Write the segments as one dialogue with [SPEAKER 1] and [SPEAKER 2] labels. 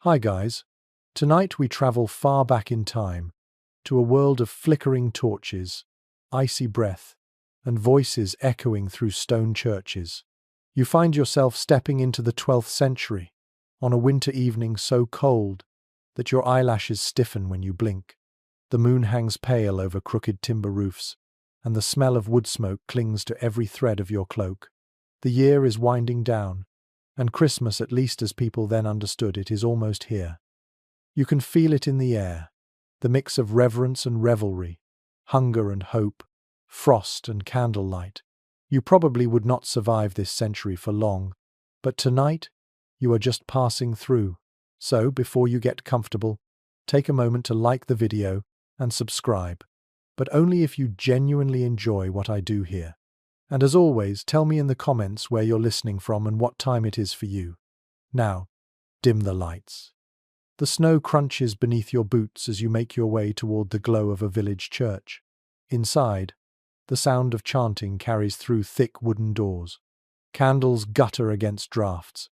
[SPEAKER 1] Hi guys. Tonight we travel far back in time to a world of flickering torches, icy breath, and voices echoing through stone churches. You find yourself stepping into the 12th century on a winter evening so cold that your eyelashes stiffen when you blink. The moon hangs pale over crooked timber roofs, and the smell of wood smoke clings to every thread of your cloak. The year is winding down, and Christmas, at least as people then understood it, is almost here. You can feel it in the air, the mix of reverence and revelry, hunger and hope, frost and candlelight. You probably would not survive this century for long, but tonight you are just passing through. So, before you get comfortable, take a moment to like the video and subscribe, but only if you genuinely enjoy what I do here. And as always, tell me in the comments where you're listening from and what time it is for you. Now, dim the lights. The snow crunches beneath your boots as you make your way toward the glow of a village church. Inside, the sound of chanting carries through thick wooden doors. Candles gutter against drafts,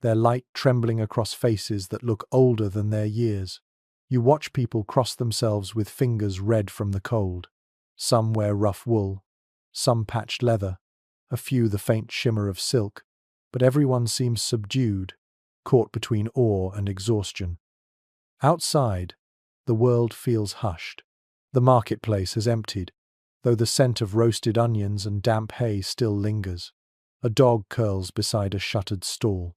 [SPEAKER 1] their light trembling across faces that look older than their years. You watch people cross themselves with fingers red from the cold. Some wear rough wool, some patched leather, a few the faint shimmer of silk, but everyone seems subdued, caught between awe and exhaustion. Outside, the world feels hushed. The marketplace has emptied, though the scent of roasted onions and damp hay still lingers. A dog curls beside a shuttered stall.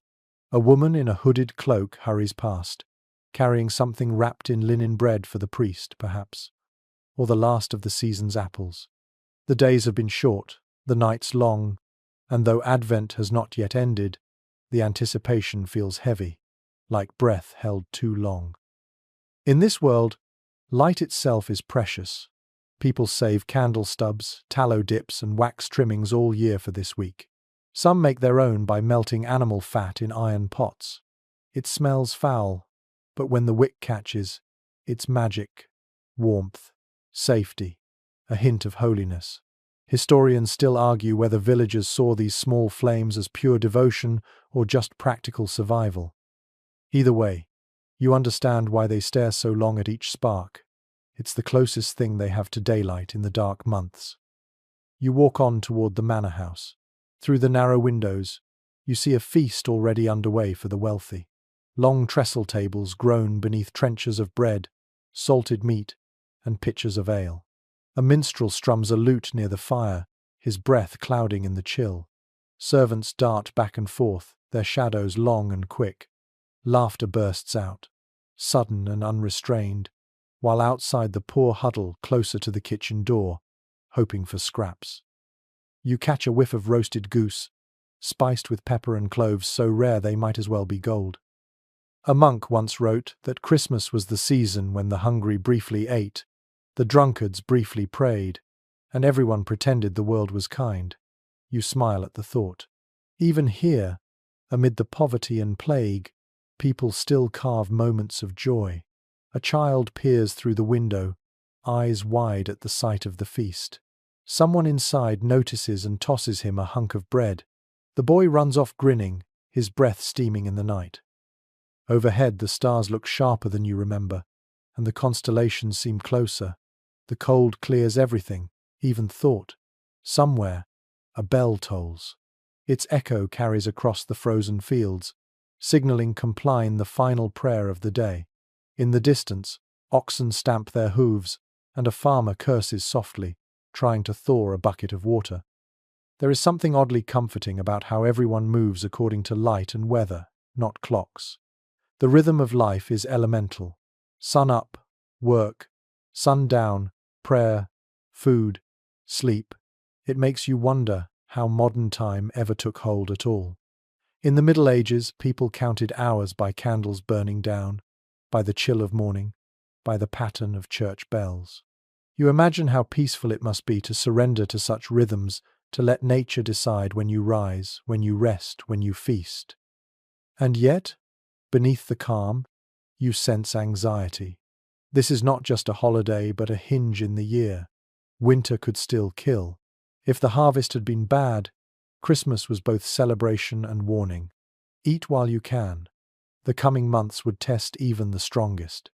[SPEAKER 1] A woman in a hooded cloak hurries past, carrying something wrapped in linen bread for the priest, perhaps, or the last of the season's apples. The days have been short, the nights long, and though Advent has not yet ended, the anticipation feels heavy, like breath held too long. In this world, light itself is precious. People save candle stubs, tallow dips, and wax trimmings all year for this week. Some make their own by melting animal fat in iron pots. It smells foul, but when the wick catches, it's magic, warmth, safety, a hint of holiness. Historians still argue whether villagers saw these small flames as pure devotion or just practical survival. Either way, you understand why they stare so long at each spark. It's the closest thing they have to daylight in the dark months. You walk on toward the manor house. Through the narrow windows, you see a feast already underway for the wealthy. Long trestle tables groan beneath trenchers of bread, salted meat, and pitchers of ale. A minstrel strums a lute near the fire, his breath clouding in the chill. Servants dart back and forth, their shadows long and quick. Laughter bursts out, sudden and unrestrained, while outside the poor huddle closer to the kitchen door, hoping for scraps. You catch a whiff of roasted goose, spiced with pepper and cloves so rare they might as well be gold. A monk once wrote that Christmas was the season when the hungry briefly ate, the drunkards briefly prayed, and everyone pretended the world was kind. You smile at the thought. Even here, amid the poverty and plague, people still carve moments of joy. A child peers through the window, eyes wide at the sight of the feast. Someone inside notices and tosses him a hunk of bread. The boy runs off grinning, his breath steaming in the night. Overhead, the stars look sharper than you remember, and the constellations seem closer. The cold clears everything, even thought. Somewhere, a bell tolls. Its echo carries across the frozen fields, signaling compline the final prayer of the day. In the distance, oxen stamp their hooves, and a farmer curses softly, trying to thaw a bucket of water. There is something oddly comforting about how everyone moves according to light and weather, not clocks. The rhythm of life is elemental. Sun up, work, sun down, prayer, food, sleep. It makes you wonder how modern time ever took hold at all. In the Middle Ages, people counted hours by candles burning down, by the chill of morning, by the pattern of church bells. You imagine how peaceful it must be to surrender to such rhythms, to let nature decide when you rise, when you rest, when you feast. And yet, beneath the calm, you sense anxiety. This is not just a holiday, but a hinge in the year. Winter could still kill. If the harvest had been bad, Christmas was both celebration and warning. Eat while you can. The coming months would test even the strongest.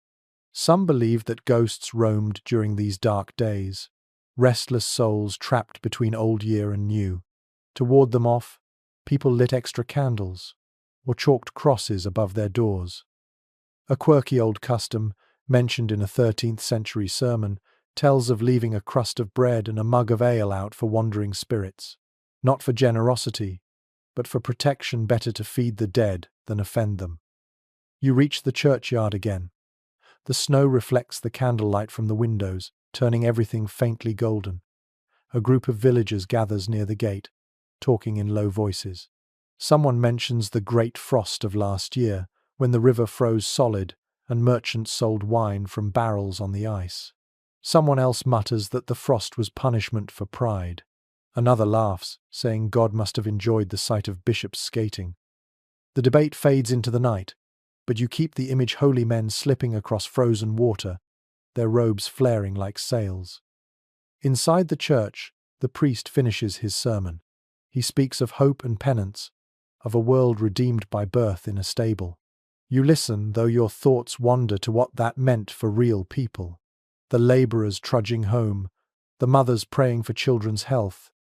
[SPEAKER 1] Some believed that ghosts roamed during these dark days, restless souls trapped between old year and new. To ward them off, people lit extra candles or chalked crosses above their doors. A quirky old custom, mentioned in a 13th century sermon, tells of leaving a crust of bread and a mug of ale out for wandering spirits. Not for generosity, but for protection. Better to feed the dead than offend them. You reach the churchyard again. The snow reflects the candlelight from the windows, turning everything faintly golden. A group of villagers gathers near the gate, talking in low voices. Someone mentions the great frost of last year, when the river froze solid and merchants sold wine from barrels on the ice. Someone else mutters that the frost was punishment for pride. Another laughs, saying God must have enjoyed the sight of bishops skating. The debate fades into the night, but you keep the image: holy men slipping across frozen water, their robes flaring like sails. Inside the church, the priest finishes his sermon. He speaks of hope and penance, of a world redeemed by birth in a stable. You listen, though your thoughts wander to what that meant for real people. The labourers trudging home, the mothers praying for children's health,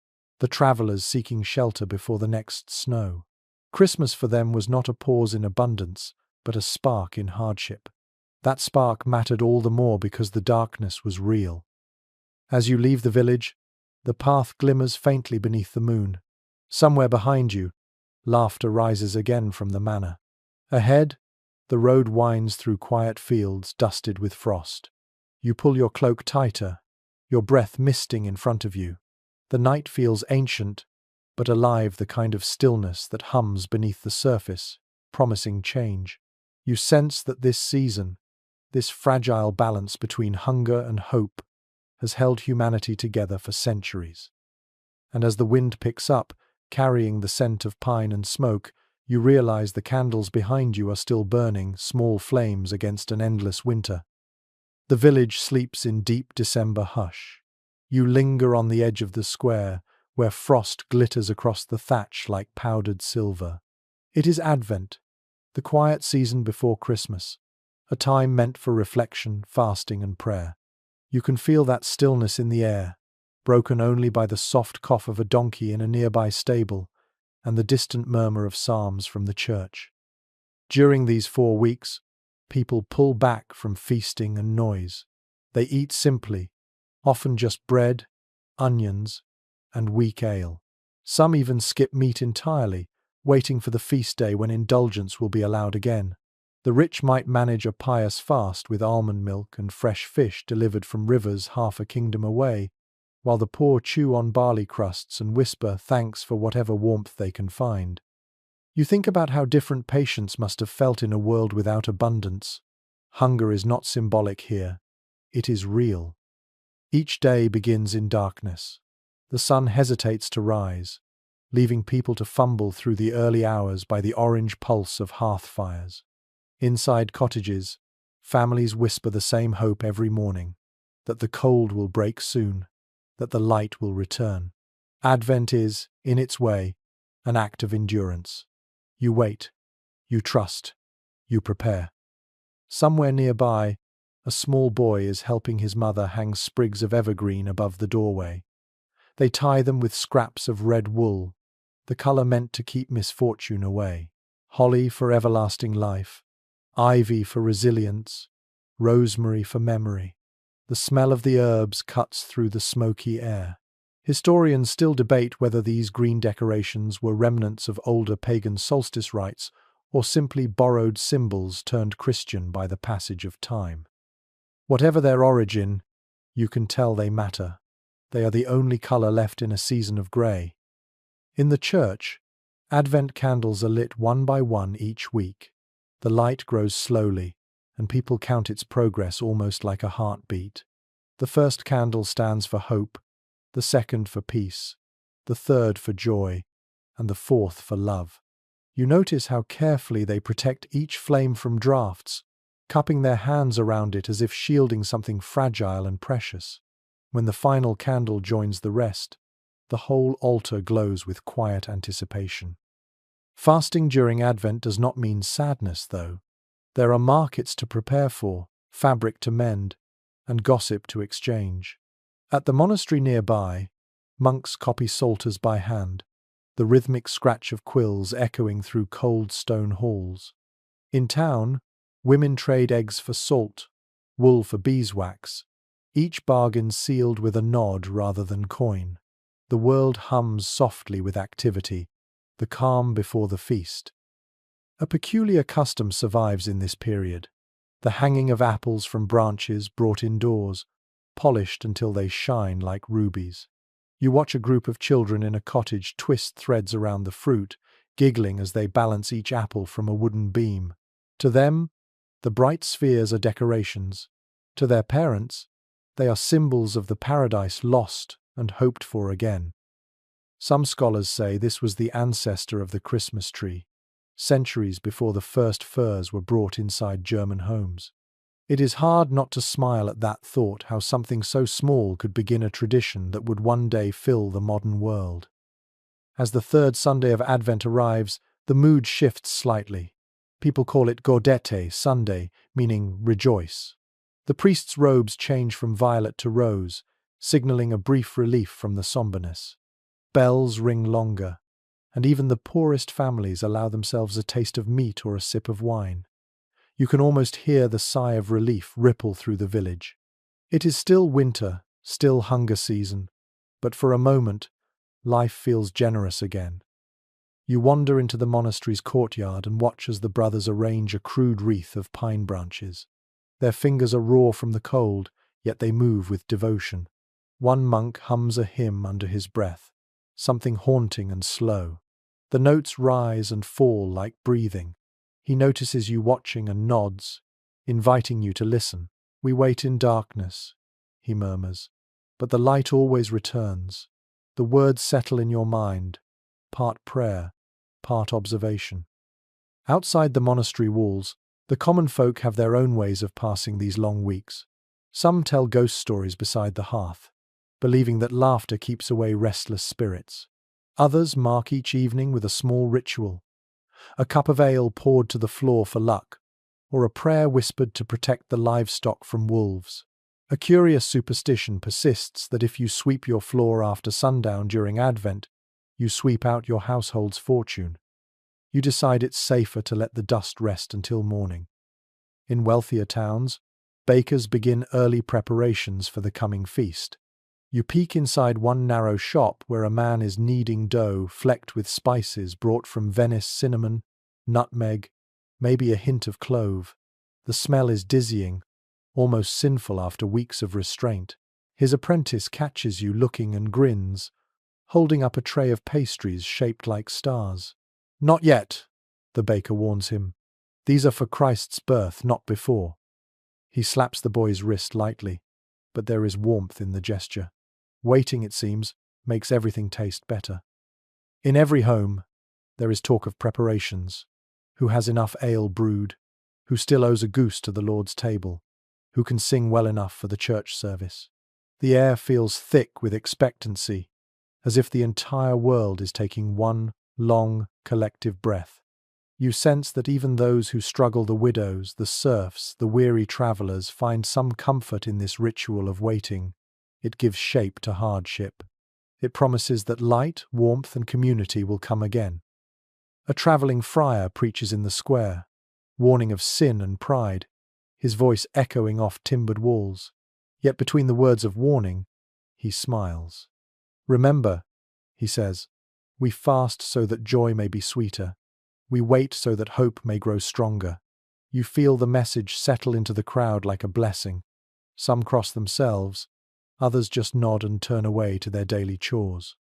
[SPEAKER 1] the travellers seeking shelter before the next snow. Christmas for them was not a pause in abundance, but a spark in hardship. That spark mattered all the more because the darkness was real. As you leave the village, the path glimmers faintly beneath the moon. Somewhere behind you, laughter rises again from the manor. Ahead, the road winds through quiet fields dusted with frost. You pull your cloak tighter, your breath misting in front of you. The night feels ancient, but alive, the kind of stillness that hums beneath the surface, promising change. You sense that this season, this fragile balance between hunger and hope, has held humanity together for centuries. And as the wind picks up, carrying the scent of pine and smoke, you realize the candles behind you are still burning, small flames against an endless winter. The village sleeps in deep December hush. You linger on the edge of the square, where frost glitters across the thatch like powdered silver. It is Advent, the quiet season before Christmas, a time meant for reflection, fasting, and prayer. You can feel that stillness in the air, broken only by the soft cough of a donkey in a nearby stable and the distant murmur of psalms from the church. During these 4 weeks, people pull back from feasting and noise. They eat simply, often just bread, onions, and weak ale. Some even skip meat entirely, waiting for the feast day when indulgence will be allowed again. The rich might manage a pious fast with almond milk and fresh fish delivered from rivers half a kingdom away, while the poor chew on barley crusts and whisper thanks for whatever warmth they can find. You think about how different patients must have felt in a world without abundance. Hunger is not symbolic here. It is real. Each day begins in darkness. The sun hesitates to rise, leaving people to fumble through the early hours by the orange pulse of hearth fires. Inside cottages, families whisper the same hope every morning, that the cold will break soon, that the light will return. Advent is, in its way, an act of endurance. You wait, you trust, you prepare. Somewhere nearby, a small boy is helping his mother hang sprigs of evergreen above the doorway. They tie them with scraps of red wool, the colour meant to keep misfortune away. Holly for everlasting life, ivy for resilience, rosemary for memory. The smell of the herbs cuts through the smoky air. Historians still debate whether these green decorations were remnants of older pagan solstice rites or simply borrowed symbols turned Christian by the passage of time. Whatever their origin, you can tell they matter. They are the only colour left in a season of grey. In the church, Advent candles are lit one by one each week. The light grows slowly, and people count its progress almost like a heartbeat. The first candle stands for hope, the second for peace, the third for joy, and the fourth for love. You notice how carefully they protect each flame from drafts, cupping their hands around it as if shielding something fragile and precious. When the final candle joins the rest, the whole altar glows with quiet anticipation. Fasting during Advent does not mean sadness, though. There are markets to prepare for, fabric to mend, and gossip to exchange. At the monastery nearby, monks copy psalters by hand, the rhythmic scratch of quills echoing through cold stone halls. In town, women trade eggs for salt, wool for beeswax, each bargain sealed with a nod rather than coin. The world hums softly with activity, the calm before the feast. A peculiar custom survives in this period, the hanging of apples from branches brought indoors, polished until they shine like rubies. You watch a group of children in a cottage twist threads around the fruit, giggling as they balance each apple from a wooden beam. To them, the bright spheres are decorations. To their parents, they are symbols of the paradise lost and hoped for again. Some scholars say this was the ancestor of the Christmas tree, centuries before the first furs were brought inside German homes. It is hard not to smile at that thought, how something so small could begin a tradition that would one day fill the modern world. As the third Sunday of Advent arrives, the mood shifts slightly. People call it Gaudete Sunday, meaning rejoice. The priest's robes change from violet to rose, signaling a brief relief from the somberness. Bells ring longer, and even the poorest families allow themselves a taste of meat or a sip of wine. You can almost hear the sigh of relief ripple through the village. It is still winter, still hunger season, but for a moment, life feels generous again. You wander into the monastery's courtyard and watch as the brothers arrange a crude wreath of pine branches. Their fingers are raw from the cold, yet they move with devotion. One monk hums a hymn under his breath, something haunting and slow. The notes rise and fall like breathing. He notices you watching and nods, inviting you to listen. "We wait in darkness," he murmurs, "but the light always returns." The words settle in your mind, part prayer, part observation. Outside the monastery walls, the common folk have their own ways of passing these long weeks. Some tell ghost stories beside the hearth, believing that laughter keeps away restless spirits. Others mark each evening with a small ritual, a cup of ale poured to the floor for luck, or a prayer whispered to protect the livestock from wolves. A curious superstition persists that if you sweep your floor after sundown during Advent, you sweep out your household's fortune. You decide it's safer to let the dust rest until morning. In wealthier towns, bakers begin early preparations for the coming feast. You peek inside one narrow shop where a man is kneading dough flecked with spices brought from Venice: cinnamon, nutmeg, maybe a hint of clove. The smell is dizzying, almost sinful after weeks of restraint. His apprentice catches you looking and grins, holding up a tray of pastries shaped like stars. "Not yet," the baker warns him. "These are for Christ's birth, not before." He slaps the boy's wrist lightly, but there is warmth in the gesture. Waiting, it seems, makes everything taste better. In every home, there is talk of preparations. Who has enough ale brewed? Who still owes a goose to the Lord's table? Who can sing well enough for the church service? The air feels thick with expectancy, as if the entire world is taking one long, collective breath. You sense that even those who struggle, the widows, the serfs, the weary travelers, find some comfort in this ritual of waiting. It gives shape to hardship. It promises that light, warmth, and community will come again. A travelling friar preaches in the square, warning of sin and pride, his voice echoing off timbered walls. Yet between the words of warning, he smiles. "Remember," he says, "we fast so that joy may be sweeter. We wait so that hope may grow stronger." You feel the message settle into the crowd like a blessing. Some cross themselves, others just nod and turn away to their daily chores.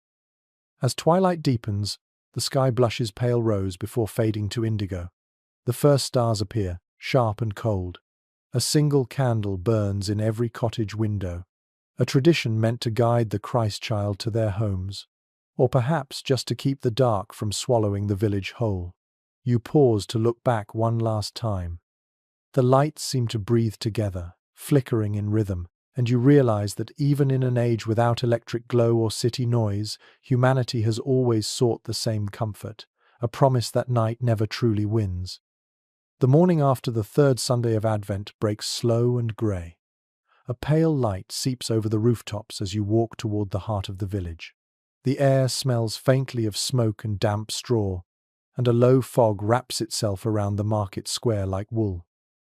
[SPEAKER 1] As twilight deepens, the sky blushes pale rose before fading to indigo. The first stars appear, sharp and cold. A single candle burns in every cottage window, a tradition meant to guide the Christ child to their homes, or perhaps just to keep the dark from swallowing the village whole. You pause to look back one last time. The lights seem to breathe together, flickering in rhythm, and you realize that even in an age without electric glow or city noise, humanity has always sought the same comfort, a promise that night never truly wins. The morning after the third Sunday of Advent breaks slow and grey. A pale light seeps over the rooftops as you walk toward the heart of the village. The air smells faintly of smoke and damp straw, and a low fog wraps itself around the market square like wool.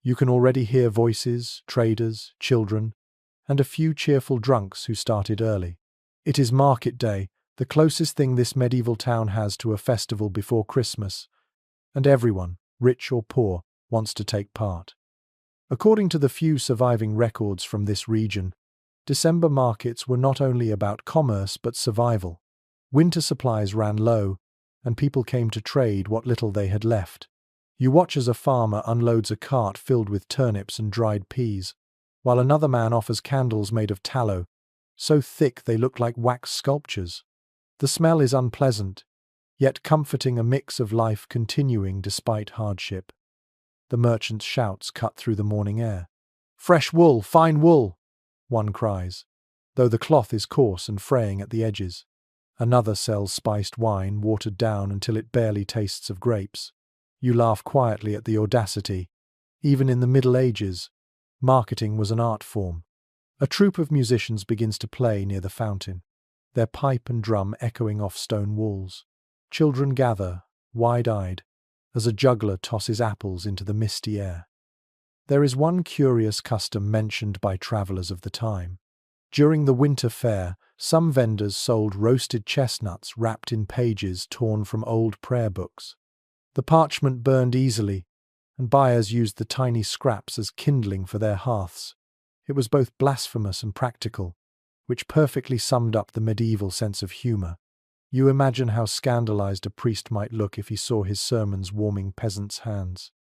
[SPEAKER 1] You can already hear voices, traders, children, and a few cheerful drunks who started early. It is market day, the closest thing this medieval town has to a festival before Christmas, and everyone, rich or poor, wants to take part. According to the few surviving records from this region, December markets were not only about commerce but survival. Winter supplies ran low, and people came to trade what little they had left. You watch as a farmer unloads a cart filled with turnips and dried peas, while another man offers candles made of tallow, so thick they look like wax sculptures. The smell is unpleasant, yet comforting, a mix of life continuing despite hardship. The merchant's shouts cut through the morning air. "Fresh wool, fine wool!" one cries, though the cloth is coarse and fraying at the edges. Another sells spiced wine, watered down until it barely tastes of grapes. You laugh quietly at the audacity. Even in the Middle Ages, marketing was an art form. A troupe of musicians begins to play near the fountain, their pipe and drum echoing off stone walls. Children gather, wide-eyed, as a juggler tosses apples into the misty air. There is one curious custom mentioned by travellers of the time. During the winter fair, some vendors sold roasted chestnuts wrapped in pages torn from old prayer books. The parchment burned easily, and buyers used the tiny scraps as kindling for their hearths. It was both blasphemous and practical, which perfectly summed up the medieval sense of humour. You imagine how scandalized a priest might look if he saw his sermons warming peasants' hands.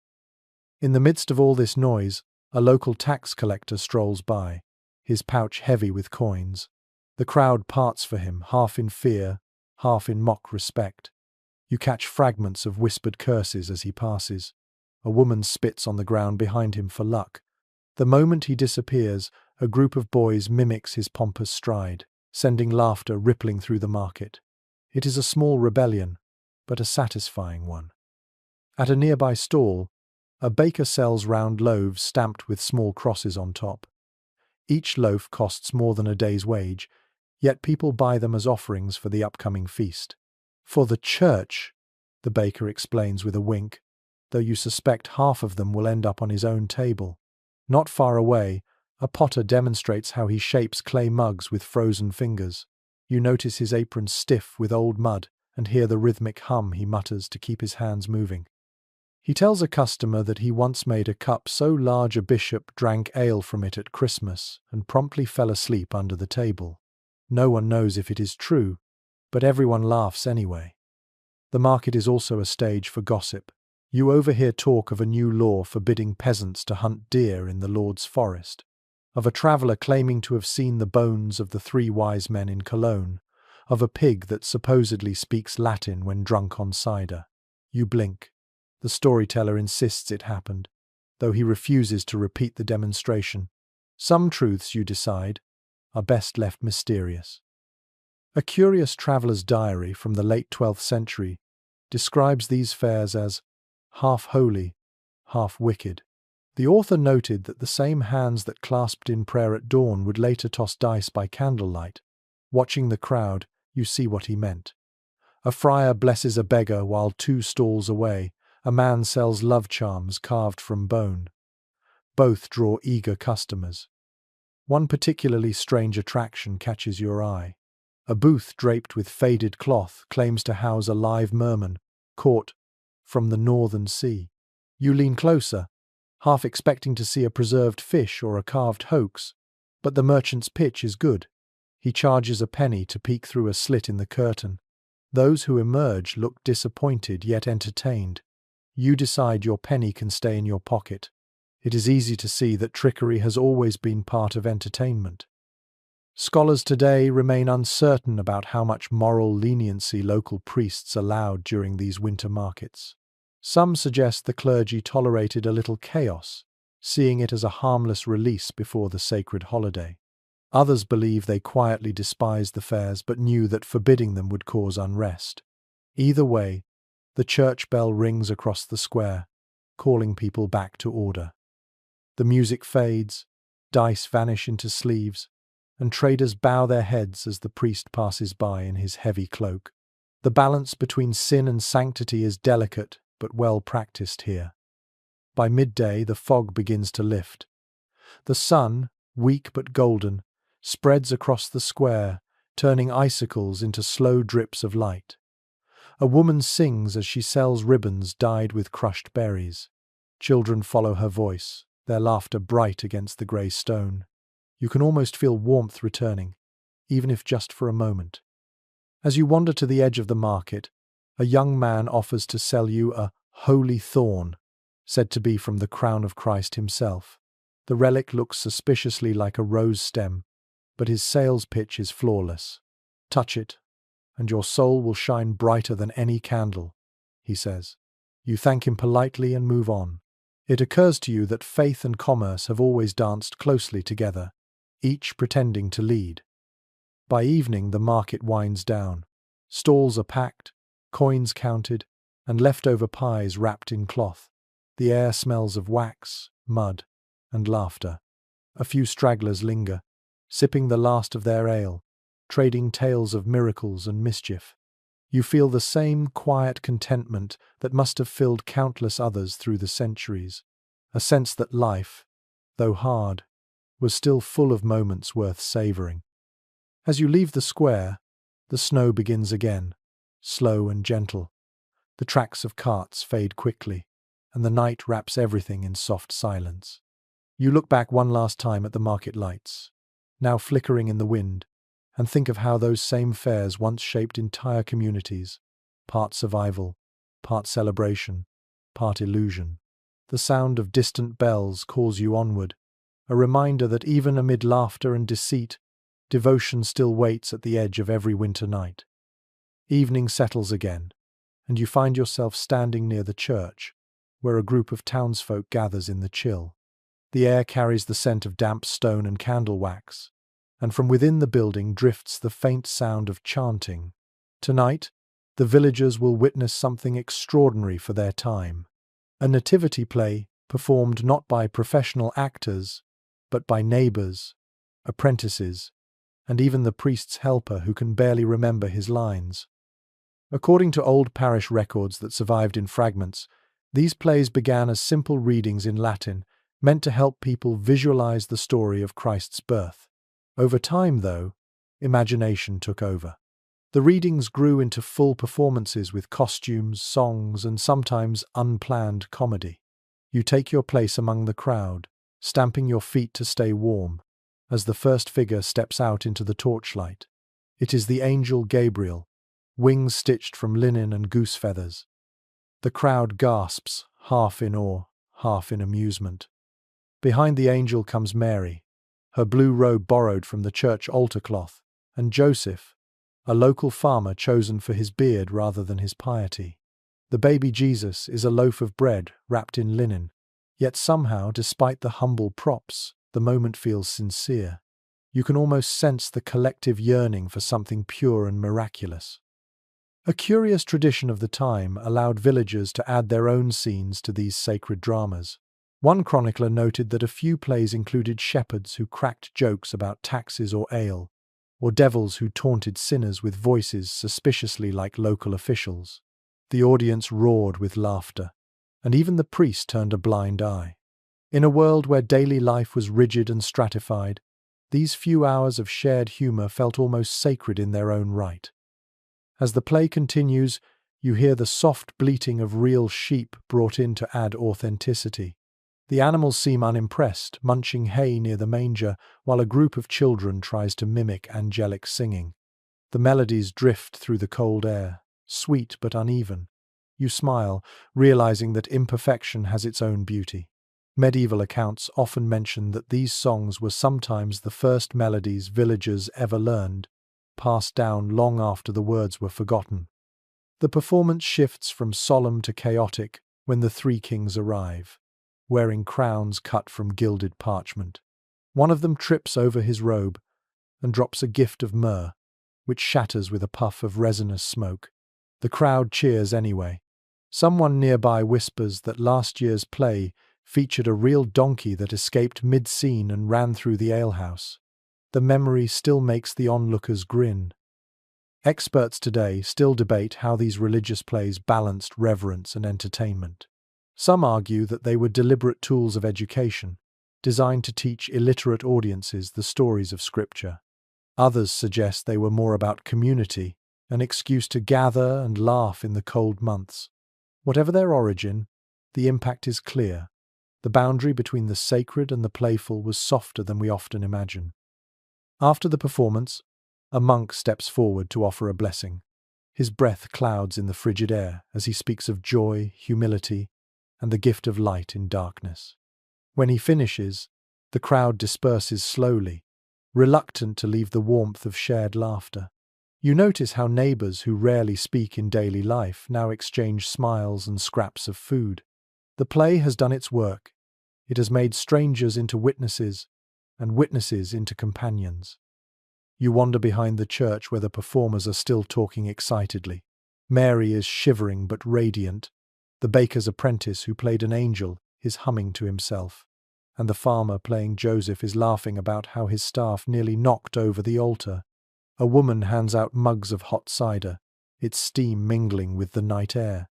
[SPEAKER 1] In the midst of all this noise, a local tax collector strolls by, his pouch heavy with coins. The crowd parts for him, half in fear, half in mock respect. You catch fragments of whispered curses as he passes. A woman spits on the ground behind him for luck. The moment he disappears, a group of boys mimics his pompous stride, sending laughter rippling through the market. It is a small rebellion, but a satisfying one. At a nearby stall, a baker sells round loaves stamped with small crosses on top. Each loaf costs more than a day's wage, yet people buy them as offerings for the upcoming feast. "For the church," the baker explains with a wink, though you suspect half of them will end up on his own table. Not far away, a potter demonstrates how he shapes clay mugs with frozen fingers. You notice his apron stiff with old mud and hear the rhythmic hum he mutters to keep his hands moving. He tells a customer that he once made a cup so large a bishop drank ale from it at Christmas and promptly fell asleep under the table. No one knows if it is true, but everyone laughs anyway. The market is also a stage for gossip. You overhear talk of a new law forbidding peasants to hunt deer in the Lord's forest, of a traveller claiming to have seen the bones of the three wise men in Cologne, of a pig that supposedly speaks Latin when drunk on cider. You blink. The storyteller insists it happened, though he refuses to repeat the demonstration. Some truths, you decide, are best left mysterious. A curious traveller's diary from the late 12th century describes these fairs as half holy, half wicked. The author noted that the same hands that clasped in prayer at dawn would later toss dice by candlelight. Watching the crowd, you see what he meant. A friar blesses a beggar while 2 stalls away, a man sells love charms carved from bone. Both draw eager customers. One particularly strange attraction catches your eye. A booth draped with faded cloth claims to house a live merman, caught from the northern sea. You lean closer, half expecting to see a preserved fish or a carved hoax, but the merchant's pitch is good. He charges a penny to peek through a slit in the curtain. Those who emerge look disappointed yet entertained. You decide your penny can stay in your pocket. It is easy to see that trickery has always been part of entertainment. Scholars today remain uncertain about how much moral leniency local priests allowed during these winter markets. Some suggest the clergy tolerated a little chaos, seeing it as a harmless release before the sacred holiday. Others believe they quietly despised the fairs but knew that forbidding them would cause unrest. Either way, The church bell rings across the square, calling people back to order. The music fades, dice vanish into sleeves, and traders bow their heads as the priest passes by in his heavy cloak. The balance between sin and sanctity is delicate but well practiced here. By midday, the fog begins to lift. The sun, weak but golden, spreads across the square, turning icicles into slow drips of light. A woman sings as she sells ribbons dyed with crushed berries. Children follow her voice, their laughter bright against the grey stone. You can almost feel warmth returning, even if just for a moment. As you wander to the edge of the market, a young man offers to sell you a holy thorn, said to be from the crown of Christ himself. The relic looks suspiciously like a rose stem, but his sales pitch is flawless. Touch it, and your soul will shine brighter than any candle, he says. You thank him politely and move on. It occurs to you that faith and commerce have always danced closely together, each pretending to lead. By evening, the market winds down. Stalls are packed, coins counted, and leftover pies wrapped in cloth. The air smells of wax, mud, and laughter. A few stragglers linger, sipping the last of their ale, trading tales of miracles and mischief. You feel the same quiet contentment that must have filled countless others through the centuries, a sense that life, though hard, was still full of moments worth savouring. As you leave the square, the snow begins again, slow and gentle. The tracks of carts fade quickly, and the night wraps everything in soft silence. You look back one last time at the market lights, now flickering in the wind, and think of how those same fairs once shaped entire communities, part survival, part celebration, part illusion. The sound of distant bells calls you onward, a reminder that even amid laughter and deceit, devotion still waits at the edge of every winter night. Evening settles again, and you find yourself standing near the church, where a group of townsfolk gathers in the chill. The air carries the scent of damp stone and candle wax, and from within the building drifts the faint sound of chanting. Tonight, the villagers will witness something extraordinary for their time. A nativity play performed not by professional actors, but by neighbours, apprentices, and even the priest's helper who can barely remember his lines. According to old parish records that survived in fragments, these plays began as simple readings in Latin, meant to help people visualize the story of Christ's birth. Over time, though, imagination took over. The readings grew into full performances with costumes, songs, and sometimes unplanned comedy. You take your place among the crowd, stamping your feet to stay warm, as the first figure steps out into the torchlight. It is the angel Gabriel, wings stitched from linen and goose feathers. The crowd gasps, half in awe, half in amusement. Behind the angel comes Mary, her blue robe borrowed from the church altar cloth, and Joseph, a local farmer chosen for his beard rather than his piety. The baby Jesus is a loaf of bread wrapped in linen, yet somehow, despite the humble props, the moment feels sincere. You can almost sense the collective yearning for something pure and miraculous. A curious tradition of the time allowed villagers to add their own scenes to these sacred dramas. One chronicler noted that a few plays included shepherds who cracked jokes about taxes or ale, or devils who taunted sinners with voices suspiciously like local officials. The audience roared with laughter, and even the priest turned a blind eye. In a world where daily life was rigid and stratified, these few hours of shared humour felt almost sacred in their own right. As the play continues, you hear the soft bleating of real sheep brought in to add authenticity. The animals seem unimpressed, munching hay near the manger, while a group of children tries to mimic angelic singing. The melodies drift through the cold air, sweet but uneven. You smile, realizing that imperfection has its own beauty. Medieval accounts often mention that these songs were sometimes the first melodies villagers ever learned, passed down long after the words were forgotten. The performance shifts from solemn to chaotic when the three kings arrive, wearing crowns cut from gilded parchment. One of them trips over his robe and drops a gift of myrrh, which shatters with a puff of resinous smoke. The crowd cheers anyway, Someone nearby whispers that last year's play featured a real donkey that escaped mid-scene and ran through the alehouse. The memory still makes the onlookers grin. Experts today still debate how these religious plays balanced reverence and entertainment. Some argue that they were deliberate tools of education, designed to teach illiterate audiences the stories of Scripture. Others suggest they were more about community, an excuse to gather and laugh in the cold months. Whatever their origin, the impact is clear. The boundary between the sacred and the playful was softer than we often imagine. After the performance, a monk steps forward to offer a blessing. His breath clouds in the frigid air as he speaks of joy, humility, and the gift of light in darkness. When he finishes, the crowd disperses slowly, reluctant to leave the warmth of shared laughter. You notice how neighbors who rarely speak in daily life now exchange smiles and scraps of food. The play has done its work. It has made strangers into witnesses, and witnesses into companions. You wander behind the church where the performers are still talking excitedly. Mary is shivering but radiant. The baker's apprentice who played an angel is humming to himself, and the farmer playing Joseph is laughing about how his staff nearly knocked over the altar. A woman hands out mugs of hot cider, its steam mingling with the night air.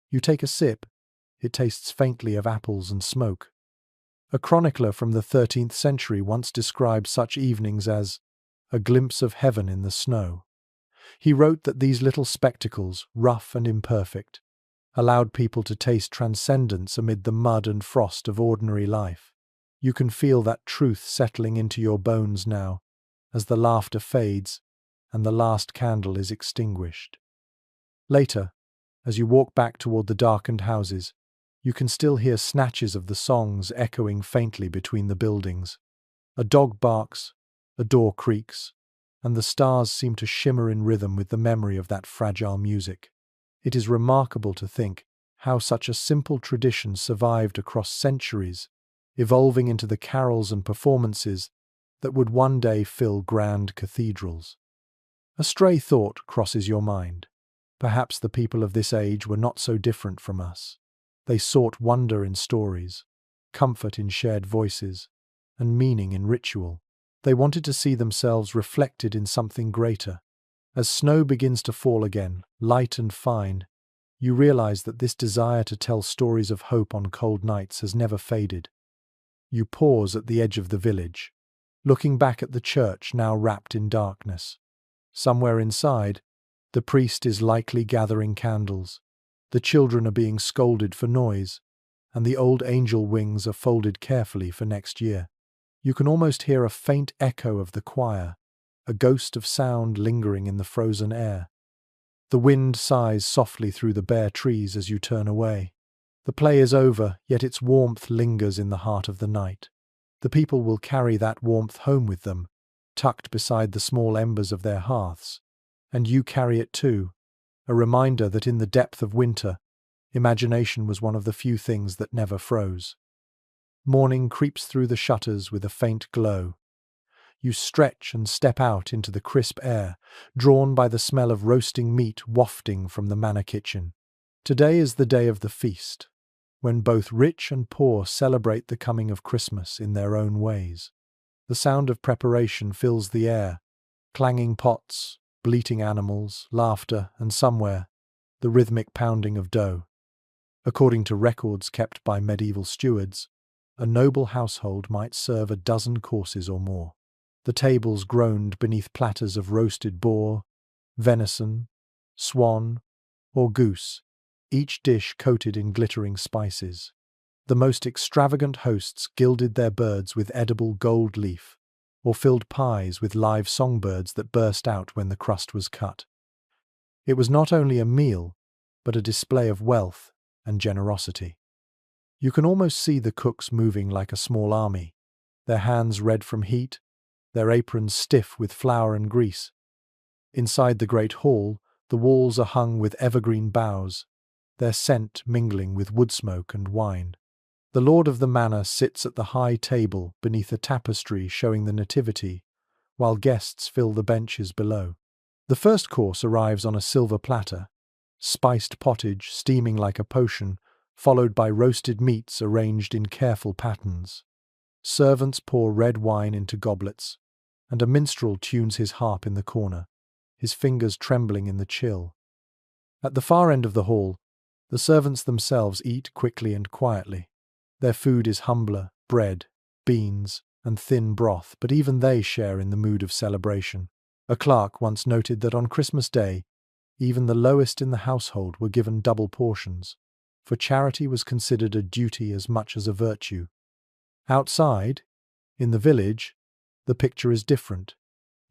[SPEAKER 1] You take a sip. It tastes faintly of apples and smoke. A chronicler from the 13th century once described such evenings as a glimpse of heaven in the snow. He wrote that these little spectacles, rough and imperfect, allowed people to taste transcendence amid the mud and frost of ordinary life. You can feel that truth settling into your bones now, as the laughter fades and the last candle is extinguished. Later, as you walk back toward the darkened houses, you can still hear snatches of the songs echoing faintly between the buildings. A dog barks, a door creaks, and the stars seem to shimmer in rhythm with the memory of that fragile music. It is remarkable to think how such a simple tradition survived across centuries, evolving into the carols and performances that would one day fill grand cathedrals. A stray thought crosses your mind. Perhaps the people of this age were not so different from us. They sought wonder in stories, comfort in shared voices, and meaning in ritual. They wanted to see themselves reflected in something greater. As snow begins to fall again, light and fine, you realize that this desire to tell stories of hope on cold nights has never faded. You pause at the edge of the village, looking back at the church now wrapped in darkness. Somewhere inside, the priest is likely gathering candles. The children are being scolded for noise, and the old angel wings are folded carefully for next year. You can almost hear a faint echo of the choir, a ghost of sound lingering in the frozen air. The wind sighs softly through the bare trees as you turn away. The play is over, yet its warmth lingers in the heart of the night. The people will carry that warmth home with them, tucked beside the small embers of their hearths. And you carry it too, a reminder that in the depth of winter, imagination was one of the few things that never froze. Morning creeps through the shutters with a faint glow. You stretch and step out into the crisp air, drawn by the smell of roasting meat wafting from the manor kitchen. Today is the day of the feast, when both rich and poor celebrate the coming of Christmas in their own ways. The sound of preparation fills the air, clanging pots, bleating animals, laughter, and somewhere, the rhythmic pounding of dough. According to records kept by medieval stewards, a noble household might serve a dozen courses or more. The tables groaned beneath platters of roasted boar, venison, swan, or goose, each dish coated in glittering spices. The most extravagant hosts gilded their birds with edible gold leaf, or filled pies with live songbirds that burst out when the crust was cut. It was not only a meal, but a display of wealth and generosity. You can almost see the cooks moving like a small army, their hands red from heat, their aprons stiff with flour and grease. Inside the great hall, the walls are hung with evergreen boughs, their scent mingling with wood smoke and wine. The lord of the manor sits at the high table beneath a tapestry showing the nativity, while guests fill the benches below. The first course arrives on a silver platter, spiced pottage steaming like a potion, followed by roasted meats arranged in careful patterns. Servants pour red wine into goblets, and a minstrel tunes his harp in the corner, his fingers trembling in the chill. At the far end of the hall, the servants themselves eat quickly and quietly. Their food is humbler, bread, beans, and thin broth, but even they share in the mood of celebration. A clerk once noted that on Christmas Day, even the lowest in the household were given double portions, for charity was considered a duty as much as a virtue. Outside, in the village, the picture is different.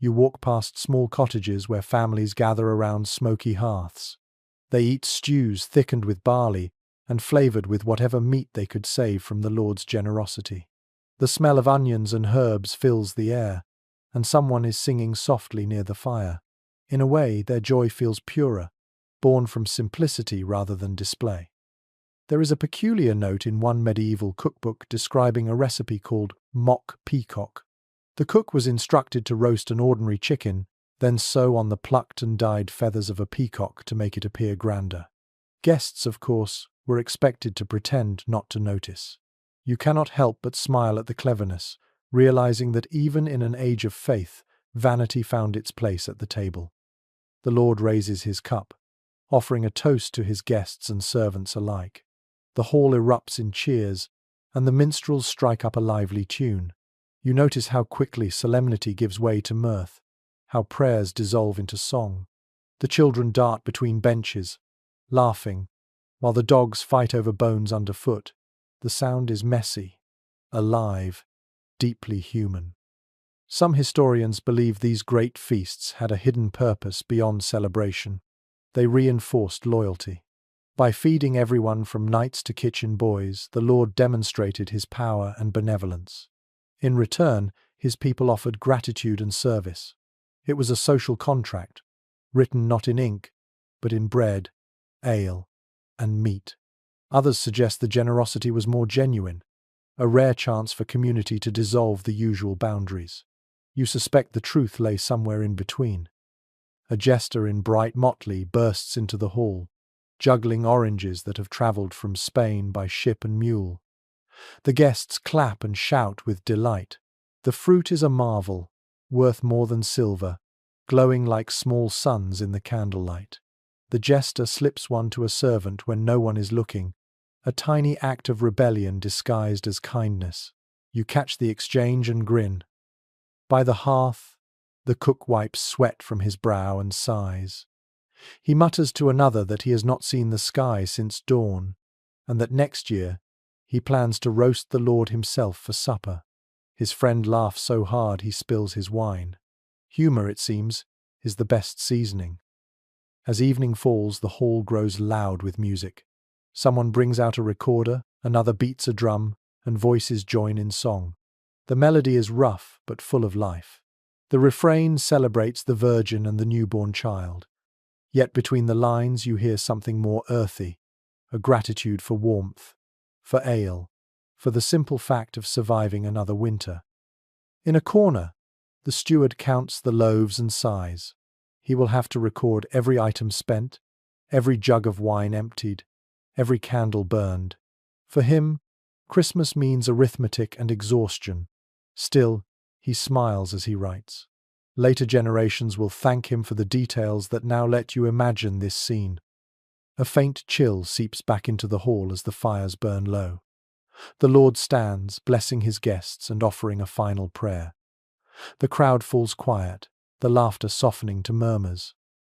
[SPEAKER 1] You walk past small cottages where families gather around smoky hearths. They eat stews thickened with barley and flavored with whatever meat they could save from the Lord's generosity. The smell of onions and herbs fills the air, and someone is singing softly near the fire. In a way, their joy feels purer, born from simplicity rather than display. There is a peculiar note in one medieval cookbook describing a recipe called mock peacock. The cook was instructed to roast an ordinary chicken, then sew on the plucked and dyed feathers of a peacock to make it appear grander. Guests, of course, were expected to pretend not to notice. You cannot help but smile at the cleverness, realizing that even in an age of faith, vanity found its place at the table. The Lord raises his cup, offering a toast to his guests and servants alike. The hall erupts in cheers, and the minstrels strike up a lively tune. You notice how quickly solemnity gives way to mirth, how prayers dissolve into song. The children dart between benches, laughing, while the dogs fight over bones underfoot. The sound is messy, alive, deeply human. Some historians believe these great feasts had a hidden purpose beyond celebration. They reinforced loyalty. By feeding everyone from knights to kitchen boys, the Lord demonstrated his power and benevolence. In return, his people offered gratitude and service. It was a social contract, written not in ink, but in bread, ale, and meat. Others suggest the generosity was more genuine, a rare chance for community to dissolve the usual boundaries. You suspect the truth lay somewhere in between. A jester in bright motley bursts into the hall, juggling oranges that have travelled from Spain by ship and mule. The guests clap and shout with delight. The fruit is a marvel, worth more than silver, glowing like small suns in the candlelight. The jester slips one to a servant when no one is looking, a tiny act of rebellion disguised as kindness. You catch the exchange and grin. By the hearth, the cook wipes sweat from his brow and sighs. He mutters to another that he has not seen the sky since dawn, and that next year he plans to roast the Lord himself for supper. His friend laughs so hard he spills his wine. Humour, it seems, is the best seasoning. As evening falls, the hall grows loud with music. Someone brings out a recorder, another beats a drum, and voices join in song. The melody is rough but full of life. The refrain celebrates the Virgin and the newborn child. Yet between the lines you hear something more earthy, a gratitude for warmth, for ale, for the simple fact of surviving another winter. In a corner, the steward counts the loaves and sighs. He will have to record every item spent, every jug of wine emptied, every candle burned. For him, Christmas means arithmetic and exhaustion. Still, he smiles as he writes. Later generations will thank him for the details that now let you imagine this scene. A faint chill seeps back into the hall as the fires burn low. The Lord stands, blessing his guests and offering a final prayer. The crowd falls quiet, the laughter softening to murmurs.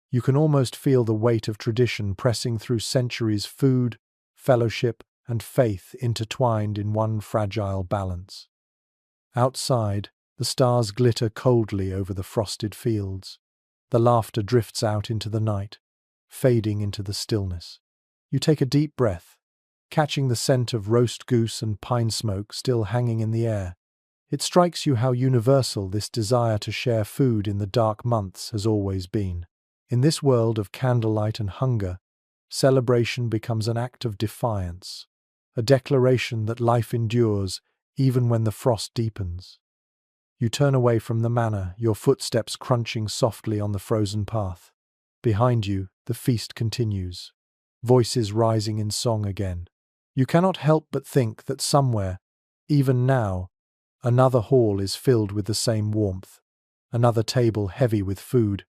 [SPEAKER 1] You can almost feel the weight of tradition pressing through centuries, food, fellowship, and faith intertwined in one fragile balance. Outside, the stars glitter coldly over the frosted fields. The laughter drifts out into the night, fading into the stillness. You take a deep breath, catching the scent of roast goose and pine smoke still hanging in the air. It strikes you how universal this desire to share food in the dark months has always been. In this world of candlelight and hunger, celebration becomes an act of defiance, a declaration that life endures even when the frost deepens. You turn away from the manor, your footsteps crunching softly on the frozen path. Behind you, The feast continues, voices rising in song again. You cannot help but think that somewhere, even now, another hall is filled with the same warmth, another table heavy with food,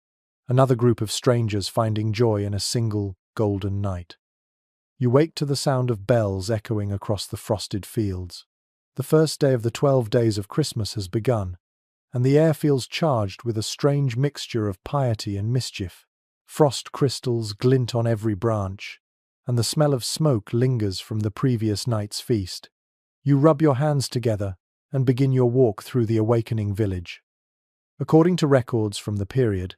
[SPEAKER 1] another group of strangers finding joy in a single golden night. You wake to the sound of bells echoing across the frosted fields. The first day of the 12 days of Christmas has begun, and the air feels charged with a strange mixture of piety and mischief. Frost crystals glint on every branch, and the smell of smoke lingers from the previous night's feast. You rub your hands together and begin your walk through the awakening village. According to records from the period,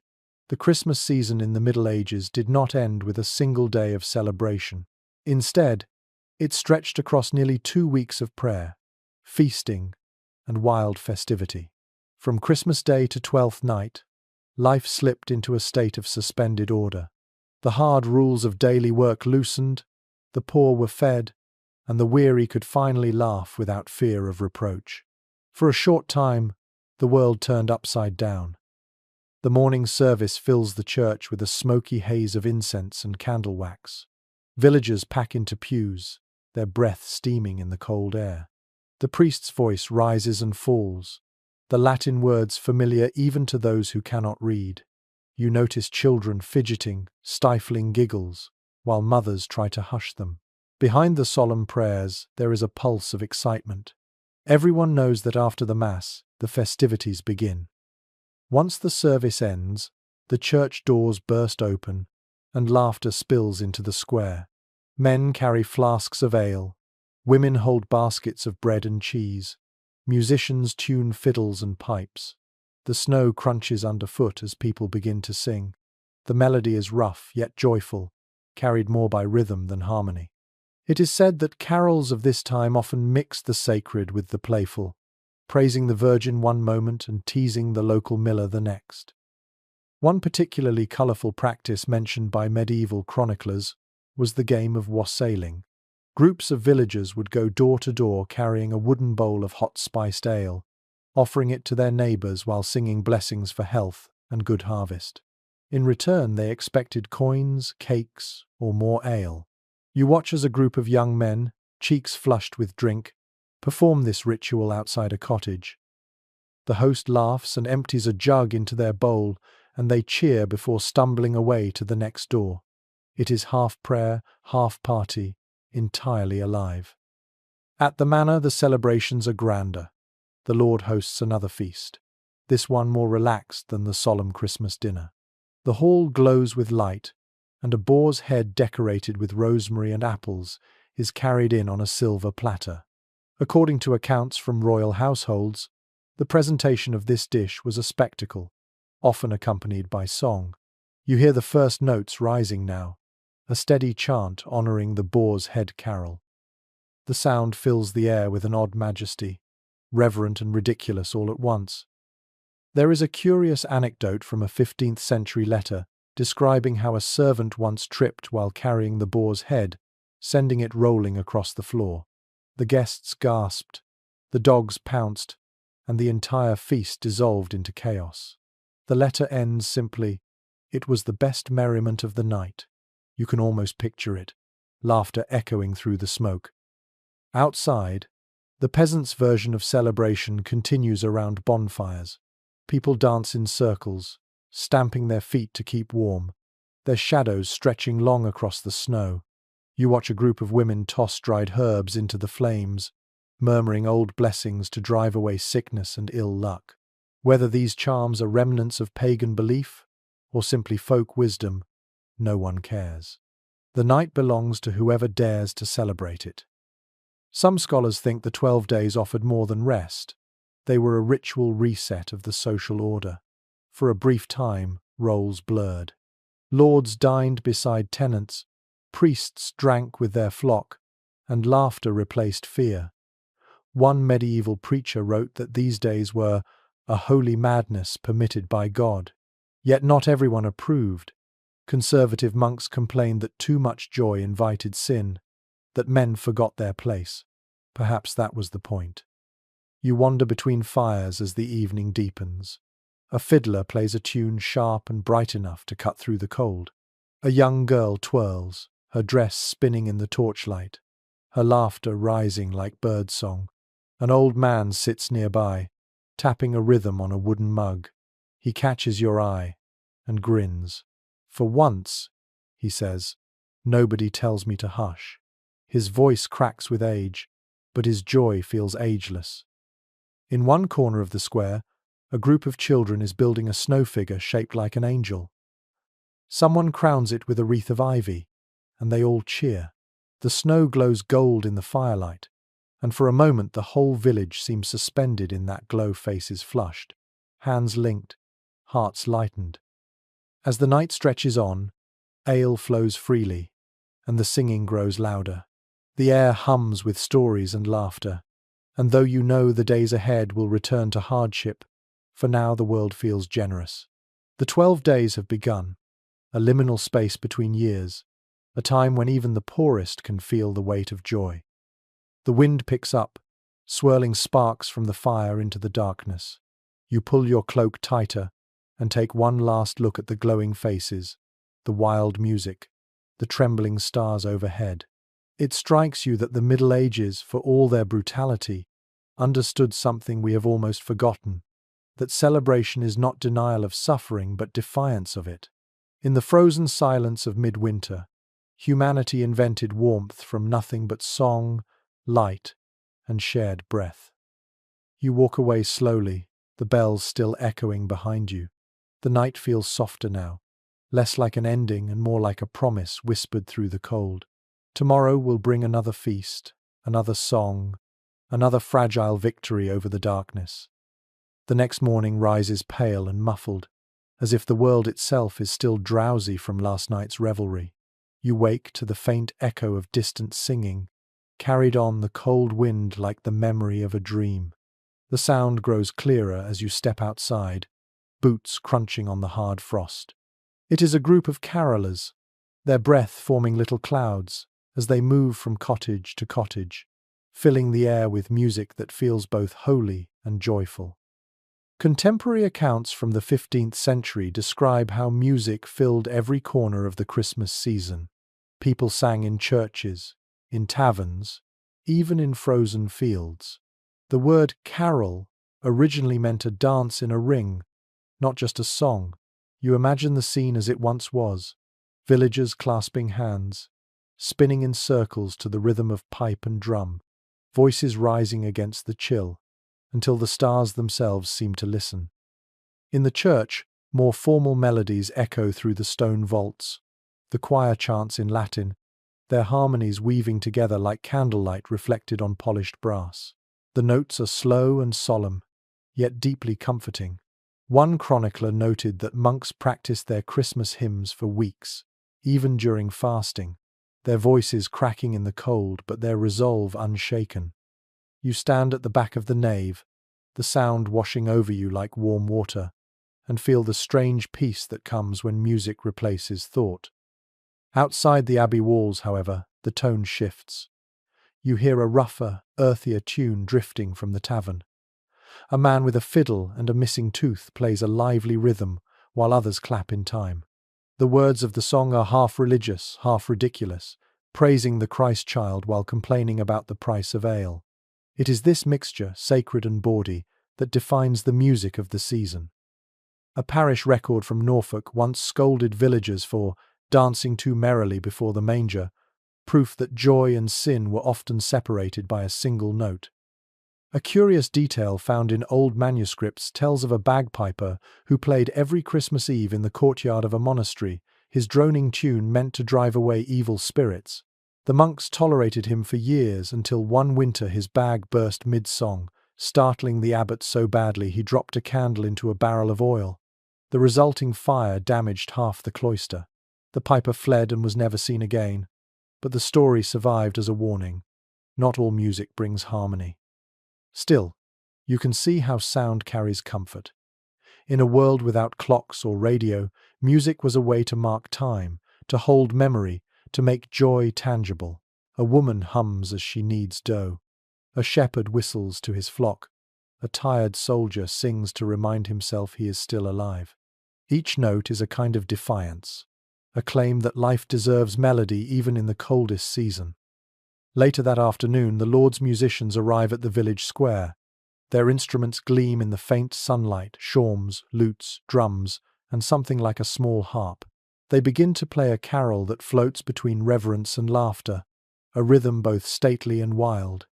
[SPEAKER 1] the Christmas season in the Middle Ages did not end with a single day of celebration. Instead, it stretched across nearly 2 weeks of prayer, feasting, and wild festivity. From Christmas Day to Twelfth Night, life slipped into a state of suspended order. The hard rules of daily work loosened, the poor were fed, and the weary could finally laugh without fear of reproach. For a short time, the world turned upside down. The morning service fills the church with a smoky haze of incense and candle wax. Villagers pack into pews, their breath steaming in the cold air. The priest's voice rises and falls, the Latin words familiar even to those who cannot read. You notice children fidgeting, stifling giggles, while mothers try to hush them. Behind the solemn prayers, there is a pulse of excitement. Everyone knows that after the Mass, the festivities begin. Once the service ends, the church doors burst open, and laughter spills into the square. Men carry flasks of ale, women hold baskets of bread and cheese, musicians tune fiddles and pipes. The snow crunches underfoot as people begin to sing. The melody is rough yet joyful, carried more by rhythm than harmony. It is said that carols of this time often mix the sacred with the playful, praising the Virgin one moment and teasing the local miller the next. One particularly colourful practice mentioned by medieval chroniclers was the game of wassailing. Groups of villagers would go door to door carrying a wooden bowl of hot spiced ale, offering it to their neighbours while singing blessings for health and good harvest. In return, they expected coins, cakes, or more ale. You watch as a group of young men, cheeks flushed with drink, perform this ritual outside a cottage. The host laughs and empties a jug into their bowl, and they cheer before stumbling away to the next door. It is half prayer, half party, entirely alive. At the manor, the celebrations are grander. The Lord hosts another feast, this one more relaxed than the solemn Christmas dinner. The hall glows with light, and a boar's head decorated with rosemary and apples is carried in on a silver platter. According to accounts from royal households, the presentation of this dish was a spectacle, often accompanied by song. You hear the first notes rising now, a steady chant honouring the boar's head carol. The sound fills the air with an odd majesty, reverent and ridiculous all at once. There is a curious anecdote from a 15th century letter describing how a servant once tripped while carrying the boar's head, sending it rolling across the floor. The guests gasped, the dogs pounced, and the entire feast dissolved into chaos. The letter ends simply, "It was the best merriment of the night." You can almost picture it, laughter echoing through the smoke. Outside, the peasants' version of celebration continues around bonfires. People dance in circles, stamping their feet to keep warm, their shadows stretching long across the snow. You watch a group of women toss dried herbs into the flames, murmuring old blessings to drive away sickness and ill luck. Whether these charms are remnants of pagan belief or simply folk wisdom, no one cares. The night belongs to whoever dares to celebrate it. Some scholars think the 12 days offered more than rest. They were a ritual reset of the social order. For a brief time, roles blurred. Lords dined beside tenants, priests drank with their flock, and laughter replaced fear. One medieval preacher wrote that these days were a holy madness permitted by God. Yet not everyone approved. Conservative monks complained that too much joy invited sin, that men forgot their place. Perhaps that was the point. You wander between fires as the evening deepens. A fiddler plays a tune sharp and bright enough to cut through the cold. A young girl twirls, her dress spinning in the torchlight, her laughter rising like birdsong. An old man sits nearby, tapping a rhythm on a wooden mug. He catches your eye and grins. For once, he says, nobody tells me to hush. His voice cracks with age, but his joy feels ageless. In one corner of the square, a group of children is building a snow figure shaped like an angel. Someone crowns it with a wreath of ivy, and they all cheer. The snow glows gold in the firelight, and for a moment the whole village seems suspended in that glow. Faces flushed, hands linked, hearts lightened. As the night stretches on, ale flows freely, and the singing grows louder. The air hums with stories and laughter, and though you know the days ahead will return to hardship, for now the world feels generous. The 12 days have begun, a liminal space between years, a time when even the poorest can feel the weight of joy. The wind picks up, swirling sparks from the fire into the darkness. You pull your cloak tighter and take one last look at the glowing faces, the wild music, the trembling stars overhead. It strikes you that the Middle Ages, for all their brutality, understood something we have almost forgotten, that celebration is not denial of suffering but defiance of it. In the frozen silence of midwinter, humanity invented warmth from nothing but song, light, and shared breath. You walk away slowly, the bells still echoing behind you. The night feels softer now, less like an ending and more like a promise whispered through the cold. Tomorrow will bring another feast, another song, another fragile victory over the darkness. The next morning rises pale and muffled, as if the world itself is still drowsy from last night's revelry. You wake to the faint echo of distant singing, carried on the cold wind like the memory of a dream. The sound grows clearer as you step outside, boots crunching on the hard frost. It is a group of carolers, their breath forming little clouds as they move from cottage to cottage, filling the air with music that feels both holy and joyful. Contemporary accounts from the 15th century describe how music filled every corner of the Christmas season. People sang in churches, in taverns, even in frozen fields. The word carol originally meant a dance in a ring, not just a song. You imagine the scene as it once was, villagers clasping hands, spinning in circles to the rhythm of pipe and drum, voices rising against the chill, until the stars themselves seem to listen. In the church, more formal melodies echo through the stone vaults. The choir chants in Latin, their harmonies weaving together like candlelight reflected on polished brass. The notes are slow and solemn, yet deeply comforting. One chronicler noted that monks practiced their Christmas hymns for weeks, even during fasting, their voices cracking in the cold but their resolve unshaken. You stand at the back of the nave, the sound washing over you like warm water, and feel the strange peace that comes when music replaces thought. Outside the abbey walls, however, the tone shifts. You hear a rougher, earthier tune drifting from the tavern. A man with a fiddle and a missing tooth plays a lively rhythm while others clap in time. The words of the song are half religious, half ridiculous, praising the Christ child while complaining about the price of ale. It is this mixture, sacred and bawdy, that defines the music of the season. A parish record from Norfolk once scolded villagers for dancing too merrily before the manger, proof that joy and sin were often separated by a single note. A curious detail found in old manuscripts tells of a bagpiper who played every Christmas Eve in the courtyard of a monastery, his droning tune meant to drive away evil spirits. The monks tolerated him for years until one winter his bag burst mid-song, startling the abbot so badly he dropped a candle into a barrel of oil. The resulting fire damaged half the cloister. The piper fled and was never seen again, but the story survived as a warning. Not all music brings harmony. Still, you can see how sound carries comfort. In a world without clocks or radio, music was a way to mark time, to hold memory, to make joy tangible. A woman hums as she kneads dough. A shepherd whistles to his flock. A tired soldier sings to remind himself he is still alive. Each note is a kind of defiance, a claim that life deserves melody even in the coldest season. Later that afternoon, the Lord's musicians arrive at the village square. Their instruments gleam in the faint sunlight, shawms, lutes, drums, and something like a small harp. They begin to play a carol that floats between reverence and laughter, a rhythm both stately and wild.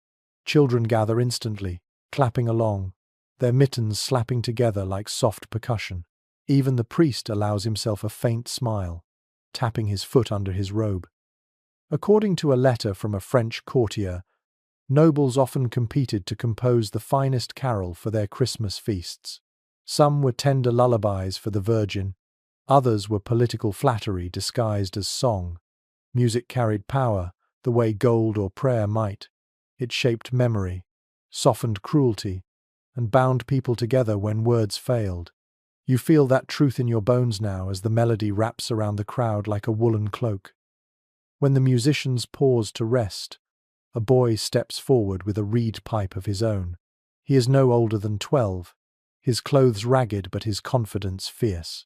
[SPEAKER 1] Children gather instantly, clapping along, their mittens slapping together like soft percussion. Even the priest allows himself a faint smile, tapping his foot under his robe. According to a letter from a French courtier, nobles often competed to compose the finest carol for their Christmas feasts. Some were tender lullabies for the Virgin, others were political flattery disguised as song. Music carried power, the way gold or prayer might. It shaped memory, softened cruelty, and bound people together when words failed. You feel that truth in your bones now as the melody wraps around the crowd like a woolen cloak. When the musicians pause to rest, a boy steps forward with a reed pipe of his own. He is no older than 12, his clothes ragged but his confidence fierce.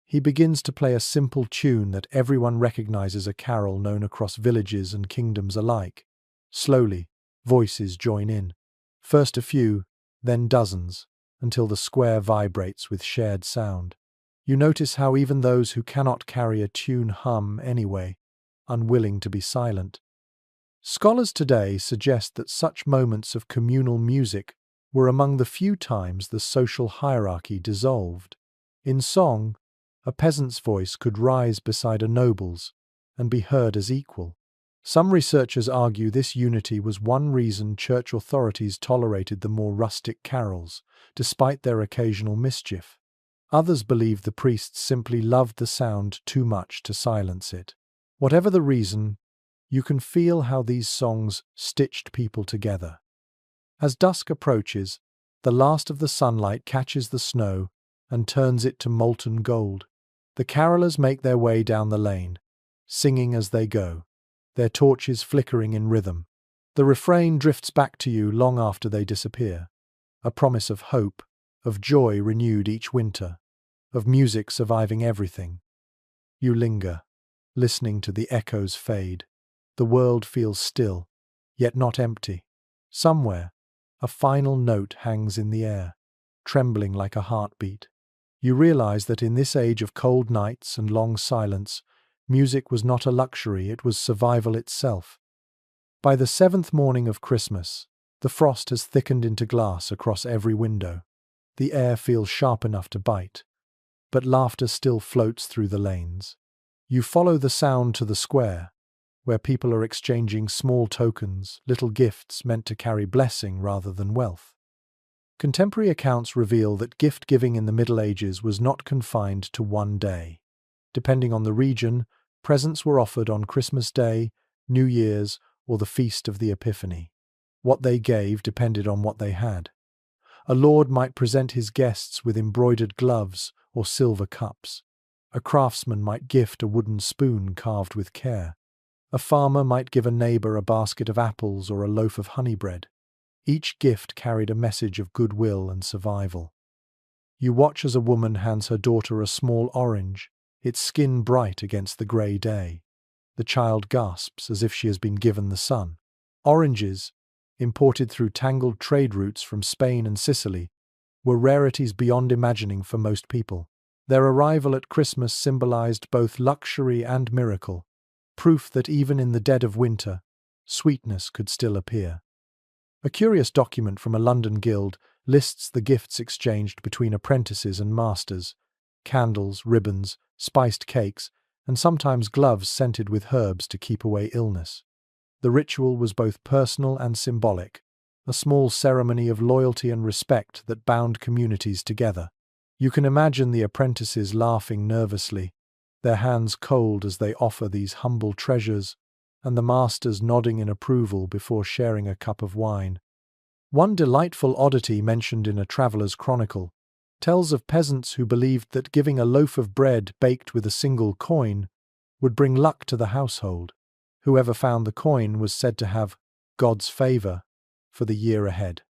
[SPEAKER 1] He begins to play a simple tune that everyone recognizes, a carol known across villages and kingdoms alike. Slowly, voices join in. First a few, then dozens, until the square vibrates with shared sound. You notice how even those who cannot carry a tune hum anyway, unwilling to be silent. Scholars today suggest that such moments of communal music were among the few times the social hierarchy dissolved. In song, a peasant's voice could rise beside a noble's and be heard as equal. Some researchers argue this unity was one reason church authorities tolerated the more rustic carols, despite their occasional mischief. Others believe the priests simply loved the sound too much to silence it. Whatever the reason, you can feel how these songs stitched people together. As dusk approaches, the last of the sunlight catches the snow and turns it to molten gold. The carolers make their way down the lane, singing as they go, their torches flickering in rhythm. The refrain drifts back to you long after they disappear, a promise of hope, of joy renewed each winter, of music surviving everything. You linger, listening to the echoes fade. The world feels still, yet not empty. Somewhere, a final note hangs in the air, trembling like a heartbeat. You realize that in this age of cold nights and long silence, music was not a luxury, it was survival itself. By the 7th morning of Christmas, the frost has thickened into glass across every window. The air feels sharp enough to bite, but laughter still floats through the lanes. You follow the sound to the square, where people are exchanging small tokens, little gifts meant to carry blessing rather than wealth. Contemporary accounts reveal that gift-giving in the Middle Ages was not confined to one day. Depending on the region, presents were offered on Christmas Day, New Year's, or the Feast of the Epiphany. What they gave depended on what they had. A lord might present his guests with embroidered gloves or silver cups. A craftsman might gift a wooden spoon carved with care. A farmer might give a neighbor a basket of apples or a loaf of honey bread. Each gift carried a message of goodwill and survival. You watch as a woman hands her daughter a small orange, its skin bright against the grey day. The child gasps as if she has been given the sun. Oranges, imported through tangled trade routes from Spain and Sicily, were rarities beyond imagining for most people. Their arrival at Christmas symbolized both luxury and miracle, proof that even in the dead of winter, sweetness could still appear. A curious document from a London guild lists the gifts exchanged between apprentices and masters: candles, ribbons, spiced cakes, and sometimes gloves scented with herbs to keep away illness. The ritual was both personal and symbolic, a small ceremony of loyalty and respect that bound communities together. You can imagine the apprentices laughing nervously, their hands cold as they offer these humble treasures, and the masters nodding in approval before sharing a cup of wine. One delightful oddity mentioned in a traveller's chronicle tells of peasants who believed that giving a loaf of bread baked with a single coin would bring luck to the household. Whoever found the coin was said to have God's favour for the year ahead.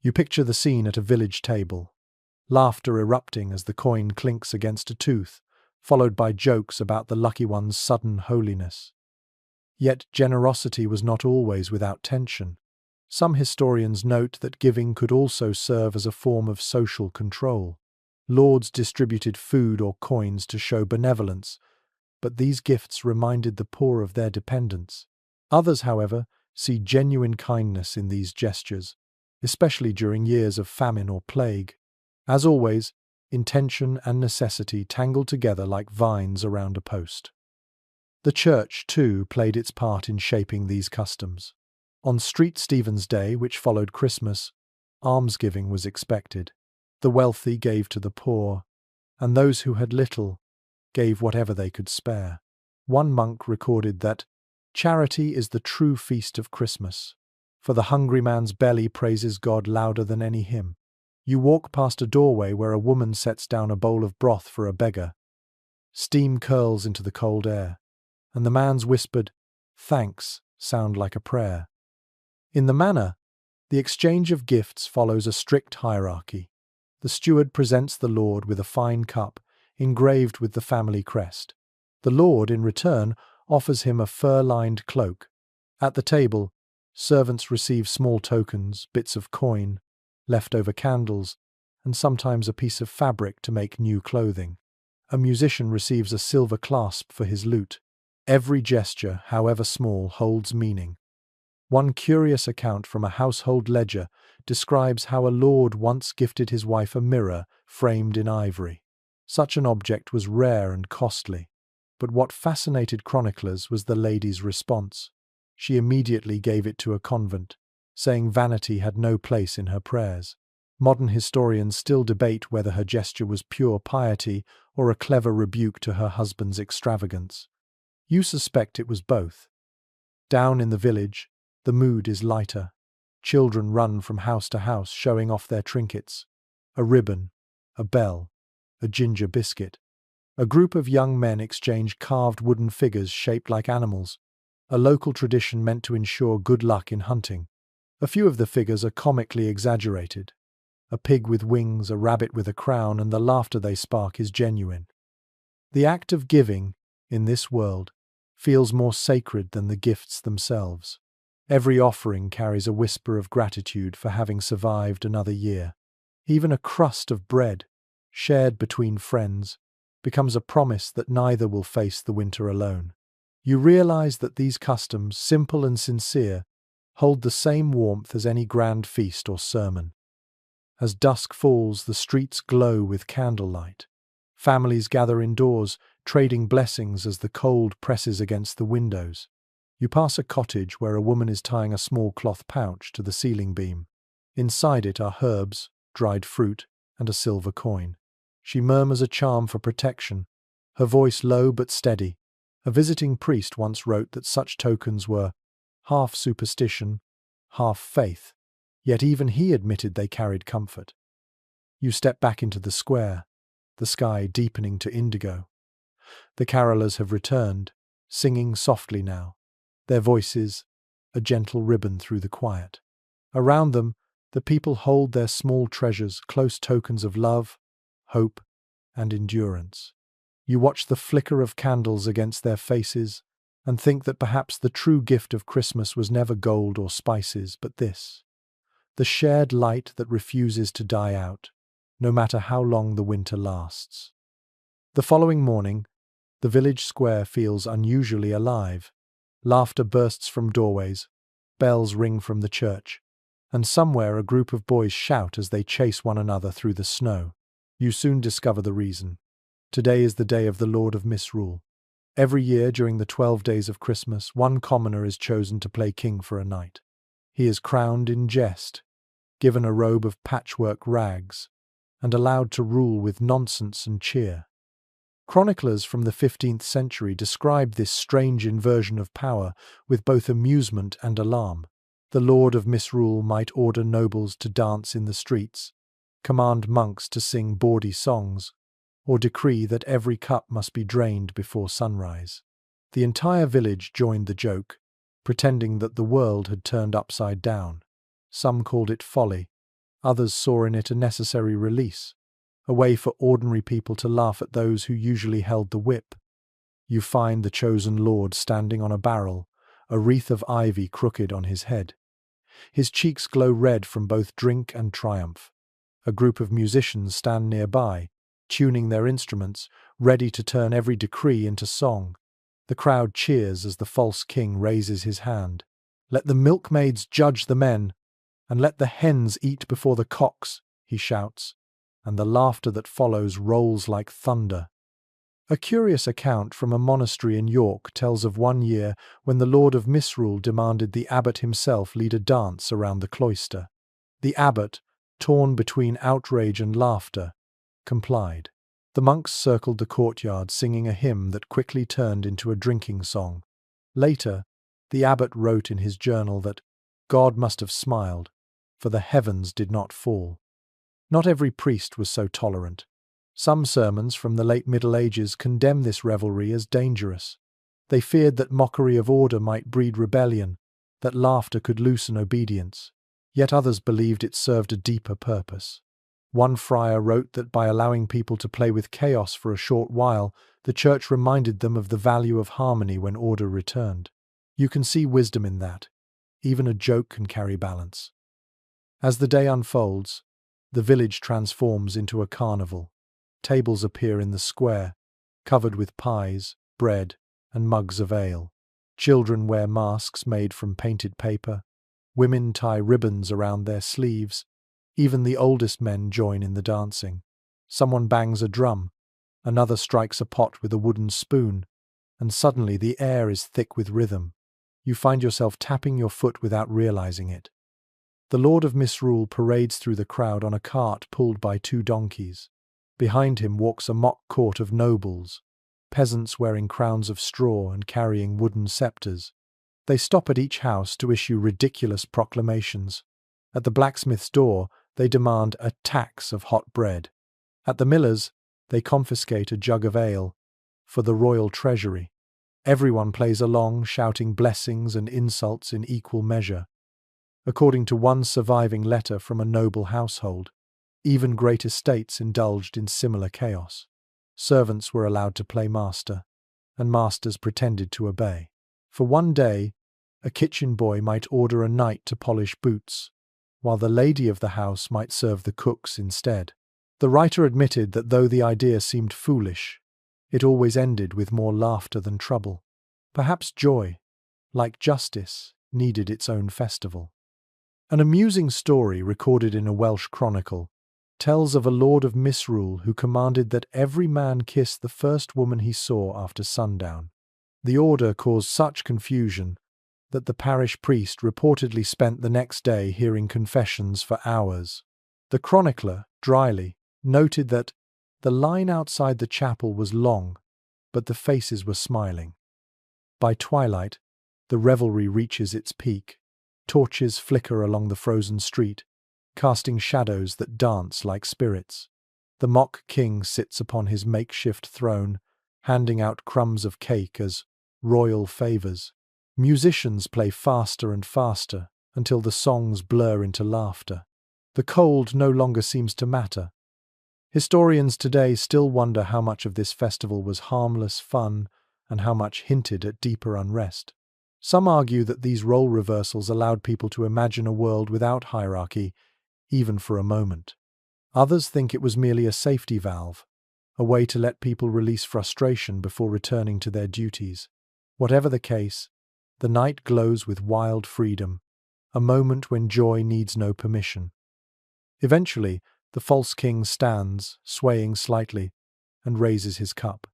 [SPEAKER 1] You picture the scene at a village table, laughter erupting as the coin clinks against a tooth, followed by jokes about the lucky one's sudden holiness. Yet generosity was not always without tension. Some historians note that giving could also serve as a form of social control. Lords distributed food or coins to show benevolence, but these gifts reminded the poor of their dependence. Others, however, see genuine kindness in these gestures, especially during years of famine or plague. As always, intention and necessity tangled together like vines around a post. The church, too, played its part in shaping these customs. On St. Stephen's Day, which followed Christmas, almsgiving was expected. The wealthy gave to the poor, and those who had little gave whatever they could spare. One monk recorded that, "Charity is the true feast of Christmas, for the hungry man's belly praises God louder than any hymn." You walk past a doorway where a woman sets down a bowl of broth for a beggar. Steam curls into the cold air, and the man's whispered, "Thanks," sound like a prayer. In the manor, the exchange of gifts follows a strict hierarchy. The steward presents the Lord with a fine cup, engraved with the family crest. The Lord, in return, offers him a fur-lined cloak. At the table, servants receive small tokens, bits of coin, leftover candles, and sometimes a piece of fabric to make new clothing. A musician receives a silver clasp for his lute. Every gesture, however small, holds meaning. One curious account from a household ledger describes how a lord once gifted his wife a mirror framed in ivory. Such an object was rare and costly, but what fascinated chroniclers was the lady's response. She immediately gave it to a convent, saying vanity had no place in her prayers. Modern historians still debate whether her gesture was pure piety or a clever rebuke to her husband's extravagance. You suspect it was both. Down in the village, the mood is lighter. Children run from house to house showing off their trinkets: a ribbon, a bell, a ginger biscuit. A group of young men exchange carved wooden figures shaped like animals, a local tradition meant to ensure good luck in hunting. A few of the figures are comically exaggerated. A pig with wings, a rabbit with a crown, and the laughter they spark is genuine. The act of giving, in this world, feels more sacred than the gifts themselves. Every offering carries a whisper of gratitude for having survived another year. Even a crust of bread, shared between friends, becomes a promise that neither will face the winter alone. You realize that these customs, simple and sincere, hold the same warmth as any grand feast or sermon. As dusk falls, the streets glow with candlelight. Families gather indoors, trading blessings as the cold presses against the windows. You pass a cottage where a woman is tying a small cloth pouch to the ceiling beam. Inside it are herbs, dried fruit, and a silver coin. She murmurs a charm for protection, her voice low but steady. A visiting priest once wrote that such tokens were half superstition, half faith, yet even he admitted they carried comfort. You step back into the square, the sky deepening to indigo. The carolers have returned, singing softly now, their voices a gentle ribbon through the quiet. Around them, the people hold their small treasures, close tokens of love, hope, and endurance. You watch the flicker of candles against their faces and think that perhaps the true gift of Christmas was never gold or spices, but this: the shared light that refuses to die out, no matter how long the winter lasts. The following morning, the village square feels unusually alive. Laughter bursts from doorways, bells ring from the church, and somewhere a group of boys shout as they chase one another through the snow. You soon discover the reason. Today is the day of the Lord of Misrule. Every year during the 12 days of Christmas, one commoner is chosen to play king for a night. He is crowned in jest, given a robe of patchwork rags, and allowed to rule with nonsense and cheer. Chroniclers from the 15th century described this strange inversion of power with both amusement and alarm. The Lord of Misrule might order nobles to dance in the streets, command monks to sing bawdy songs, or decree that every cup must be drained before sunrise. The entire village joined the joke, pretending that the world had turned upside down. Some called it folly, others saw in it a necessary release, a way for ordinary people to laugh at those who usually held the whip. You find the chosen lord standing on a barrel, a wreath of ivy crooked on his head. His cheeks glow red from both drink and triumph. A group of musicians stand nearby, tuning their instruments, ready to turn every decree into song. The crowd cheers as the false king raises his hand. "Let the milkmaids judge the men, and let the hens eat before the cocks," he shouts, and the laughter that follows rolls like thunder. A curious account from a monastery in York tells of one year when the Lord of Misrule demanded the abbot himself lead a dance around the cloister. The abbot, torn between outrage and laughter, complied. The monks circled the courtyard singing a hymn that quickly turned into a drinking song. Later, the abbot wrote in his journal that God must have smiled, for the heavens did not fall. Not every priest was so tolerant. Some sermons from the late Middle Ages condemn this revelry as dangerous. They feared that mockery of order might breed rebellion, that laughter could loosen obedience. Yet others believed it served a deeper purpose. One friar wrote that by allowing people to play with chaos for a short while, the church reminded them of the value of harmony when order returned. You can see wisdom in that. Even a joke can carry balance. As the day unfolds, the village transforms into a carnival. Tables appear in the square, covered with pies, bread, and mugs of ale. Children wear masks made from painted paper. Women tie ribbons around their sleeves. Even the oldest men join in the dancing. Someone bangs a drum, another strikes a pot with a wooden spoon, and suddenly the air is thick with rhythm. You find yourself tapping your foot without realizing it. The Lord of Misrule parades through the crowd on a cart pulled by 2 donkeys. Behind him walks a mock court of nobles, peasants wearing crowns of straw and carrying wooden scepters. They stop at each house to issue ridiculous proclamations. At the blacksmith's door, they demand a tax of hot bread. At the miller's, they confiscate a jug of ale for the royal treasury. Everyone plays along, shouting blessings and insults in equal measure. According to one surviving letter from a noble household, even great estates indulged in similar chaos. Servants were allowed to play master, and masters pretended to obey. For one day, a kitchen boy might order a knight to polish boots, while the lady of the house might serve the cooks instead. The writer admitted that though the idea seemed foolish, it always ended with more laughter than trouble. Perhaps joy, like justice, needed its own festival. An amusing story recorded in a Welsh chronicle tells of a lord of Misrule who commanded that every man kiss the first woman he saw after sundown. The order caused such confusion that the parish priest reportedly spent the next day hearing confessions for hours. The chronicler, dryly, noted that the line outside the chapel was long, but the faces were smiling. By twilight, the revelry reaches its peak. Torches flicker along the frozen street, casting shadows that dance like spirits. The mock king sits upon his makeshift throne, handing out crumbs of cake as royal favors. Musicians play faster and faster until the songs blur into laughter. The cold no longer seems to matter. Historians today still wonder how much of this festival was harmless fun and how much hinted at deeper unrest. Some argue that these role reversals allowed people to imagine a world without hierarchy, even for a moment. Others think it was merely a safety valve, a way to let people release frustration before returning to their duties. Whatever the case, the night glows with wild freedom, a moment when joy needs no permission. Eventually, the false king stands, swaying slightly, and raises his cup.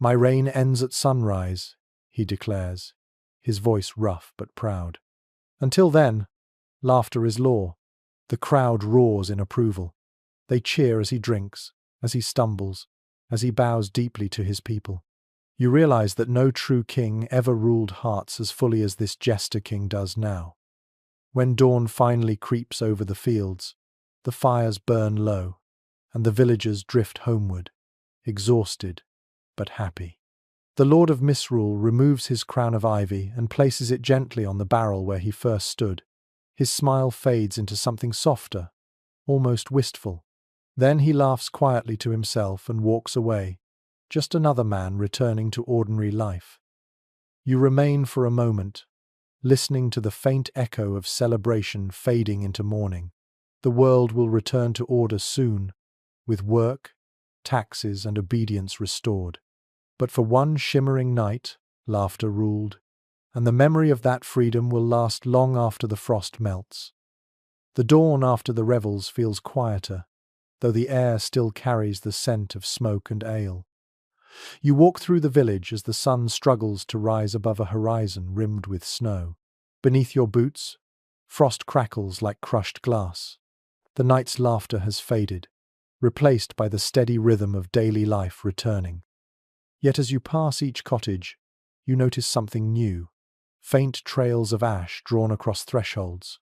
[SPEAKER 1] "My reign ends at sunrise," he declares, his voice rough but proud. Until then, laughter is law. The crowd roars in approval. They cheer as he drinks, as he stumbles, as he bows deeply to his people. You realize that no true king ever ruled hearts as fully as this jester king does now. When dawn finally creeps over the fields, the fires burn low, and the villagers drift homeward, exhausted but happy. The Lord of Misrule removes his crown of ivy and places it gently on the barrel where he first stood. His smile fades into something softer, almost wistful. Then he laughs quietly to himself and walks away, just another man returning to ordinary life. You remain for a moment, listening to the faint echo of celebration fading into mourning. The world will return to order soon, with work, taxes, and obedience restored. But for one shimmering night, laughter ruled, and the memory of that freedom will last long after the frost melts. The dawn after the revels feels quieter, though the air still carries the scent of smoke and ale. You walk through the village as the sun struggles to rise above a horizon rimmed with snow. Beneath your boots, frost crackles like crushed glass. The night's laughter has faded, replaced by the steady rhythm of daily life returning. Yet as you pass each cottage, you notice something new. Faint trails of ash drawn across thresholds,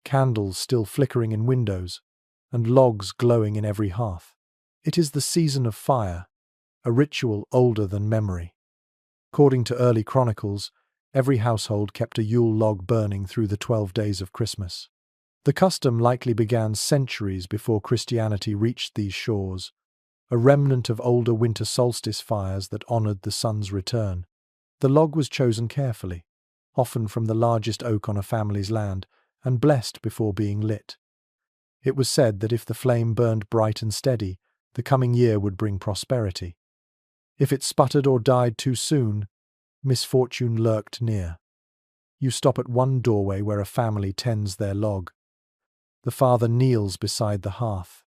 [SPEAKER 1] candles still flickering in windows, and logs glowing in every hearth. It is the season of fire, a ritual older than memory. According to early chronicles, every household kept a Yule log burning through the 12 days of Christmas. The custom likely began centuries before Christianity reached these shores, a remnant of older winter solstice fires that honored the sun's return. The log was chosen carefully, often from the largest oak on a family's land, and blessed before being lit. It was said that if the flame burned bright and steady, the coming year would bring prosperity. If it sputtered or died too soon, misfortune lurked near. You stop at one doorway where a family tends their log. The father kneels beside the hearth,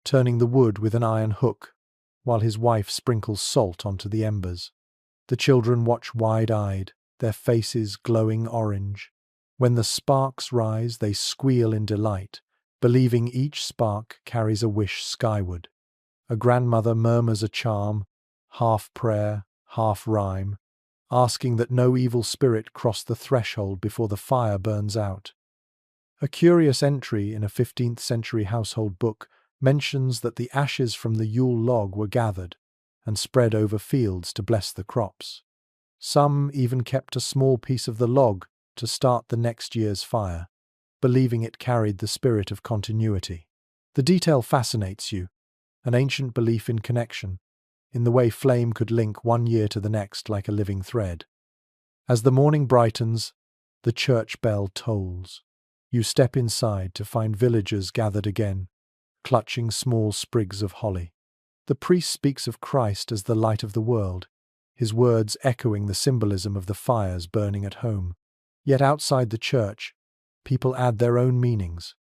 [SPEAKER 1] turning the wood with an iron hook, while his wife sprinkles salt onto the embers. The children watch wide-eyed, their faces glowing orange. When the sparks rise, they squeal in delight, believing each spark carries a wish skyward. A grandmother murmurs a charm, half prayer, half rhyme, asking that no evil spirit cross the threshold before the fire burns out. A curious entry in a 15th century household book mentions that the ashes from the Yule log were gathered and spread over fields to bless the crops. Some even kept a small piece of the log to start the next year's fire, believing it carried the spirit of continuity. The detail fascinates you, an ancient belief in connection, in the way flame could link one year to the next like a living thread. As the morning brightens, the church bell tolls. You step inside to find villagers gathered again, clutching small sprigs of holly. The priest speaks of Christ as the light of the world, his words echoing the symbolism of the fires burning at home. Yet outside the church, people add their own meanings.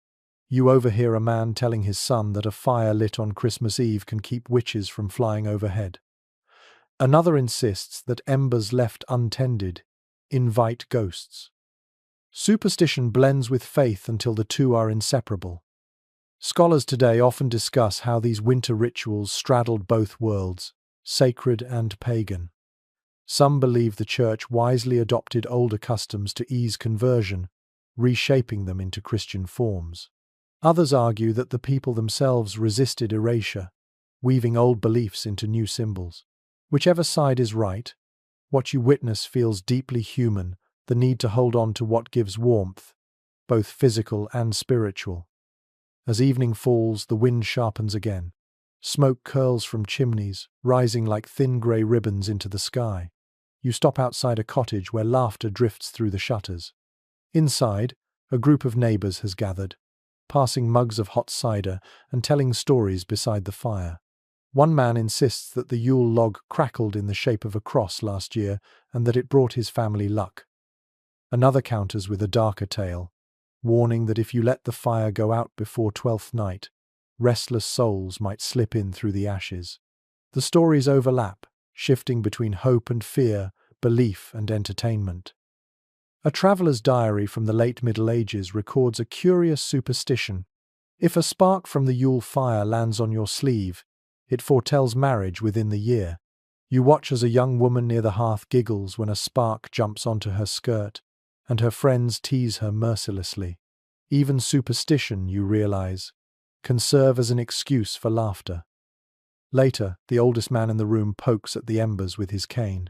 [SPEAKER 1] You overhear a man telling his son that a fire lit on Christmas Eve can keep witches from flying overhead. Another insists that embers left untended invite ghosts. Superstition blends with faith until the two are inseparable. Scholars today often discuss how these winter rituals straddled both worlds, sacred and pagan. Some believe the Church wisely adopted older customs to ease conversion, reshaping them into Christian forms. Others argue that the people themselves resisted erasure, weaving old beliefs into new symbols. Whichever side is right, what you witness feels deeply human, the need to hold on to what gives warmth, both physical and spiritual. As evening falls, the wind sharpens again. Smoke curls from chimneys, rising like thin grey ribbons into the sky. You stop outside a cottage where laughter drifts through the shutters. Inside, a group of neighbours has gathered, passing mugs of hot cider and telling stories beside the fire. One man insists that the Yule log crackled in the shape of a cross last year and that it brought his family luck. Another counters with a darker tale, warning that if you let the fire go out before Twelfth Night, restless souls might slip in through the ashes. The stories overlap, shifting between hope and fear, belief and entertainment. A traveller's diary from the late Middle Ages records a curious superstition. If a spark from the Yule fire lands on your sleeve, it foretells marriage within the year. You watch as a young woman near the hearth giggles when a spark jumps onto her skirt, and her friends tease her mercilessly. Even superstition, you realize, can serve as an excuse for laughter. Later, the oldest man in the room pokes at the embers with his cane.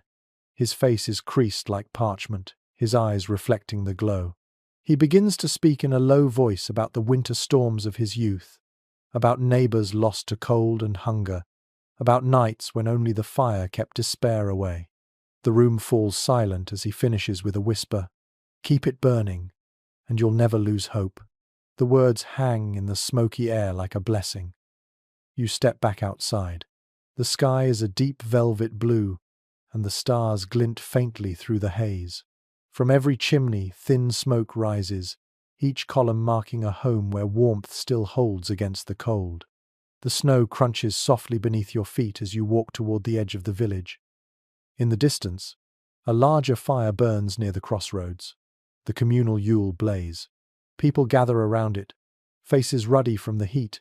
[SPEAKER 1] His face is creased like parchment, his eyes reflecting the glow. He begins to speak in a low voice about the winter storms of his youth, about neighbors lost to cold and hunger, about nights when only the fire kept despair away. The room falls silent as he finishes with a whisper, "Keep it burning, and you'll never lose hope." The words hang in the smoky air like a blessing. You step back outside. The sky is a deep velvet blue, and the stars glint faintly through the haze. From every chimney, thin smoke rises, each column marking a home where warmth still holds against the cold. The snow crunches softly beneath your feet as you walk toward the edge of the village. In the distance, a larger fire burns near the crossroads. The communal Yule blaze. People gather around it, faces ruddy from the heat,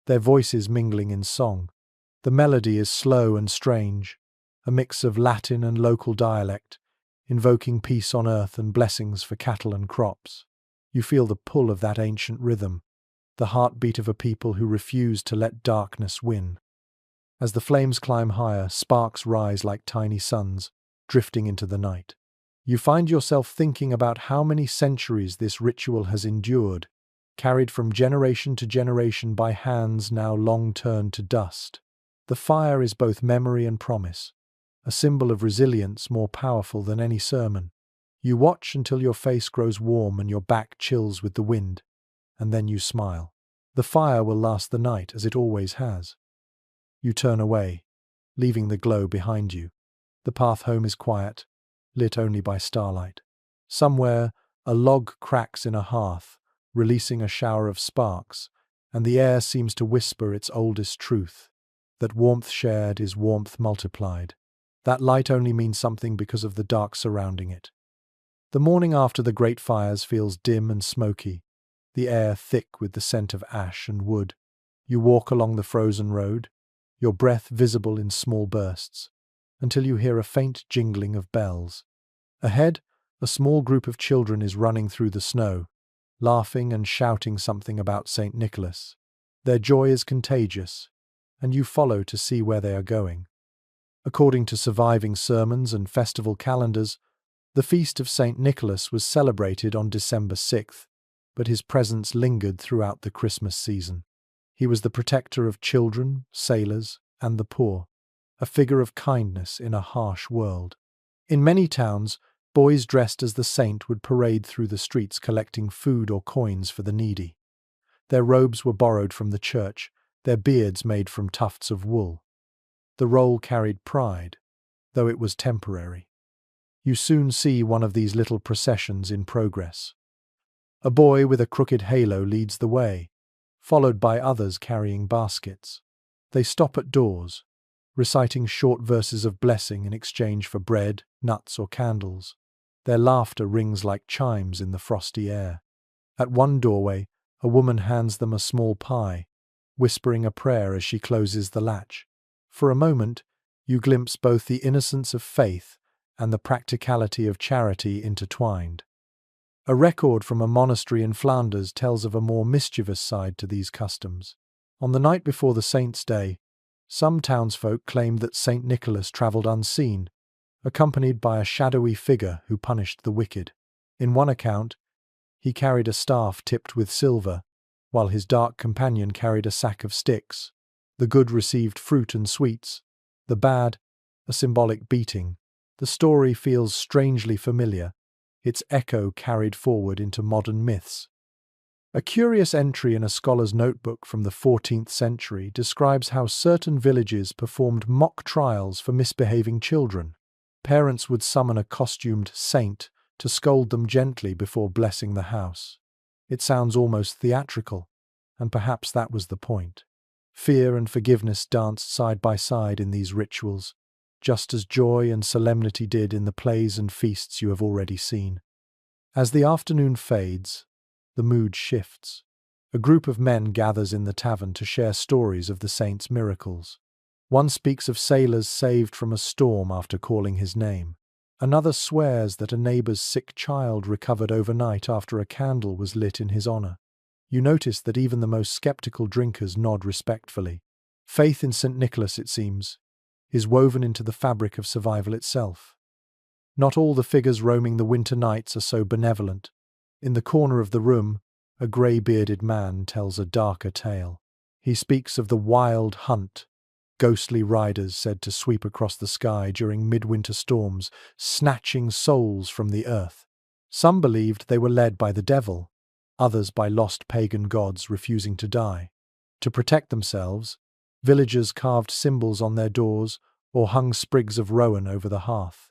[SPEAKER 1] their voices mingling in song. The melody is slow and strange, a mix of Latin and local dialect, invoking peace on earth and blessings for cattle and crops. You feel the pull of that ancient rhythm, the heartbeat of a people who refuse to let darkness win. As the flames climb higher, sparks rise like tiny suns, drifting into the night. You find yourself thinking about how many centuries this ritual has endured, carried from generation to generation by hands now long turned to dust. The fire is both memory and promise, a symbol of resilience more powerful than any sermon. You watch until your face grows warm and your back chills with the wind, and then you smile. The fire will last the night, as it always has. You turn away, leaving the glow behind you. The path home is quiet, lit only by starlight. Somewhere, a log cracks in a hearth, releasing a shower of sparks, and the air seems to whisper its oldest truth, that warmth shared is warmth multiplied. That light only means something because of the dark surrounding it. The morning after the great fires feels dim and smoky, the air thick with the scent of ash and wood. You walk along the frozen road, your breath visible in small bursts, until you hear a faint jingling of bells. Ahead, a small group of children is running through the snow, laughing and shouting something about St. Nicholas. Their joy is contagious, and you follow to see where they are going. According to surviving sermons and festival calendars, the feast of St. Nicholas was celebrated on December 6th, but his presence lingered throughout the Christmas season. He was the protector of children, sailors, and the poor, a figure of kindness in a harsh world. In many towns, boys dressed as the saint would parade through the streets collecting food or coins for the needy. Their robes were borrowed from the church, their beards made from tufts of wool. The role carried pride, though it was temporary. You soon see one of these little processions in progress. A boy with a crooked halo leads the way, followed by others carrying baskets. They stop at doors, reciting short verses of blessing in exchange for bread, nuts, or candles. Their laughter rings like chimes in the frosty air. At one doorway, a woman hands them a small pie, whispering a prayer as she closes the latch. For a moment, you glimpse both the innocence of faith and the practicality of charity intertwined. A record from a monastery in Flanders tells of a more mischievous side to these customs. On the night before the saint's day, some townsfolk claimed that St. Nicholas travelled unseen, accompanied by a shadowy figure who punished the wicked. In one account, he carried a staff tipped with silver, while his dark companion carried a sack of sticks. The good received fruit and sweets, the bad, a symbolic beating. The story feels strangely familiar, its echo carried forward into modern myths. A curious entry in a scholar's notebook from the 14th century describes how certain villages performed mock trials for misbehaving children. Parents would summon a costumed saint to scold them gently before blessing the house. It sounds almost theatrical, and perhaps that was the point. Fear and forgiveness danced side by side in these rituals, just as joy and solemnity did in the plays and feasts you have already seen. As the afternoon fades, the mood shifts. A group of men gathers in the tavern to share stories of the saint's miracles. One speaks of sailors saved from a storm after calling his name. Another swears that a neighbor's sick child recovered overnight after a candle was lit in his honor. You notice that even the most skeptical drinkers nod respectfully. Faith in St. Nicholas, it seems, is woven into the fabric of survival itself. Not all the figures roaming the winter nights are so benevolent. In the corner of the room, a grey-bearded man tells a darker tale. He speaks of the wild hunt, ghostly riders said to sweep across the sky during midwinter storms, snatching souls from the earth. Some believed they were led by the devil, others by lost pagan gods refusing to die. To protect themselves, villagers carved symbols on their doors or hung sprigs of rowan over the hearth.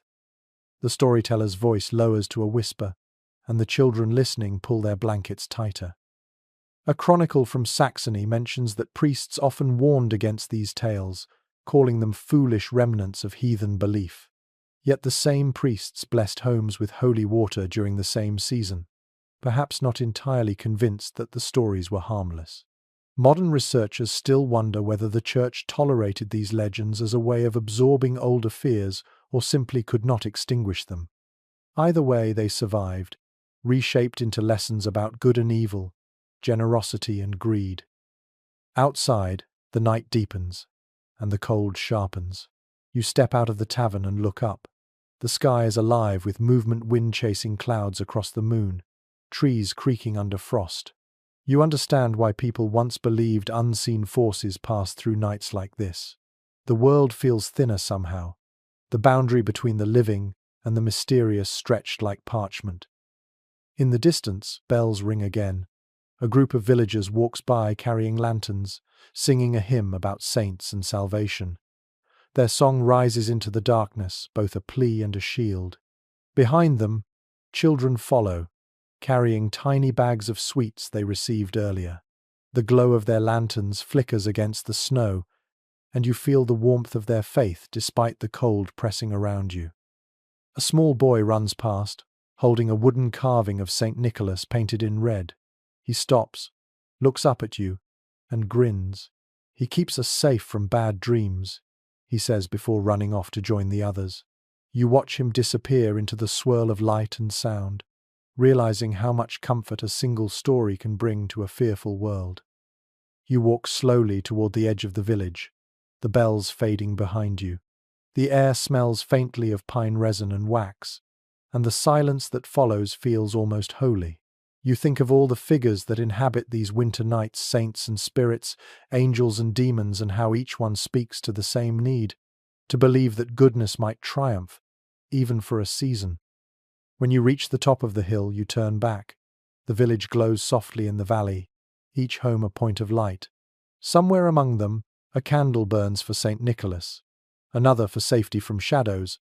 [SPEAKER 1] The storyteller's voice lowers to a whisper, and the children listening pull their blankets tighter. A chronicle from Saxony mentions that priests often warned against these tales, calling them foolish remnants of heathen belief. Yet the same priests blessed homes with holy water during the same season, perhaps not entirely convinced that the stories were harmless. Modern researchers still wonder whether the Church tolerated these legends as a way of absorbing older fears or simply could not extinguish them. Either way, they survived, reshaped into lessons about good and evil, generosity and greed. Outside, the night deepens, and the cold sharpens. You step out of the tavern and look up. The sky is alive with movement, wind chasing clouds across the moon, trees creaking under frost. You understand why people once believed unseen forces passed through nights like this. The world feels thinner somehow, the boundary between the living and the mysterious stretched like parchment. In the distance, bells ring again. A group of villagers walks by carrying lanterns, singing a hymn about saints and salvation. Their song rises into the darkness, both a plea and a shield. Behind them, children follow, carrying tiny bags of sweets they received earlier. The glow of their lanterns flickers against the snow, and you feel the warmth of their faith despite the cold pressing around you. A small boy runs past, holding a wooden carving of St. Nicholas painted in red. He stops, looks up at you, and grins. "He keeps us safe from bad dreams," he says before running off to join the others. You watch him disappear into the swirl of light and sound, realizing how much comfort a single story can bring to a fearful world. You walk slowly toward the edge of the village, the bells fading behind you. The air smells faintly of pine resin and wax, and the silence that follows feels almost holy. You think of all the figures that inhabit these winter nights, saints and spirits, angels and demons, and how each one speaks to the same need, to believe that goodness might triumph, even for a season. When you reach the top of the hill, you turn back. The village glows softly in the valley, each home a point of light. Somewhere among them, a candle burns for St. Nicholas, another for safety from shadows,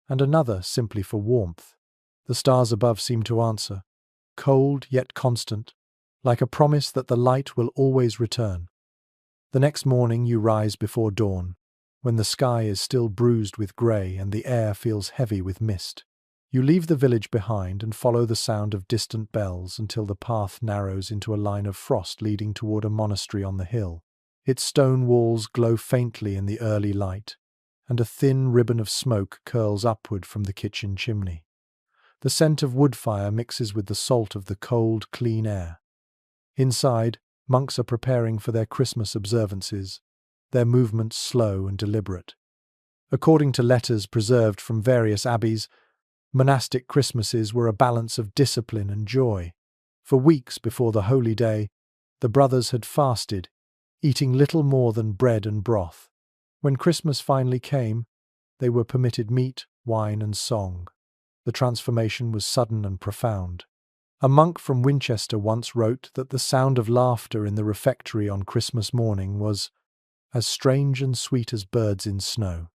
[SPEAKER 1] and another simply for warmth. The stars above seem to answer, cold yet constant, like a promise that the light will always return. The next morning you rise before dawn, when the sky is still bruised with grey and the air feels heavy with mist. You leave the village behind and follow the sound of distant bells until the path narrows into a line of frost leading toward a monastery on the hill. Its stone walls glow faintly in the early light, and a thin ribbon of smoke curls upward from the kitchen chimney. The scent of wood fire mixes with the salt of the cold, clean air. Inside, monks are preparing for their Christmas observances, their movements slow and deliberate. According to letters preserved from various abbeys, monastic Christmases were a balance of discipline and joy. For weeks before the holy day, the brothers had fasted, eating little more than bread and broth. When Christmas finally came, they were permitted meat, wine, and song. The transformation was sudden and profound. A monk from Winchester once wrote that the sound of laughter in the refectory on Christmas morning was as strange and sweet as birds in snow.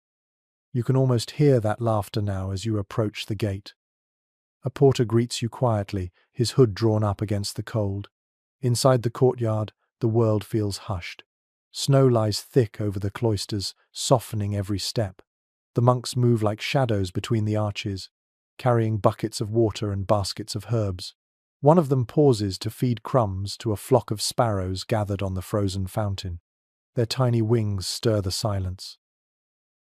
[SPEAKER 1] You can almost hear that laughter now as you approach the gate. A porter greets you quietly, his hood drawn up against the cold. Inside the courtyard, the world feels hushed. Snow lies thick over the cloisters, softening every step. The monks move like shadows between the arches, carrying buckets of water and baskets of herbs. One of them pauses to feed crumbs to a flock of sparrows gathered on the frozen fountain. Their tiny wings stir the silence.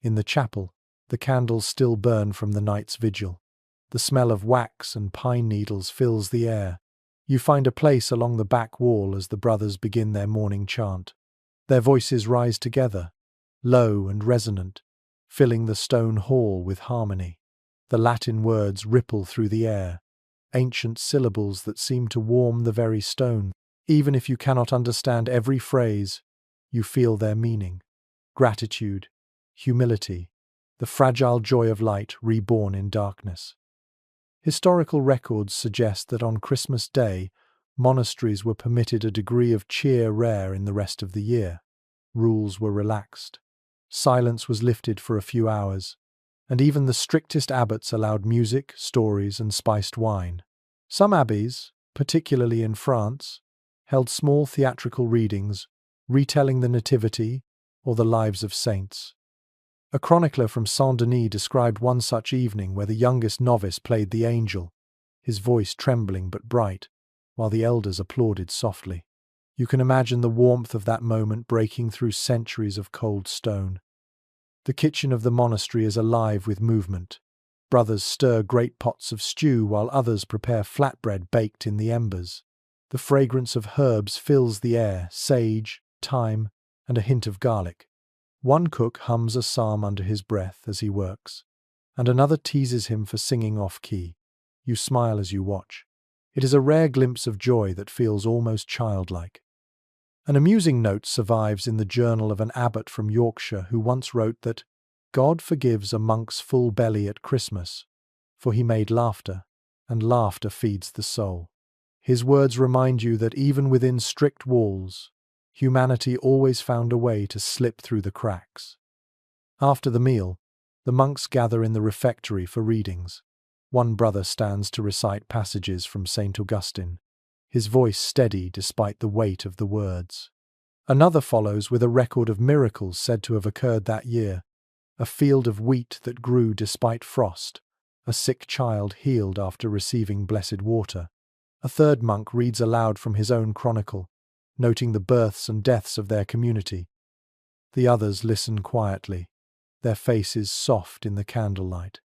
[SPEAKER 1] In the chapel, the candles still burn from the night's vigil. The smell of wax and pine needles fills the air. You find a place along the back wall as the brothers begin their morning chant. Their voices rise together, low and resonant, filling the stone hall with harmony. The Latin words ripple through the air, ancient syllables that seem to warm the very stone. Even if you cannot understand every phrase, You feel their meaning. Gratitude, humility, the fragile joy of light reborn in darkness. Historical records suggest that on Christmas Day, monasteries were permitted a degree of cheer rare in the rest of the year. Rules were relaxed. Silence was lifted for a few hours, and even the strictest abbots allowed music, stories, and spiced wine. Some abbeys, particularly in France, held small theatrical readings, retelling the Nativity or the lives of saints. A chronicler from Saint-Denis described one such evening where the youngest novice played the angel, his voice trembling but bright, while the elders applauded softly. You can imagine the warmth of that moment breaking through centuries of cold stone. The kitchen of the monastery is alive with movement. Brothers stir great pots of stew while others prepare flatbread baked in the embers. The fragrance of herbs fills the air, sage, thyme, and a hint of garlic. One cook hums a psalm under his breath as he works, and another teases him for singing off-key. You smile as you watch. It is a rare glimpse of joy that feels almost childlike. An amusing note survives in the journal of an abbot from Yorkshire who once wrote that God forgives a monk's full belly at Christmas, for he made laughter, and laughter feeds the soul. His words remind you that even within strict walls, humanity always found a way to slip through the cracks. After the meal, the monks gather in the refectory for readings. One brother stands to recite passages from St. Augustine, his voice steady despite the weight of the words. Another follows with a record of miracles said to have occurred that year: a field of wheat that grew despite frost, a sick child healed after receiving blessed water. A third monk reads aloud from his own chronicle, noting the births and deaths of their community. The others listen quietly, their faces soft in the candlelight.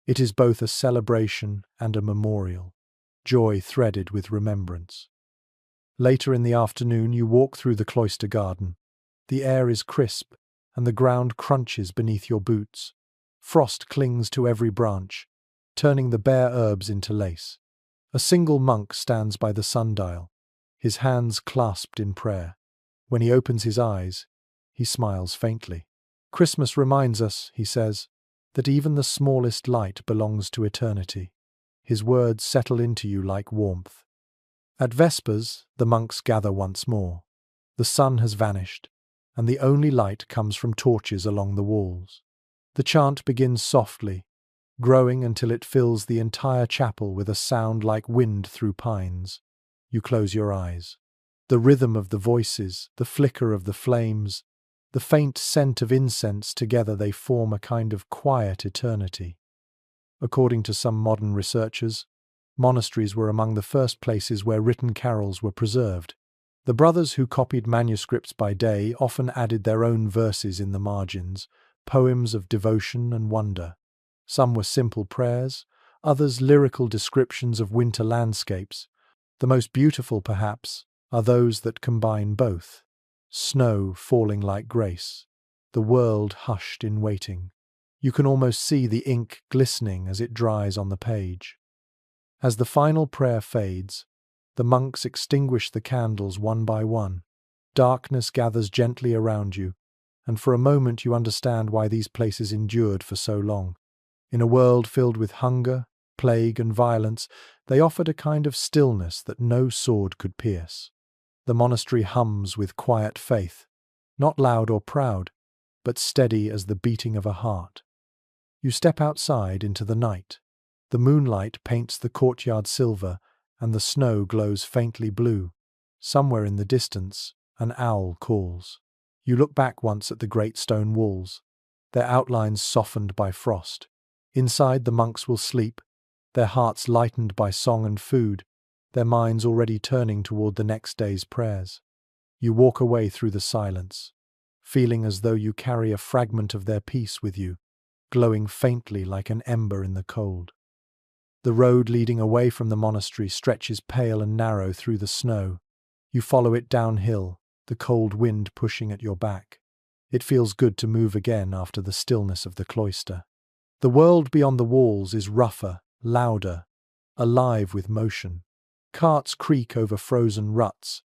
[SPEAKER 1] It is both a celebration and a memorial, joy threaded with remembrance. Later in the afternoon, you walk through the cloister garden. The air is crisp, and the ground crunches beneath your boots. Frost clings to every branch, turning the bare herbs into lace. A single monk stands by the sundial, his hands clasped in prayer. When he opens his eyes, he smiles faintly. Christmas reminds us, he says, that even the smallest light belongs to eternity. His words settle into you like warmth. At Vespers, the monks gather once more. The sun has vanished, and the only light comes from torches along the walls. The chant begins softly, growing until it fills the entire chapel with a sound like wind through pines. You close your eyes. The rhythm of the voices, the flicker of the flames, the faint scent of incense, together they form a kind of quiet eternity. According to some modern researchers, monasteries were among the first places where written carols were preserved. The brothers who copied manuscripts by day often added their own verses in the margins, poems of devotion and wonder. Some were simple prayers, others lyrical descriptions of winter landscapes. The most beautiful, perhaps, are those that combine both. Snow falling like grace, the world hushed in waiting. You can almost see the ink glistening as it dries on the page. As the final prayer fades, the monks extinguish the candles one by one. Darkness gathers gently around you, and for a moment you understand why these places endured for so long. In a world filled with hunger, plague, and violence, they offered a kind of stillness that no sword could pierce. The monastery hums with quiet faith, not loud or proud, but steady as the beating of a heart. You step outside into the night. The moonlight paints the courtyard silver, and the snow glows faintly blue. Somewhere in the distance, an owl calls. You look back once at the great stone walls, their outlines softened by frost. Inside, the monks will sleep, their hearts lightened by song and food, their minds already turning toward the next day's prayers. You walk away through the silence, feeling as though you carry a fragment of their peace with you, glowing faintly like an ember in the cold. The road leading away from the monastery stretches pale and narrow through the snow. You follow it downhill, the cold wind pushing at your back. It feels good to move again after the stillness of the cloister. The world beyond the walls is rougher, louder, alive with motion. Carts creak over frozen ruts,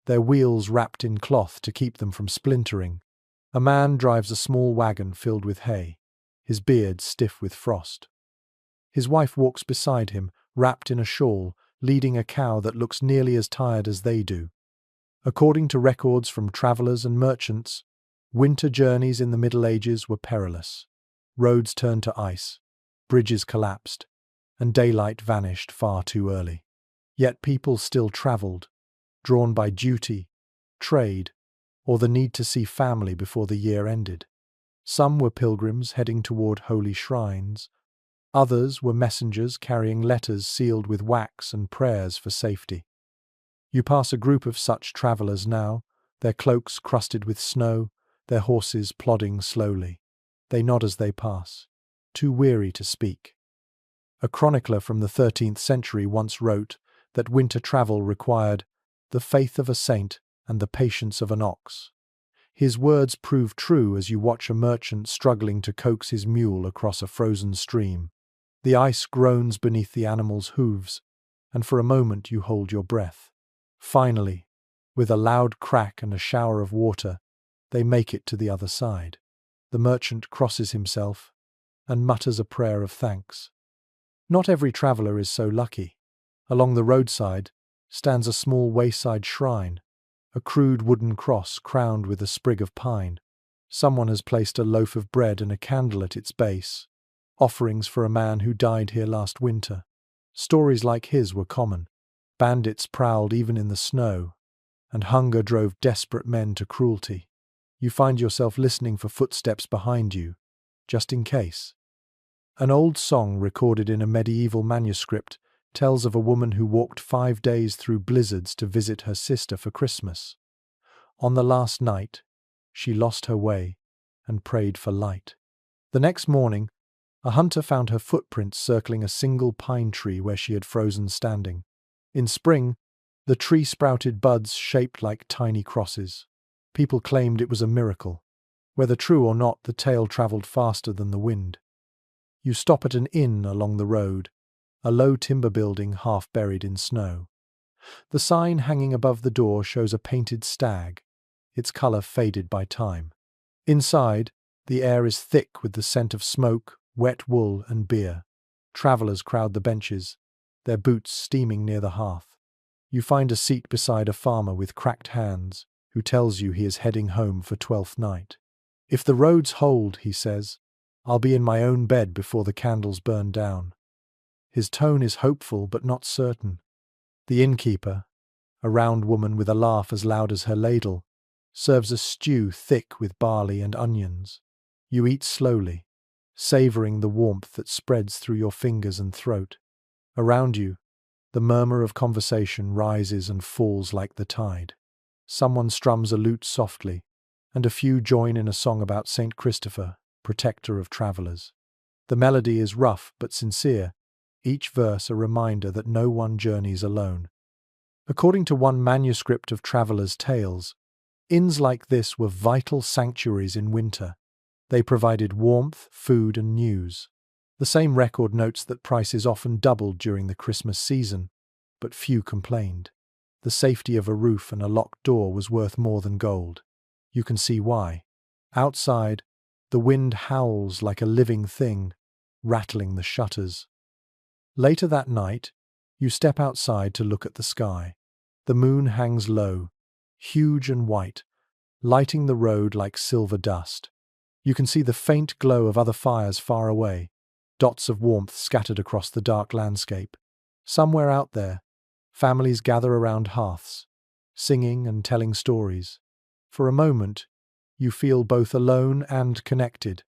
[SPEAKER 1] their wheels wrapped in cloth to keep them from splintering. A man drives a small wagon filled with hay, his beard stiff with frost. His wife walks beside him, wrapped in a shawl, leading a cow that looks nearly as tired as they do. According to records from travelers and merchants, winter journeys in the Middle Ages were perilous. Roads turned to ice, bridges collapsed, and daylight vanished far too early. Yet people still traveled, drawn by duty, trade, or the need to see family before the year ended. Some were pilgrims heading toward holy shrines. Others were messengers carrying letters sealed with wax and prayers for safety. You pass a group of such travelers now, their cloaks crusted with snow, their horses plodding slowly. They nod as they pass, too weary to speak. A chronicler from the 13th century once wrote that winter travel required the faith of a saint and the patience of an ox. His words prove true as you watch a merchant struggling to coax his mule across a frozen stream. The ice groans beneath the animal's hooves, and for a moment you hold your breath. Finally, with a loud crack and a shower of water, they make it to the other side. The merchant crosses himself and mutters a prayer of thanks. Not every traveller is so lucky. Along the roadside stands a small wayside shrine, a crude wooden cross crowned with a sprig of pine. Someone has placed a loaf of bread and a candle at its base, offerings for a man who died here last winter. Stories like his were common. Bandits prowled even in the snow, and hunger drove desperate men to cruelty. You find yourself listening for footsteps behind you, just in case. An old song recorded in a medieval manuscript tells of a woman who walked 5 days through blizzards to visit her sister for Christmas. On the last night, she lost her way and prayed for light. The next morning, a hunter found her footprints circling a single pine tree where she had frozen standing. In spring, the tree sprouted buds shaped like tiny crosses. People claimed it was a miracle. Whether true or not, the tale traveled faster than the wind. You stop at an inn along the road, a low timber building half buried in snow. The sign hanging above the door shows a painted stag, its colour faded by time. Inside, the air is thick with the scent of smoke, wet wool and beer. Travellers crowd the benches, their boots steaming near the hearth. You find a seat beside a farmer with cracked hands, who tells you he is heading home for 12th night. "If the roads hold," he says, "I'll be in my own bed before the candles burn down." His tone is hopeful but not certain. The innkeeper, a round woman with a laugh as loud as her ladle, serves a stew thick with barley and onions. You eat slowly, savouring the warmth that spreads through your fingers and throat. Around you, the murmur of conversation rises and falls like the tide. Someone strums a lute softly, and a few join in a song about Saint Christopher, protector of travellers. The melody is rough but sincere, each verse a reminder that no one journeys alone. According to one manuscript of travellers' tales, inns like this were vital sanctuaries in winter. They provided warmth, food, and news. The same record notes that prices often doubled during the Christmas season, but few complained. The safety of a roof and a locked door was worth more than gold. You can see why. Outside, the wind howls like a living thing, rattling the shutters. Later that night, you step outside to look at the sky. The moon hangs low, huge and white, lighting the road like silver dust. You can see the faint glow of other fires far away, dots of warmth scattered across the dark landscape. Somewhere out there, families gather around hearths, singing and telling stories. For a moment, you feel both alone and connected,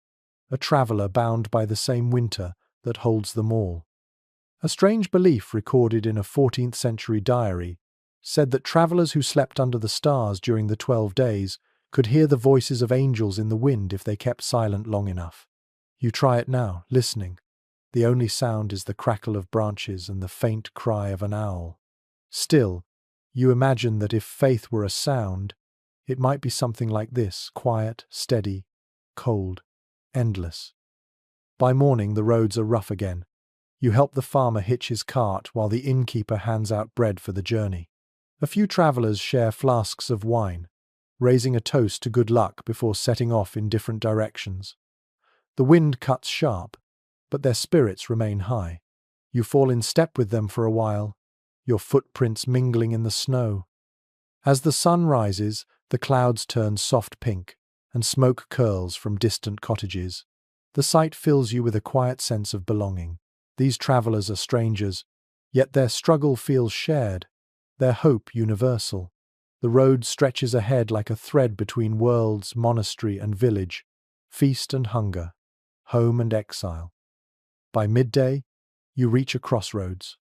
[SPEAKER 1] a traveller bound by the same winter that holds them all. A strange belief recorded in a 14th century diary said that travellers who slept under the stars during the 12 days could hear the voices of angels in the wind if they kept silent long enough. You try it now, listening. The only sound is the crackle of branches and the faint cry of an owl. Still, you imagine that if faith were a sound, it might be something like this, quiet, steady, cold, endless. By morning, the roads are rough again. You help the farmer hitch his cart while the innkeeper hands out bread for the journey. A few travelers share flasks of wine, raising a toast to good luck before setting off in different directions. The wind cuts sharp, but their spirits remain high. You fall in step with them for a while, your footprints mingling in the snow. As the sun rises, the clouds turn soft pink, and smoke curls from distant cottages. The sight fills you with a quiet sense of belonging. These travelers are strangers, yet their struggle feels shared, their hope universal. The road stretches ahead like a thread between worlds, monastery and village, feast and hunger, home and exile. By midday, you reach a crossroads.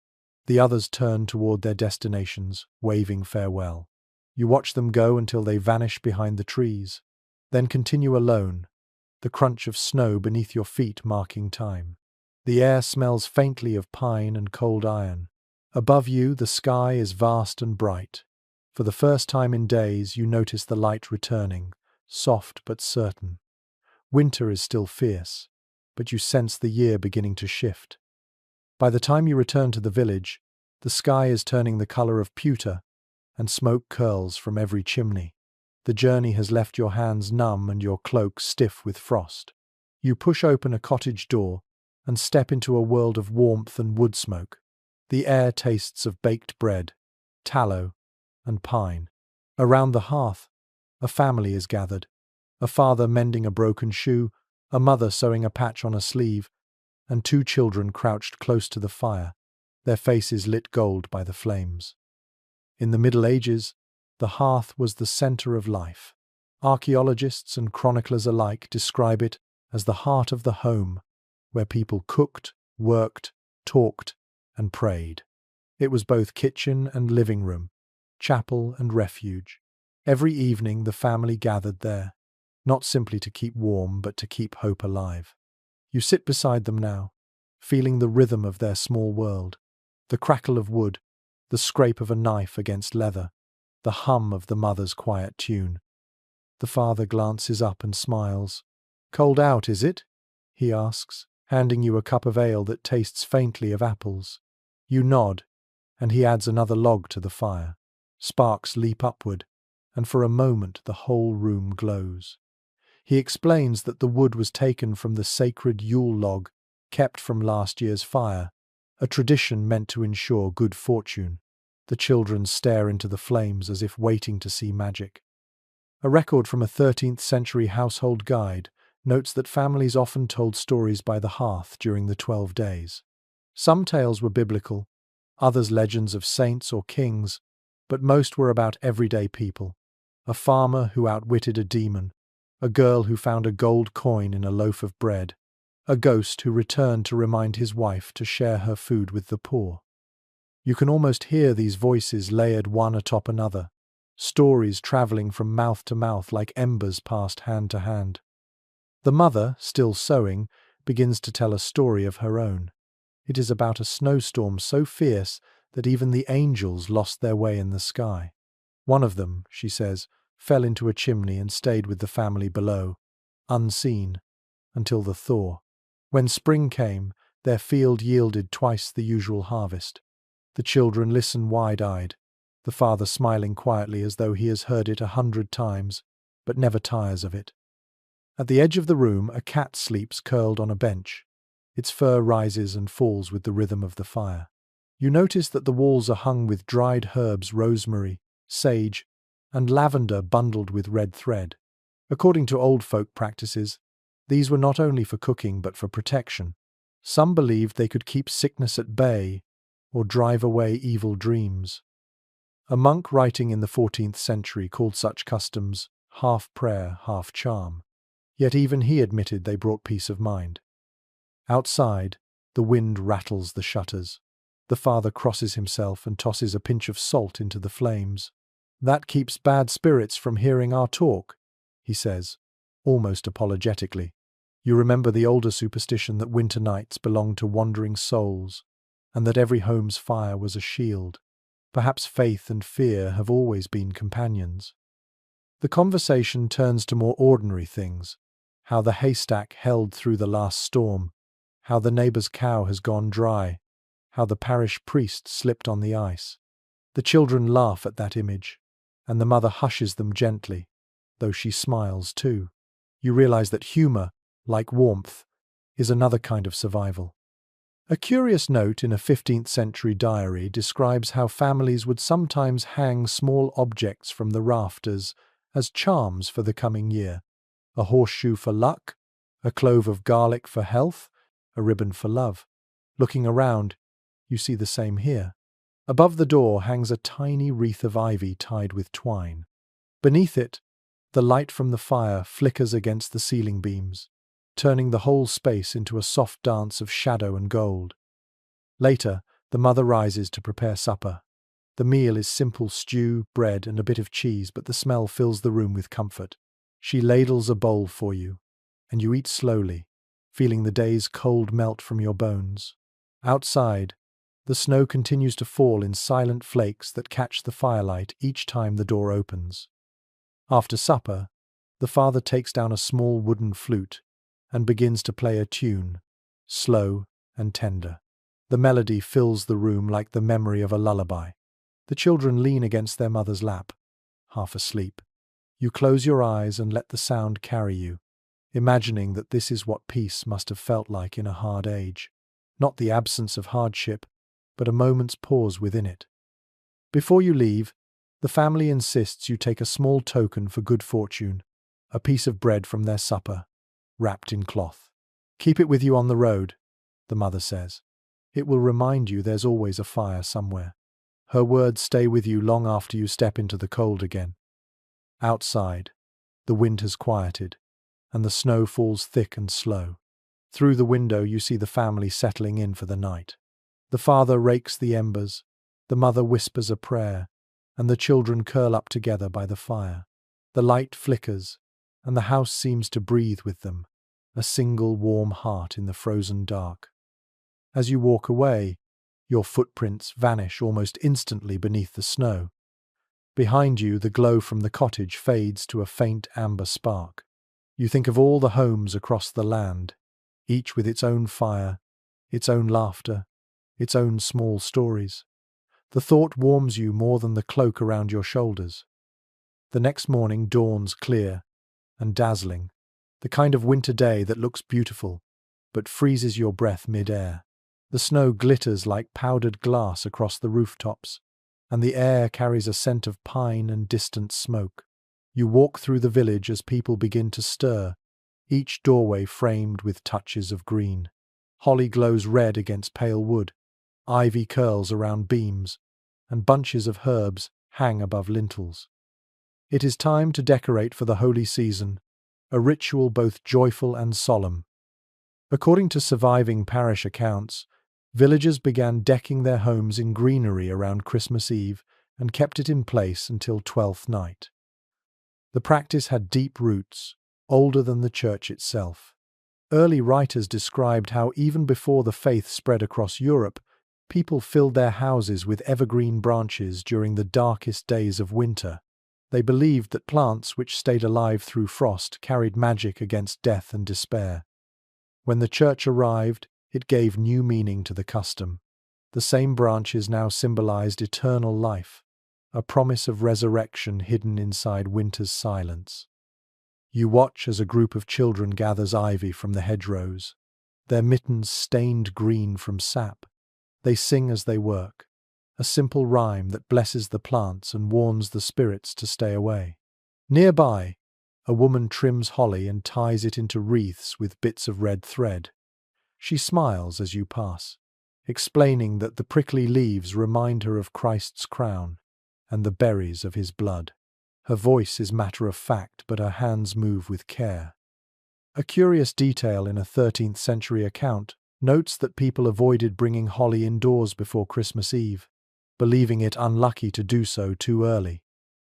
[SPEAKER 1] The others turn toward their destinations, waving farewell. You watch them go until they vanish behind the trees, then continue alone, the crunch of snow beneath your feet marking time. The air smells faintly of pine and cold iron. Above you, the sky is vast and bright. For the first time in days, you notice the light returning, soft but certain. Winter is still fierce, but you sense the year beginning to shift. By the time you return to the village, the sky is turning the color of pewter, and smoke curls from every chimney. The journey has left your hands numb and your cloak stiff with frost. You push open a cottage door and step into a world of warmth and wood smoke. The air tastes of baked bread, tallow, and pine. Around the hearth, a family is gathered. A father mending a broken shoe, a mother sewing a patch on a sleeve, and two children crouched close to the fire, their faces lit gold by the flames. In the Middle Ages, the hearth was the center of life. Archaeologists and chroniclers alike describe it as the heart of the home, where people cooked, worked, talked, and prayed. It was both kitchen and living room, chapel and refuge. Every evening the family gathered there, not simply to keep warm but to keep hope alive. You sit beside them now, feeling the rhythm of their small world, the crackle of wood, the scrape of a knife against leather, the hum of the mother's quiet tune. The father glances up and smiles. "Cold out, is it?" he asks, handing you a cup of ale that tastes faintly of apples. You nod, and he adds another log to the fire. Sparks leap upward, and for a moment the whole room glows. He explains that the wood was taken from the sacred Yule log, kept from last year's fire, a tradition meant to ensure good fortune. The children stare into the flames as if waiting to see magic. A record from a 13th century household guide notes that families often told stories by the hearth during the 12 days. Some tales were biblical, others legends of saints or kings, but most were about everyday people. A farmer who outwitted a demon, a girl who found a gold coin in a loaf of bread, a ghost who returned to remind his wife to share her food with the poor. You can almost hear these voices layered one atop another, stories travelling from mouth to mouth like embers passed hand to hand. The mother, still sewing, begins to tell a story of her own. It is about a snowstorm so fierce that even the angels lost their way in the sky. One of them, she says, fell into a chimney and stayed with the family below, unseen, until the thaw. When spring came, their field yielded twice the usual harvest. The children listen wide-eyed, the father smiling quietly as though he has heard it 100 times, but never tires of it. At the edge of the room, a cat sleeps curled on a bench. Its fur rises and falls with the rhythm of the fire. You notice that the walls are hung with dried herbs, rosemary, sage, and lavender bundled with red thread. According to old folk practices, these were not only for cooking but for protection. Some believed they could keep sickness at bay or drive away evil dreams. A monk writing in the 14th century called such customs half prayer, half charm. Yet even he admitted they brought peace of mind. Outside, the wind rattles the shutters. The father crosses himself and tosses a pinch of salt into the flames. "That keeps bad spirits from hearing our talk," he says, almost apologetically. You remember the older superstition that winter nights belonged to wandering souls, and that every home's fire was a shield. Perhaps faith and fear have always been companions. The conversation turns to more ordinary things, how the haystack held through the last storm, how the neighbour's cow has gone dry, how the parish priest slipped on the ice. The children laugh at that image, and the mother hushes them gently, though she smiles too. You realize that humor, like warmth, is another kind of survival. A curious note in a 15th century diary describes how families would sometimes hang small objects from the rafters as charms for the coming year. A horseshoe for luck, a clove of garlic for health, a ribbon for love. Looking around, you see the same here. Above the door hangs a tiny wreath of ivy tied with twine. Beneath it, the light from the fire flickers against the ceiling beams, turning the whole space into a soft dance of shadow and gold. Later, the mother rises to prepare supper. The meal is simple stew, bread, and a bit of cheese, but the smell fills the room with comfort. She ladles a bowl for you, and you eat slowly, feeling the day's cold melt from your bones. Outside, the snow continues to fall in silent flakes that catch the firelight each time the door opens. After supper, the father takes down a small wooden flute and begins to play a tune, slow and tender. The melody fills the room like the memory of a lullaby. The children lean against their mother's lap, half asleep. You close your eyes and let the sound carry you, imagining that this is what peace must have felt like in a hard age. Not the absence of hardship, but a moment's pause within it. Before you leave, the family insists you take a small token for good fortune, a piece of bread from their supper, wrapped in cloth. Keep it with you on the road, the mother says. It will remind you there's always a fire somewhere. Her words stay with you long after you step into the cold again. Outside, the wind has quieted, and the snow falls thick and slow. Through the window you see the family settling in for the night. The father rakes the embers, the mother whispers a prayer, and the children curl up together by the fire. The light flickers, and the house seems to breathe with them, a single warm heart in the frozen dark. As you walk away, your footprints vanish almost instantly beneath the snow. Behind you, the glow from the cottage fades to a faint amber spark. You think of all the homes across the land, each with its own fire, its own laughter, its own small stories. The thought warms you more than the cloak around your shoulders. The next morning dawns clear and dazzling, the kind of winter day that looks beautiful, but freezes your breath mid-air. The snow glitters like powdered glass across the rooftops, and the air carries a scent of pine and distant smoke. You walk through the village as people begin to stir, each doorway framed with touches of green. Holly glows red against pale wood, ivy curls around beams, and bunches of herbs hang above lintels. It is time to decorate for the holy season, a ritual both joyful and solemn. According to surviving parish accounts, villagers began decking their homes in greenery around Christmas Eve and kept it in place until Twelfth Night. The practice had deep roots, older than the church itself. Early writers described how even before the faith spread across Europe, people filled their houses with evergreen branches during the darkest days of winter. They believed that plants which stayed alive through frost carried magic against death and despair. When the church arrived, it gave new meaning to the custom. The same branches now symbolized eternal life, a promise of resurrection hidden inside winter's silence. You watch as a group of children gathers ivy from the hedgerows, their mittens stained green from sap. They sing as they work, a simple rhyme that blesses the plants and warns the spirits to stay away. Nearby, a woman trims holly and ties it into wreaths with bits of red thread. She smiles as you pass, explaining that the prickly leaves remind her of Christ's crown and the berries of his blood. Her voice is matter of fact, but her hands move with care. A curious detail in a 13th century account notes that people avoided bringing holly indoors before Christmas Eve, believing it unlucky to do so too early.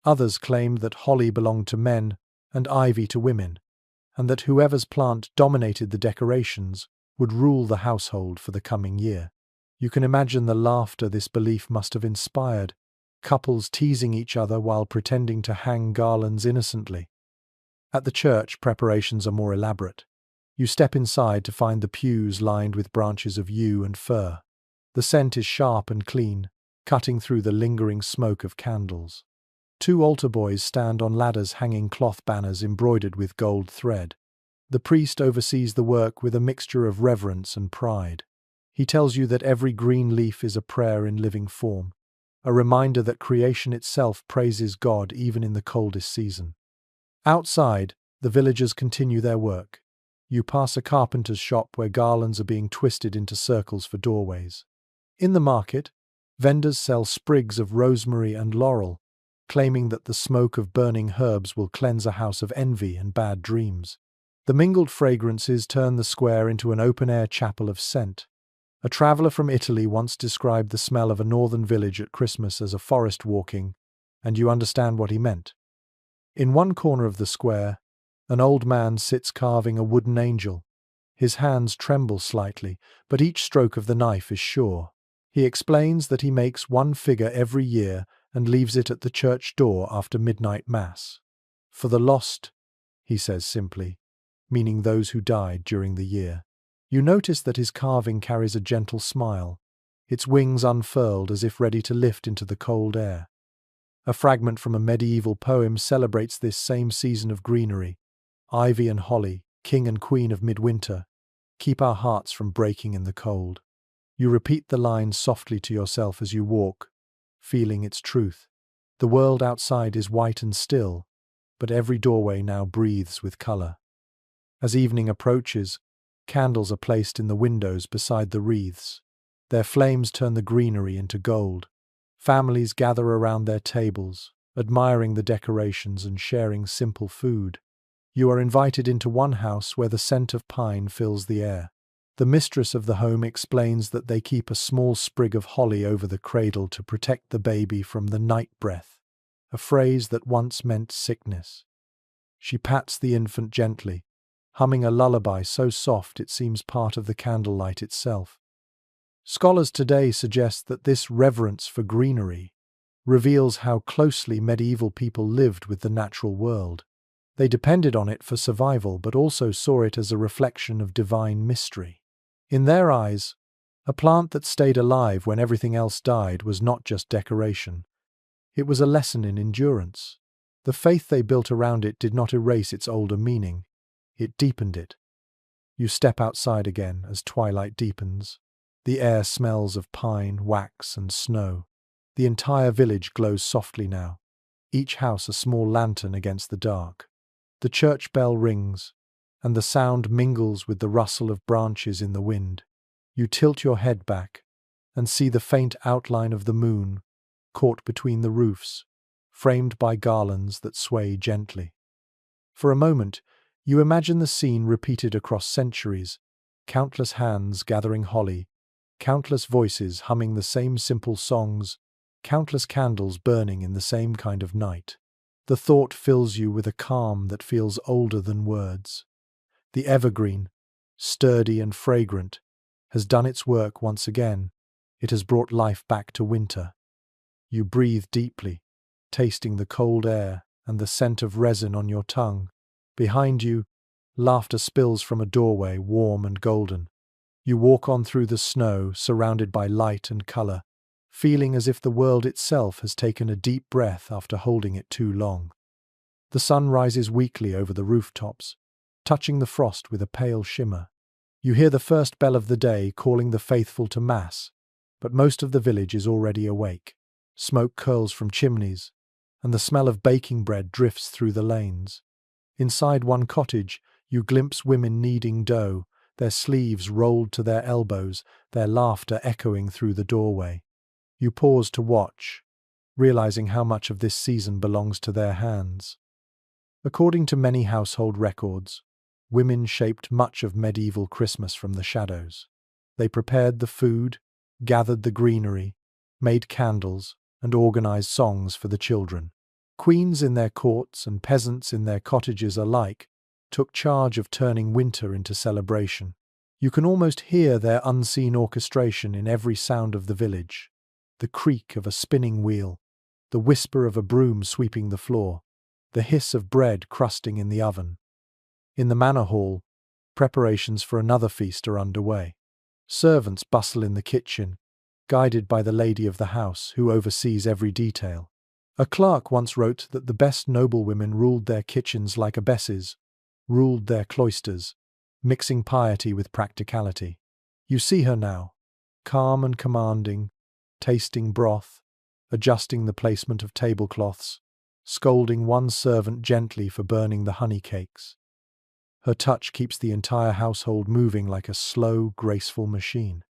[SPEAKER 1] Others claimed that holly belonged to men and ivy to women, and that whoever's plant dominated the decorations would rule the household for the coming year. You can imagine the laughter this belief must have inspired, couples teasing each other while pretending to hang garlands innocently. At the church, preparations are more elaborate. You step inside to find the pews lined with branches of yew and fir. The scent is sharp and clean, cutting through the lingering smoke of candles. Two altar boys stand on ladders hanging cloth banners embroidered with gold thread. The priest oversees the work with a mixture of reverence and pride. He tells you that every green leaf is a prayer in living form, a reminder that creation itself praises God even in the coldest season. Outside, the villagers continue their work. You pass a carpenter's shop where garlands are being twisted into circles for doorways. In the market, vendors sell sprigs of rosemary and laurel, claiming that the smoke of burning herbs will cleanse a house of envy and bad dreams. The mingled fragrances turn the square into an open-air chapel of scent. A traveller from Italy once described the smell of a northern village at Christmas as a forest walking, and you understand what he meant. In one corner of the square, an old man sits carving a wooden angel. His hands tremble slightly, but each stroke of the knife is sure. He explains that he makes one figure every year and leaves it at the church door after midnight mass. For the lost, he says simply, meaning those who died during the year. You notice that his carving carries a gentle smile, its wings unfurled as if ready to lift into the cold air. A fragment from a medieval poem celebrates this same season of greenery. Ivy and holly, king and queen of midwinter, keep our hearts from breaking in the cold. You repeat the lines softly to yourself as you walk, feeling its truth. The world outside is white and still, but every doorway now breathes with colour. As evening approaches, candles are placed in the windows beside the wreaths. Their flames turn the greenery into gold. Families gather around their tables, admiring the decorations and sharing simple food. You are invited into one house where the scent of pine fills the air. The mistress of the home explains that they keep a small sprig of holly over the cradle to protect the baby from the night breath, a phrase that once meant sickness. She pats the infant gently, humming a lullaby so soft it seems part of the candlelight itself. Scholars today suggest that this reverence for greenery reveals how closely medieval people lived with the natural world. They depended on it for survival, but also saw it as a reflection of divine mystery. In their eyes, a plant that stayed alive when everything else died was not just decoration. It was a lesson in endurance. The faith they built around it did not erase its older meaning. It deepened it. You step outside again as twilight deepens. The air smells of pine, wax, and snow. The entire village glows softly now, each house a small lantern against the dark. The church bell rings, and the sound mingles with the rustle of branches in the wind. You tilt your head back and see the faint outline of the moon caught between the roofs, framed by garlands that sway gently. For a moment, you imagine the scene repeated across centuries, countless hands gathering holly, countless voices humming the same simple songs, countless candles burning in the same kind of night. The thought fills you with a calm that feels older than words. The evergreen, sturdy and fragrant, has done its work once again. It has brought life back to winter. You breathe deeply, tasting the cold air and the scent of resin on your tongue. Behind you, laughter spills from a doorway, warm and golden. You walk on through the snow, surrounded by light and colour, feeling as if the world itself has taken a deep breath after holding it too long. The sun rises weakly over the rooftops, touching the frost with a pale shimmer. You hear the first bell of the day calling the faithful to Mass, but most of the village is already awake. Smoke curls from chimneys, and the smell of baking bread drifts through the lanes. Inside one cottage, you glimpse women kneading dough, their sleeves rolled to their elbows, their laughter echoing through the doorway. You pause to watch, realizing how much of this season belongs to their hands. According to many household records, women shaped much of medieval Christmas from the shadows. They prepared the food, gathered the greenery, made candles, and organized songs for the children. Queens in their courts and peasants in their cottages alike took charge of turning winter into celebration. You can almost hear their unseen orchestration in every sound of the village. The creak of a spinning wheel, the whisper of a broom sweeping the floor, the hiss of bread crusting in the oven. In the manor hall, preparations for another feast are underway. Servants bustle in the kitchen, guided by the lady of the house who oversees every detail. A clerk once wrote that the best noblewomen ruled their kitchens like abbesses, ruled their cloisters, mixing piety with practicality. You see her now, calm and commanding, tasting broth, adjusting the placement of tablecloths, scolding one servant gently for burning the honey cakes. Her touch keeps the entire household moving like a slow, graceful machine.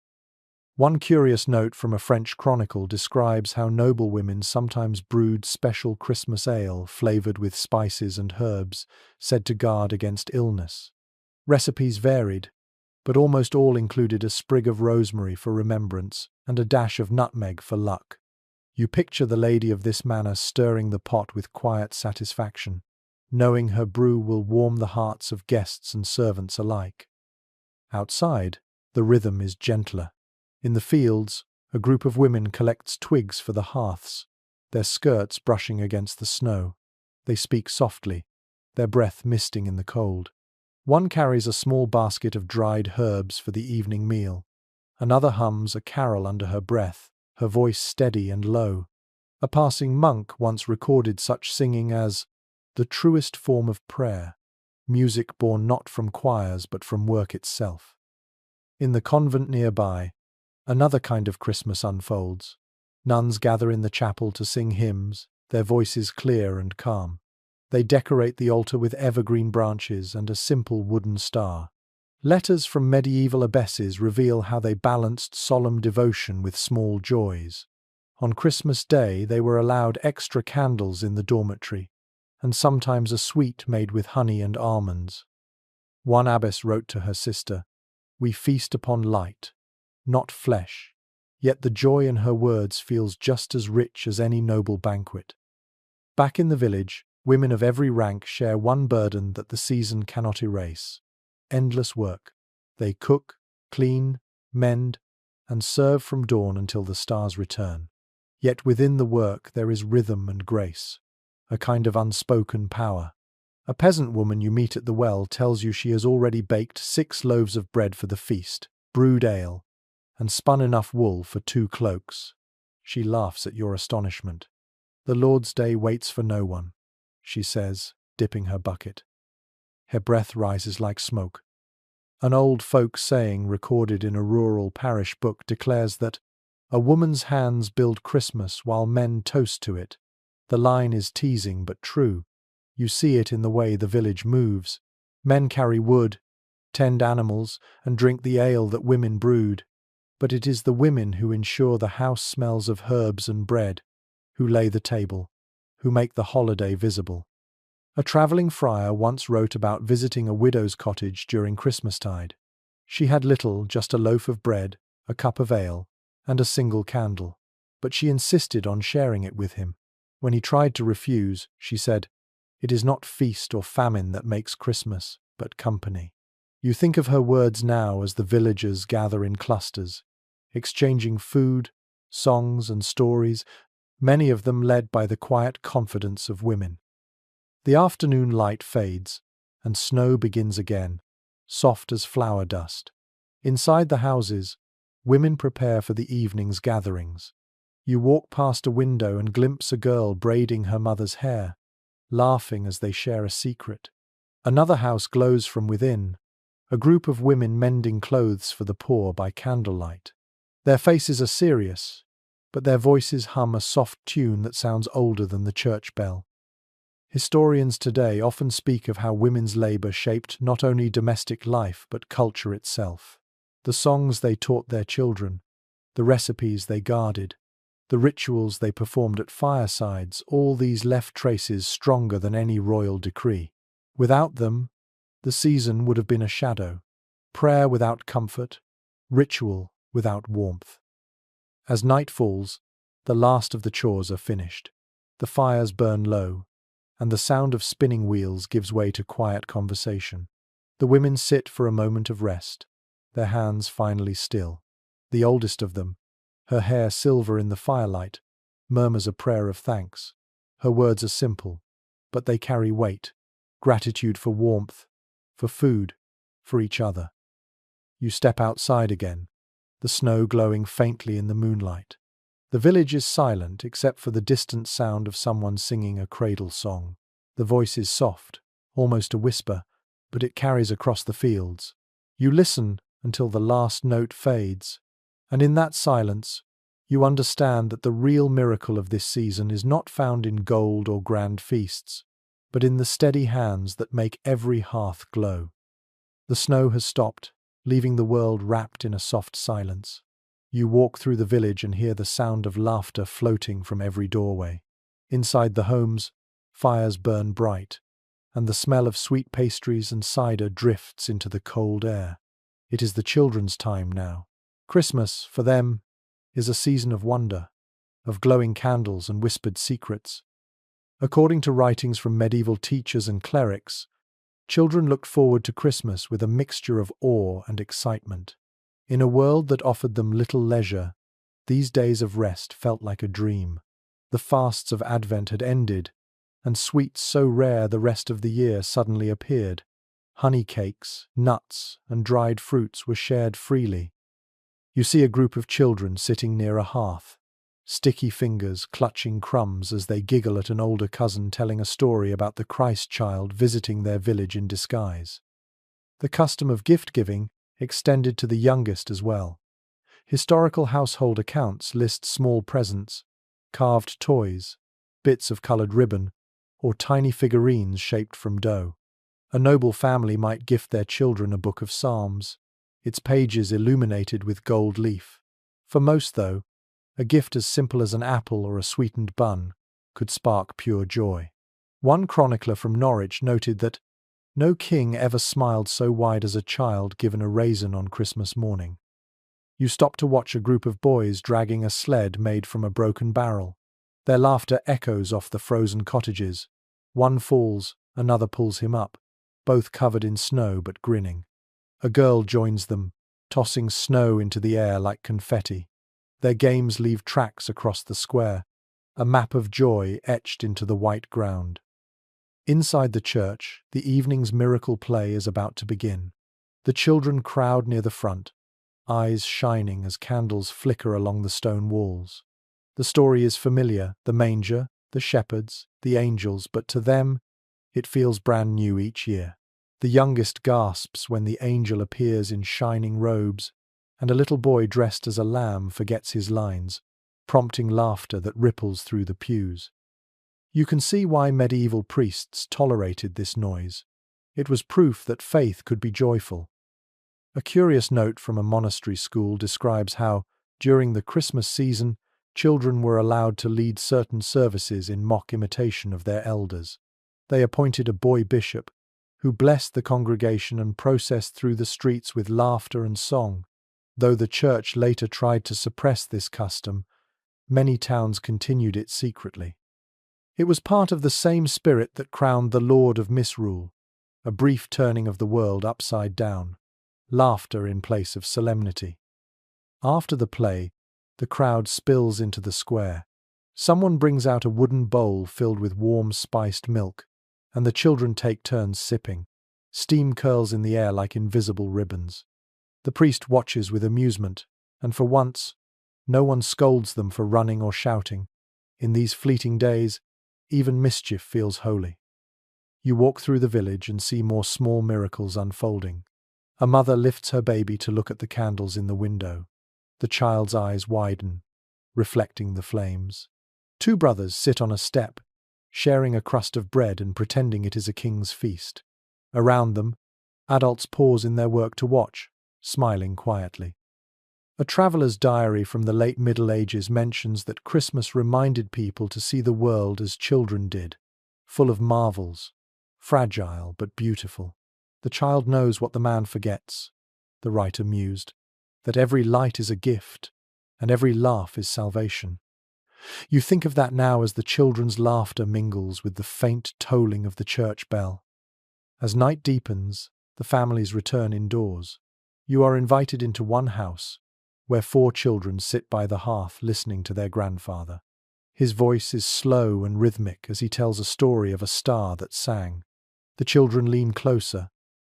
[SPEAKER 1] One curious note from a French chronicle describes how noblewomen sometimes brewed special Christmas ale flavored with spices and herbs, said to guard against illness. Recipes varied, but almost all included a sprig of rosemary for remembrance and a dash of nutmeg for luck. You picture the lady of this manor stirring the pot with quiet satisfaction, knowing her brew will warm the hearts of guests and servants alike. Outside, the rhythm is gentler. In the fields, a group of women collects twigs for the hearths, their skirts brushing against the snow. They speak softly, their breath misting in the cold. One carries a small basket of dried herbs for the evening meal. Another hums a carol under her breath, her voice steady and low. A passing monk once recorded such singing as the truest form of prayer, music born not from choirs but from work itself. In the convent nearby, another kind of Christmas unfolds. Nuns gather in the chapel to sing hymns, their voices clear and calm. They decorate the altar with evergreen branches and a simple wooden star. Letters from medieval abbesses reveal how they balanced solemn devotion with small joys. On Christmas Day, they were allowed extra candles in the dormitory, and sometimes a sweet made with honey and almonds. One abbess wrote to her sister, "We feast upon light, not flesh," yet the joy in her words feels just as rich as any noble banquet. Back in the village, women of every rank share one burden that the season cannot erase: endless work. They cook, clean, mend, and serve from dawn until the stars return. Yet within the work there is rhythm and grace, a kind of unspoken power. A peasant woman you meet at the well tells you she has already baked 6 loaves of bread for the feast, brewed ale, and spun enough wool for 2 cloaks. She laughs at your astonishment. "The Lord's Day waits for no one," she says, dipping her bucket. Her breath rises like smoke. An old folk saying recorded in a rural parish book declares that a woman's hands build Christmas while men toast to it. The line is teasing but true. You see it in the way the village moves. Men carry wood, tend animals, and drink the ale that women brewed. But it is the women who ensure the house smells of herbs and bread, who lay the table, who make the holiday visible. A travelling friar once wrote about visiting a widow's cottage during Christmastide. She had little, just a loaf of bread, a cup of ale, and a single candle, but she insisted on sharing it with him. When he tried to refuse, she said, "It is not feast or famine that makes Christmas, but company." You think of her words now as the villagers gather in clusters, exchanging food, songs, and stories, many of them led by the quiet confidence of women. The afternoon light fades, and snow begins again, soft as flower dust. Inside the houses, women prepare for the evening's gatherings. You walk past a window and glimpse a girl braiding her mother's hair, laughing as they share a secret. Another house glows from within, a group of women mending clothes for the poor by candlelight. Their faces are serious, but their voices hum a soft tune that sounds older than the church bell. Historians today often speak of how women's labor shaped not only domestic life but culture itself. The songs they taught their children, the recipes they guarded, the rituals they performed at firesides, all these left traces stronger than any royal decree. Without them, the season would have been a shadow, prayer without comfort, ritual without warmth. As night falls, the last of the chores are finished. The fires burn low, and the sound of spinning wheels gives way to quiet conversation. The women sit for a moment of rest, their hands finally still. The oldest of them, her hair silver in the firelight, murmurs a prayer of thanks. Her words are simple, but they carry weight: gratitude for warmth, for food, for each other. You step outside again. the snow glowing faintly in the moonlight. The village is silent except for the distant sound of someone singing a cradle song. The voice is soft, almost a whisper, but it carries across the fields. You listen until the last note fades, and in that silence, you understand that the real miracle of this season is not found in gold or grand feasts, but in the steady hands that make every hearth glow. The snow has stopped, leaving the world wrapped in a soft silence. You walk through the village and hear the sound of laughter floating from every doorway. Inside the homes, fires burn bright, and the smell of sweet pastries and cider drifts into the cold air. It is the children's time now. Christmas, for them, is a season of wonder, of glowing candles and whispered secrets. According to writings from medieval teachers and clerics, children looked forward to Christmas with a mixture of awe and excitement. In a world that offered them little leisure, these days of rest felt like a dream. The fasts of Advent had ended, and sweets so rare the rest of the year suddenly appeared. Honey cakes, nuts, and dried fruits were shared freely. You see a group of children sitting near a hearth, sticky fingers clutching crumbs as they giggle at an older cousin telling a story about the Christ child visiting their village in disguise. The custom of gift-giving extended to the youngest as well. Historical household accounts list small presents, carved toys, bits of coloured ribbon, or tiny figurines shaped from dough. A noble family might gift their children a book of psalms, its pages illuminated with gold leaf. For most, though, a gift as simple as an apple or a sweetened bun could spark pure joy. One chronicler from Norwich noted that no king ever smiled so wide as a child given a raisin on Christmas morning. You stop to watch a group of boys dragging a sled made from a broken barrel. Their laughter echoes off the frozen cottages. One falls, another pulls him up, both covered in snow but grinning. A girl joins them, tossing snow into the air like confetti. Their games leave tracks across the square, a map of joy etched into the white ground. Inside the church, the evening's miracle play is about to begin. The children crowd near the front, eyes shining as candles flicker along the stone walls. The story is familiar, the manger, the shepherds, the angels, but to them, it feels brand new each year. The youngest gasps when the angel appears in shining robes, and a little boy dressed as a lamb forgets his lines, prompting laughter that ripples through the pews. You can see why medieval priests tolerated this noise. It was proof that faith could be joyful. A curious note from a monastery school describes how, during the Christmas season, children were allowed to lead certain services in mock imitation of their elders. They appointed a boy bishop, who blessed the congregation and processed through the streets with laughter and song. Though the church later tried to suppress this custom, many towns continued it secretly. It was part of the same spirit that crowned the Lord of Misrule, a brief turning of the world upside down, laughter in place of solemnity. After the play, the crowd spills into the square. Someone brings out a wooden bowl filled with warm spiced milk, and the children take turns sipping. Steam curls in the air like invisible ribbons. The priest watches with amusement, and for once, no one scolds them for running or shouting. In these fleeting days, even mischief feels holy. You walk through the village and see more small miracles unfolding. A mother lifts her baby to look at the candles in the window. The child's eyes widen, reflecting the flames. Two brothers sit on a step, sharing a crust of bread and pretending it is a king's feast. Around them, adults pause in their work to watch, smiling quietly. A traveller's diary from the late Middle Ages mentions that Christmas reminded people to see the world as children did, full of marvels, fragile but beautiful. The child knows what the man forgets, the writer mused, that every light is a gift, and every laugh is salvation. You think of that now as the children's laughter mingles with the faint tolling of the church bell. As night deepens, the families return indoors. You are invited into one house, where 4 children sit by the hearth listening to their grandfather. His voice is slow and rhythmic as he tells a story of a star that sang. The children lean closer,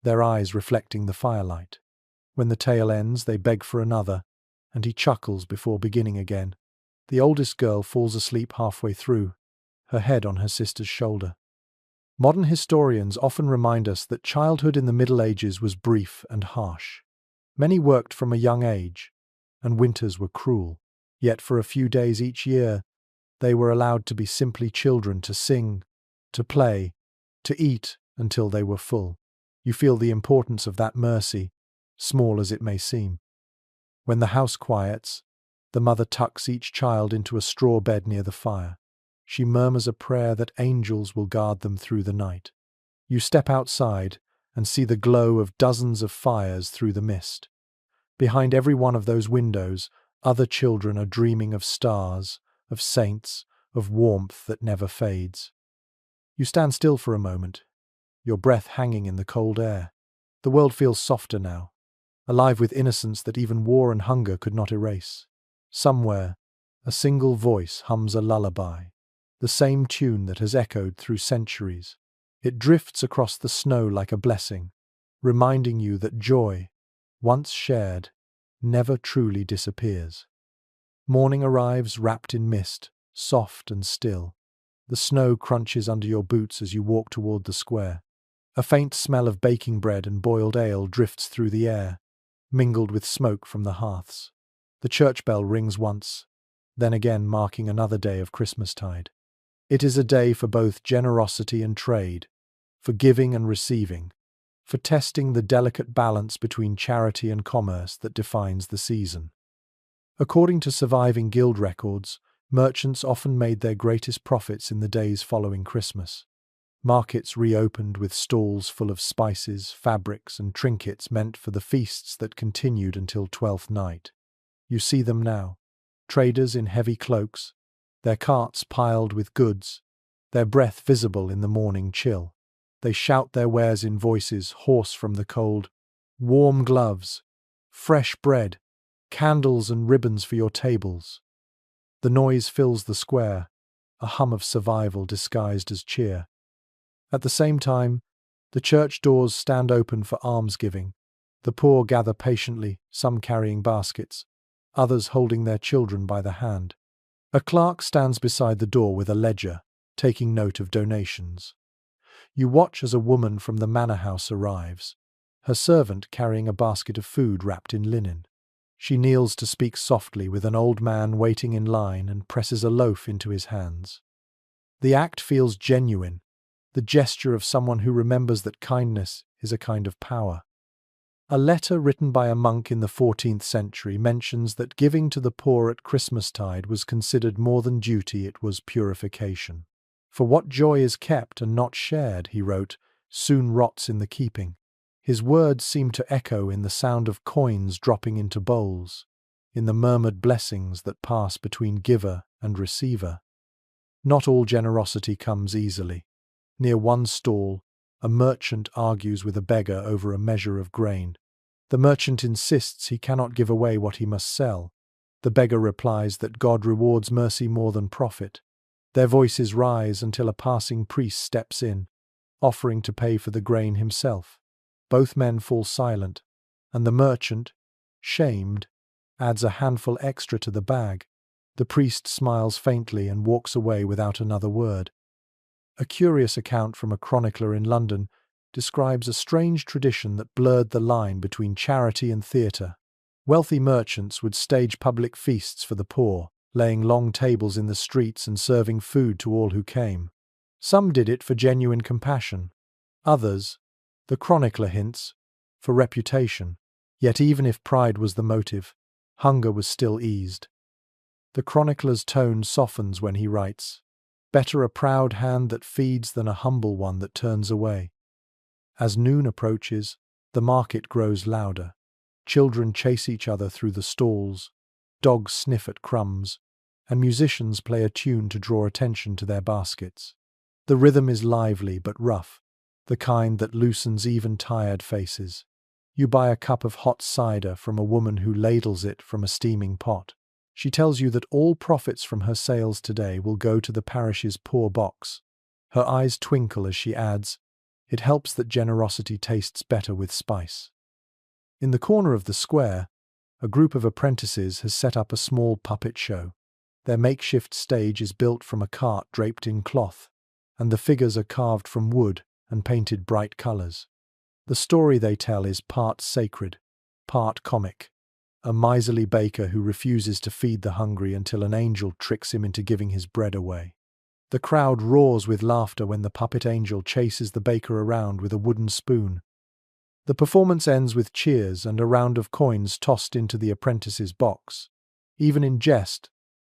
[SPEAKER 1] their eyes reflecting the firelight. When the tale ends, they beg for another, and he chuckles before beginning again. The oldest girl falls asleep halfway through, her head on her sister's shoulder. Modern historians often remind us that childhood in the Middle Ages was brief and harsh. Many worked from a young age, and winters were cruel. Yet for a few days each year, they were allowed to be simply children, to sing, to play, to eat until they were full. You feel the importance of that mercy, small as it may seem. When the house quiets, the mother tucks each child into a straw bed near the fire. She murmurs a prayer that angels will guard them through the night. You step outside and see the glow of dozens of fires through the mist. Behind every one of those windows, other children are dreaming of stars, of saints, of warmth that never fades. You stand still for a moment, your breath hanging in the cold air. The world feels softer now, alive with innocence that even war and hunger could not erase. Somewhere, a single voice hums a lullaby, the same tune that has echoed through centuries. It drifts across the snow like a blessing, reminding you that joy, once shared, never truly disappears. Morning arrives wrapped in mist, soft and still. The snow crunches under your boots as you walk toward the square. A faint smell of baking bread and boiled ale drifts through the air, mingled with smoke from the hearths. The church bell rings once, then again, marking another day of Christmastide. It is a day for both generosity and trade, for giving and receiving, for testing the delicate balance between charity and commerce that defines the season. According to surviving guild records, merchants often made their greatest profits in the days following Christmas. Markets reopened with stalls full of spices, fabrics, and trinkets meant for the feasts that continued until Twelfth Night. You see them now, traders in heavy cloaks, their carts piled with goods, their breath visible in the morning chill. They shout their wares in voices hoarse from the cold. Warm gloves, fresh bread, candles and ribbons for your tables. The noise fills the square, a hum of survival disguised as cheer. At the same time, the church doors stand open for almsgiving. The poor gather patiently, some carrying baskets, others holding their children by the hand. A clerk stands beside the door with a ledger, taking note of donations. You watch as a woman from the manor house arrives, her servant carrying a basket of food wrapped in linen. She kneels to speak softly with an old man waiting in line and presses a loaf into his hands. The act feels genuine, the gesture of someone who remembers that kindness is a kind of power. A letter written by a monk in the 14th century mentions that giving to the poor at Christmastide was considered more than duty, it was purification. For what joy is kept and not shared, he wrote, soon rots in the keeping. His words seem to echo in the sound of coins dropping into bowls, in the murmured blessings that pass between giver and receiver. Not all generosity comes easily. Near one stall, a merchant argues with a beggar over a measure of grain. The merchant insists he cannot give away what he must sell. The beggar replies that God rewards mercy more than profit. Their voices rise until a passing priest steps in, offering to pay for the grain himself. Both men fall silent, and the merchant, shamed, adds a handful extra to the bag. The priest smiles faintly and walks away without another word. A curious account from a chronicler in London describes a strange tradition that blurred the line between charity and theatre. Wealthy merchants would stage public feasts for the poor, laying long tables in the streets and serving food to all who came. Some did it for genuine compassion. Others, the chronicler hints, for reputation. Yet even if pride was the motive, hunger was still eased. The chronicler's tone softens when he writes, "Better a proud hand that feeds than a humble one that turns away." As noon approaches, the market grows louder. Children chase each other through the stalls, dogs sniff at crumbs, and musicians play a tune to draw attention to their baskets. The rhythm is lively but rough, the kind that loosens even tired faces. You buy a cup of hot cider from a woman who ladles it from a steaming pot. She tells you that all profits from her sales today will go to the parish's poor box. Her eyes twinkle as she adds, "It helps that generosity tastes better with spice." In the corner of the square, A group of apprentices has set up a small puppet show. Their makeshift stage is built from a cart draped in cloth, and the figures are carved from wood and painted bright colors. The story they tell is part sacred, part comic. A miserly baker who refuses to feed the hungry until an angel tricks him into giving his bread away. The crowd roars with laughter when the puppet angel chases the baker around with a wooden spoon. The performance ends with cheers and a round of coins tossed into the apprentice's box. Even in jest,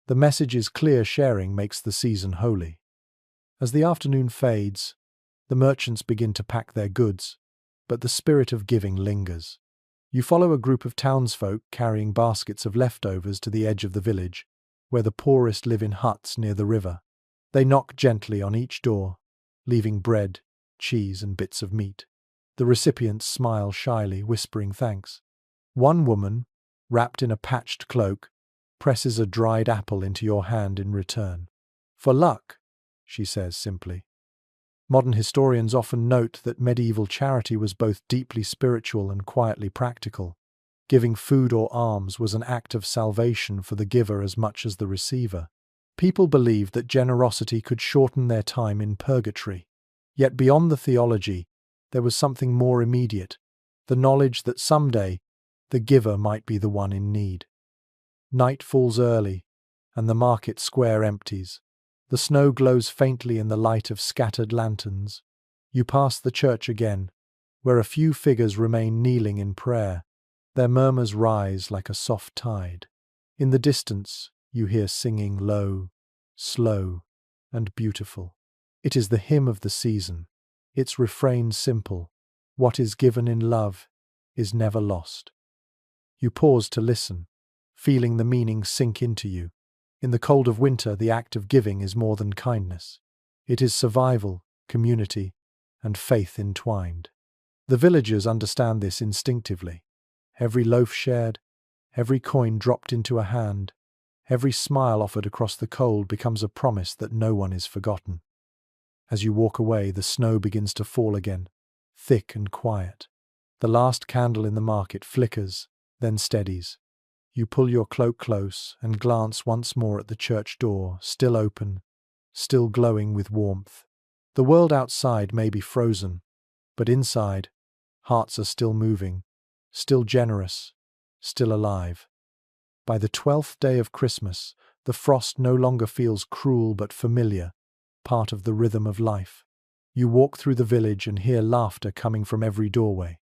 [SPEAKER 1] the message is clear: sharing makes the season holy. As the afternoon fades, the merchants begin to pack their goods, but the spirit of giving lingers. You follow a group of townsfolk carrying baskets of leftovers to the edge of the village, where the poorest live in huts near the river. They knock gently on each door, leaving bread, cheese, and bits of meat. The recipients smile shyly, whispering thanks. One woman, wrapped in a patched cloak, presses a dried apple into your hand in return. "For luck," she says simply. Modern historians often note that medieval charity was both deeply spiritual and quietly practical. Giving food or alms was an act of salvation for the giver as much as the receiver. People believed that generosity could shorten their time in purgatory. Yet beyond the theology, there was something more immediate, the knowledge that someday the giver might be the one in need. Night falls early, and the market square empties. The snow glows faintly in the light of scattered lanterns. You pass the church again, where a few figures remain kneeling in prayer. Their murmurs rise like a soft tide. In the distance, you hear singing low, slow, and beautiful. It is the hymn of the season. Its refrain simple: "What is given in love is never lost." You pause to listen, feeling the meaning sink into you. In the cold of winter, the act of giving is more than kindness. It is survival, community, and faith entwined. The villagers understand this instinctively. Every loaf shared, every coin dropped into a hand, every smile offered across the cold becomes a promise that no one is forgotten. As you walk away, the snow begins to fall again, thick and quiet. The last candle in the market flickers, then steadies. You pull your cloak close and glance once more at the church door, still open, still glowing with warmth. The world outside may be frozen, but inside, hearts are still moving, still generous, still alive. By the 12th day of Christmas, the frost no longer feels cruel but familiar, part of the rhythm of life. You walk through the village and hear laughter coming from every doorway.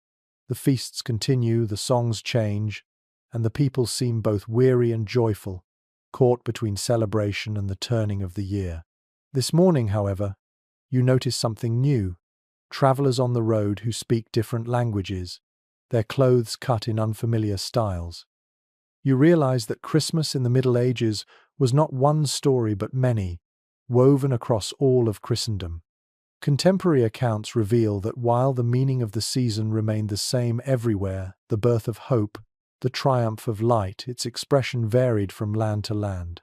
[SPEAKER 1] The feasts continue, the songs change, and the people seem both weary and joyful, caught between celebration and the turning of the year. This morning, however, you notice something new. Travelers on the road who speak different languages, their clothes cut in unfamiliar styles. You realize that Christmas in the Middle Ages was not one story but many, woven across all of Christendom. Contemporary accounts reveal that while the meaning of the season remained the same everywhere, the birth of hope, the triumph of light, its expression varied from land to land.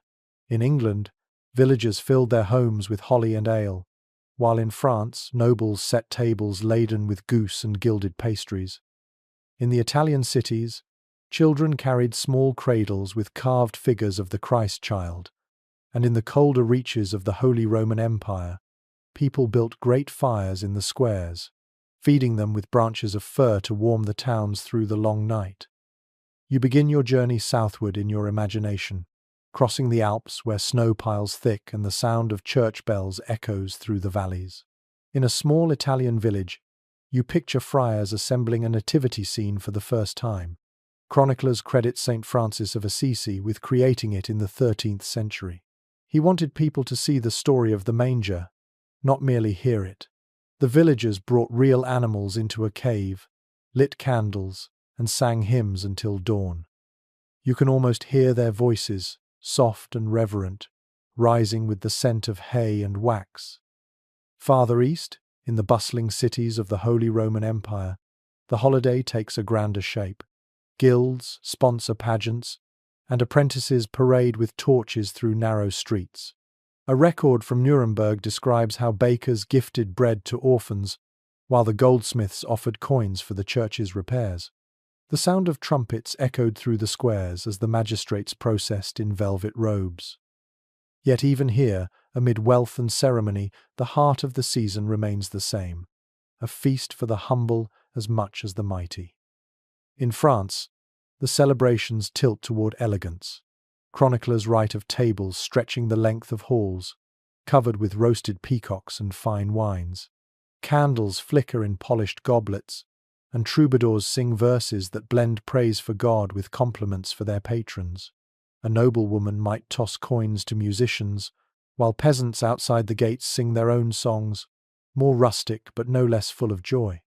[SPEAKER 1] In England, villagers filled their homes with holly and ale, while in France, nobles set tables laden with goose and gilded pastries. In the Italian cities, children carried small cradles with carved figures of the Christ child, and in the colder reaches of the Holy Roman Empire, people built great fires in the squares, feeding them with branches of fir to warm the towns through the long night. You begin your journey southward in your imagination, crossing the Alps where snow piles thick and the sound of church bells echoes through the valleys. In a small Italian village, you picture friars assembling a nativity scene for the first time. Chroniclers credit St. Francis of Assisi with creating it in the 13th century. He wanted people to see the story of the manger, not merely hear it. The villagers brought real animals into a cave, lit candles, and sang hymns until dawn. You can almost hear their voices, soft and reverent, rising with the scent of hay and wax. Farther east, in the bustling cities of the Holy Roman Empire, the holiday takes a grander shape. Guilds sponsor pageants, and apprentices parade with torches through narrow streets. A record from Nuremberg describes how bakers gifted bread to orphans, while the goldsmiths offered coins for the church's repairs. The sound of trumpets echoed through the squares as the magistrates processed in velvet robes. Yet even here, amid wealth and ceremony, the heart of the season remains the same, a feast for the humble as much as the mighty. In France, the celebrations tilt toward elegance. Chroniclers write of tables stretching the length of halls, covered with roasted peacocks and fine wines. Candles flicker in polished goblets, and troubadours sing verses that blend praise for God with compliments for their patrons. A noblewoman might toss coins to musicians, while peasants outside the gates sing their own songs, more rustic but no less full of joy.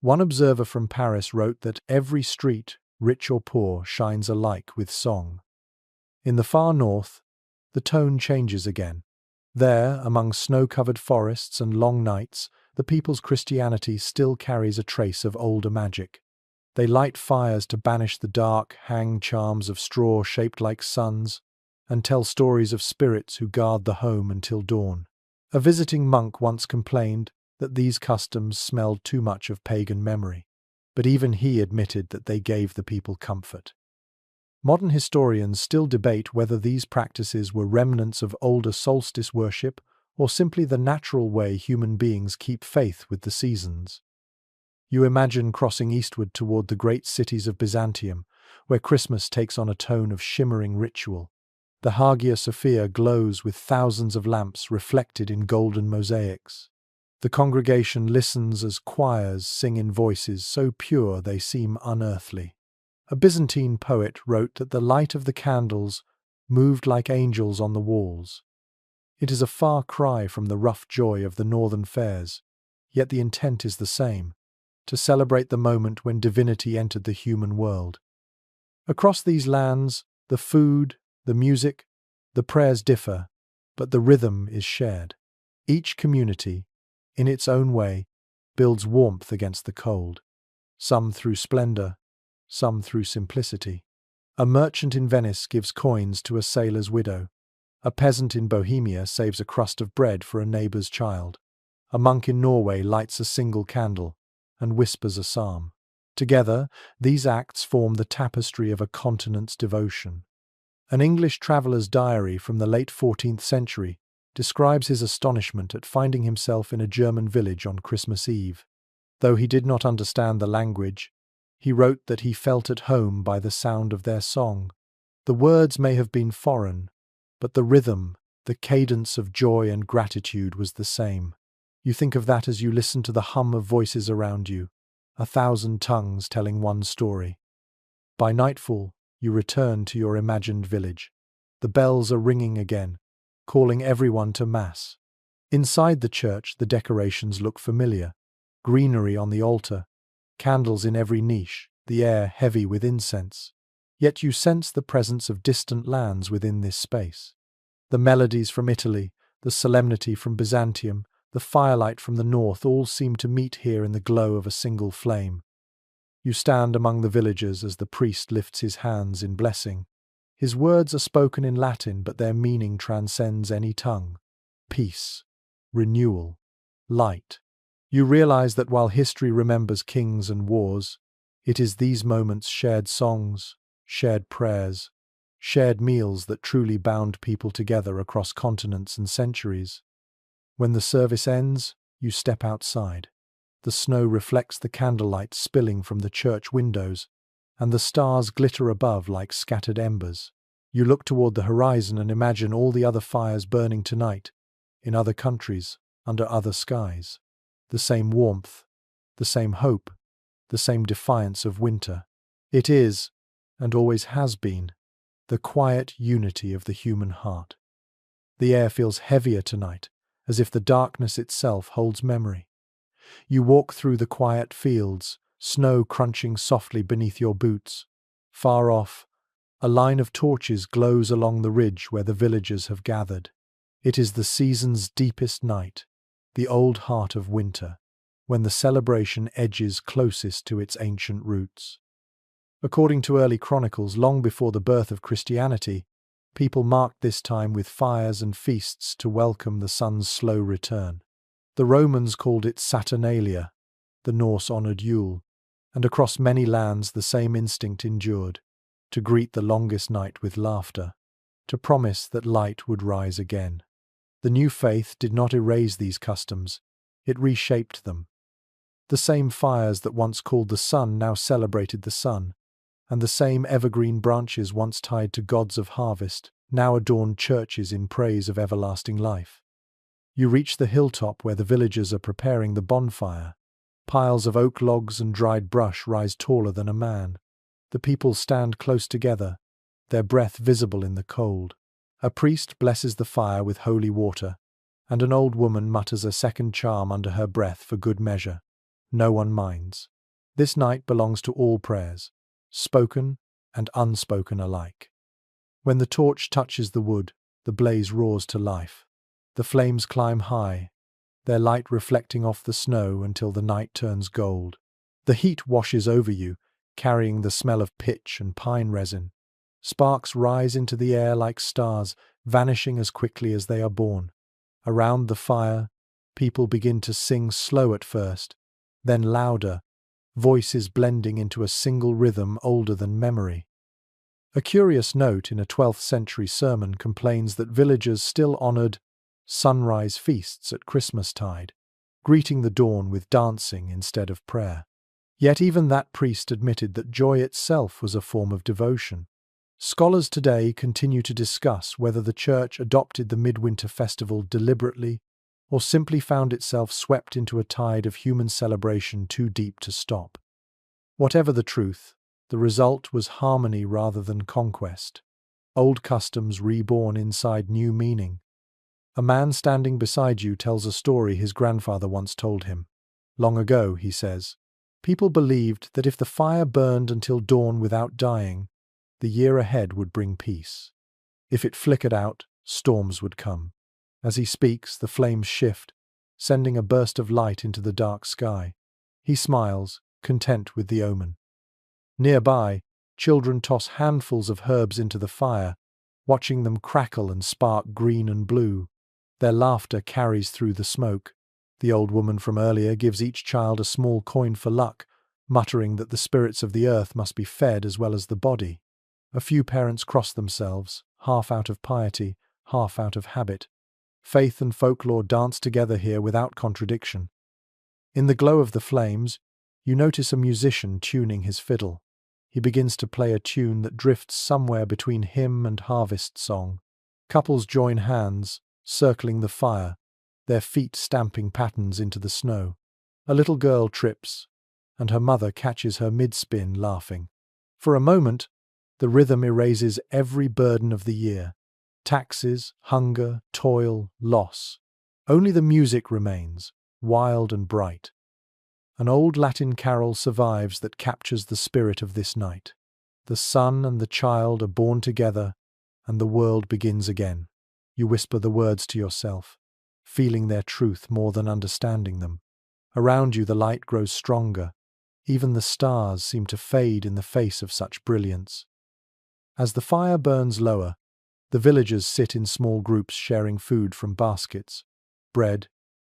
[SPEAKER 1] One observer from Paris wrote that every street, rich or poor, shines alike with song. In the far north, the tone changes again. There, among snow-covered forests and long nights, the people's Christianity still carries a trace of older magic. They light fires to banish the dark, hang charms of straw shaped like suns, and tell stories of spirits who guard the home until dawn. A visiting monk once complained that these customs smelled too much of pagan memory, but even he admitted that they gave the people comfort. Modern historians still debate whether these practices were remnants of older solstice worship or simply the natural way human beings keep faith with the seasons. You imagine crossing eastward toward the great cities of Byzantium, where Christmas takes on a tone of shimmering ritual. The Hagia Sophia glows with thousands of lamps reflected in golden mosaics. The congregation listens as choirs sing in voices so pure they seem unearthly. A Byzantine poet wrote that the light of the candles moved like angels on the walls. It is a far cry from the rough joy of the northern fairs, yet the intent is the same, to celebrate the moment when divinity entered the human world. Across these lands, the food, the music, the prayers differ, but the rhythm is shared. Each community, in its own way, builds warmth against the cold, some through splendor, some through simplicity. A merchant in Venice gives coins to a sailor's widow. A peasant in Bohemia saves a crust of bread for a neighbor's child. A monk in Norway lights a single candle and whispers a psalm. Together, these acts form the tapestry of a continent's devotion. An English traveller's diary from the late 14th century describes his astonishment at finding himself in a German village on Christmas Eve. Though he did not understand the language, he wrote that he felt at home by the sound of their song. The words may have been foreign, but the rhythm, the cadence of joy and gratitude was the same. You think of that as you listen to the hum of voices around you, 1,000 tongues telling one story. By nightfall, you return to your imagined village. The bells are ringing again, calling everyone to Mass. Inside the church, the decorations look familiar. Greenery on the altar, candles in every niche, the air heavy with incense. Yet you sense the presence of distant lands within this space. The melodies from Italy, the solemnity from Byzantium, the firelight from the north all seem to meet here in the glow of a single flame. You stand among the villagers as the priest lifts his hands in blessing. His words are spoken in Latin, but their meaning transcends any tongue. Peace, renewal, light. You realize that while history remembers kings and wars, it is these moments, shared songs, shared prayers, shared meals that truly bound people together across continents and centuries. When the service ends, you step outside. The snow reflects the candlelight spilling from the church windows, and the stars glitter above like scattered embers. You look toward the horizon and imagine all the other fires burning tonight, in other countries, under other skies. The same warmth, the same hope, the same defiance of winter. It is, and always has been, the quiet unity of the human heart. The air feels heavier tonight, as if the darkness itself holds memory. You walk through the quiet fields, snow crunching softly beneath your boots. Far off, a line of torches glows along the ridge where the villagers have gathered. It is the season's deepest night, the old heart of winter, when the celebration edges closest to its ancient roots. According to early chronicles, long before the birth of Christianity, people marked this time with fires and feasts to welcome the sun's slow return. The Romans called it Saturnalia, the Norse honored Yule. And across many lands the same instinct endured, to greet the longest night with laughter, to promise that light would rise again. The new faith did not erase these customs, it reshaped them. The same fires that once called the sun now celebrated the sun, and the same evergreen branches once tied to gods of harvest now adorned churches in praise of everlasting life. You reach the hilltop where the villagers are preparing the bonfire. Piles of oak logs and dried brush rise taller than a man. The people stand close together, their breath visible in the cold. A priest blesses the fire with holy water, and an old woman mutters a second charm under her breath for good measure. No one minds. This night belongs to all prayers, spoken and unspoken alike. When the torch touches the wood, the blaze roars to life. The flames climb high, their light reflecting off the snow until the night turns gold. The heat washes over you, carrying the smell of pitch and pine resin. Sparks rise into the air like stars, vanishing as quickly as they are born. Around the fire, people begin to sing slow at first, then louder, voices blending into a single rhythm older than memory. A curious note in a 12th century sermon complains that villagers still honoured sunrise feasts at Christmastide, greeting the dawn with dancing instead of prayer. Yet even that priest admitted that joy itself was a form of devotion. Scholars today continue to discuss whether the church adopted the midwinter festival deliberately or simply found itself swept into a tide of human celebration too deep to stop. Whatever the truth, the result was harmony rather than conquest, old customs reborn inside new meaning. A man standing beside you tells a story his grandfather once told him. Long ago, he says, people believed that if the fire burned until dawn without dying, the year ahead would bring peace. If it flickered out, storms would come. As he speaks, the flames shift, sending a burst of light into the dark sky. He smiles, content with the omen. Nearby, children toss handfuls of herbs into the fire, watching them crackle and spark green and blue. Their laughter carries through the smoke. The old woman from earlier gives each child a small coin for luck, muttering that the spirits of the earth must be fed as well as the body. A few parents cross themselves, half out of piety, half out of habit. Faith and folklore dance together here without contradiction. In the glow of the flames, you notice a musician tuning his fiddle. He begins to play a tune that drifts somewhere between hymn and harvest song. Couples join hands, circling the fire, their feet stamping patterns into the snow. A little girl trips, and her mother catches her mid-spin, laughing. For a moment, the rhythm erases every burden of the year. Taxes, hunger, toil, loss. Only the music remains, wild and bright. An old Latin carol survives that captures the spirit of this night. The sun and the child are born together, and the world begins again. You whisper the words to yourself, feeling their truth more than understanding them. Around you the light grows stronger. Even the stars seem to fade in the face of such brilliance. As the fire burns lower, the villagers sit in small groups sharing food from baskets, bread,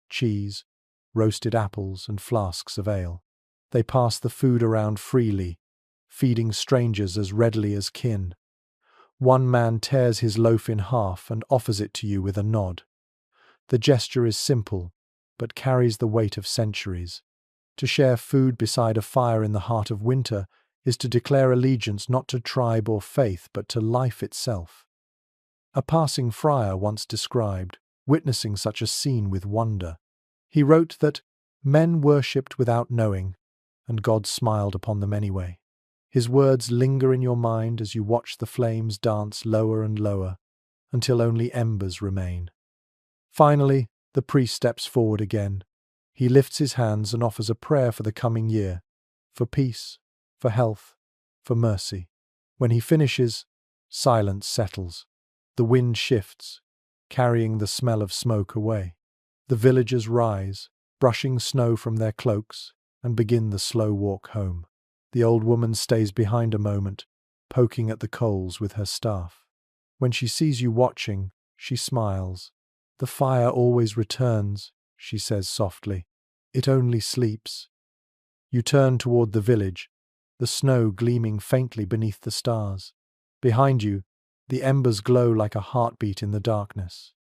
[SPEAKER 1] cheese, roasted apples and flasks of ale. They pass the food around freely, feeding strangers as readily as kin. One man tears his loaf in half and offers it to you with a nod. The gesture is simple, but carries the weight of centuries. To share food beside a fire in the heart of winter is to declare allegiance not to tribe or faith, but to life itself. A passing friar once described witnessing such a scene with wonder. He wrote that men worshipped without knowing, and God smiled upon them anyway. His words linger in your mind as you watch the flames dance lower and lower, until only embers remain. Finally, the priest steps forward again. He lifts his hands and offers a prayer for the coming year, for peace, for health, for mercy. When he finishes, silence settles. The wind shifts, carrying the smell of smoke away. The villagers rise, brushing snow from their cloaks, and begin the slow walk home. The old woman stays behind a moment, poking at the coals with her staff. When she sees you watching, she smiles. "The fire always returns," she says softly. "It only sleeps." You turn toward the village, the snow gleaming faintly beneath the stars. Behind you, the embers glow like a heartbeat in the darkness.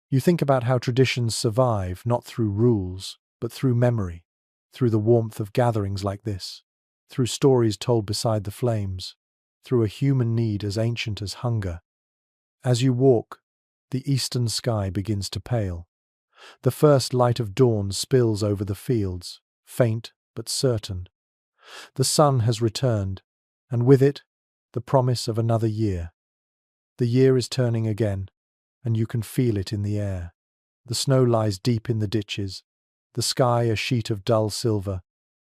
[SPEAKER 1] You think about how traditions survive not through rules, but through memory, through the warmth of gatherings like this, through stories told beside the flames, through a human need as ancient as hunger. As you walk, the eastern sky begins to pale. The first light of dawn spills over the fields, faint but certain. The sun has returned, and with it, the promise of another year. The year is turning again, and you can feel it in the air. The snow lies deep in the ditches, the sky a sheet of dull silver,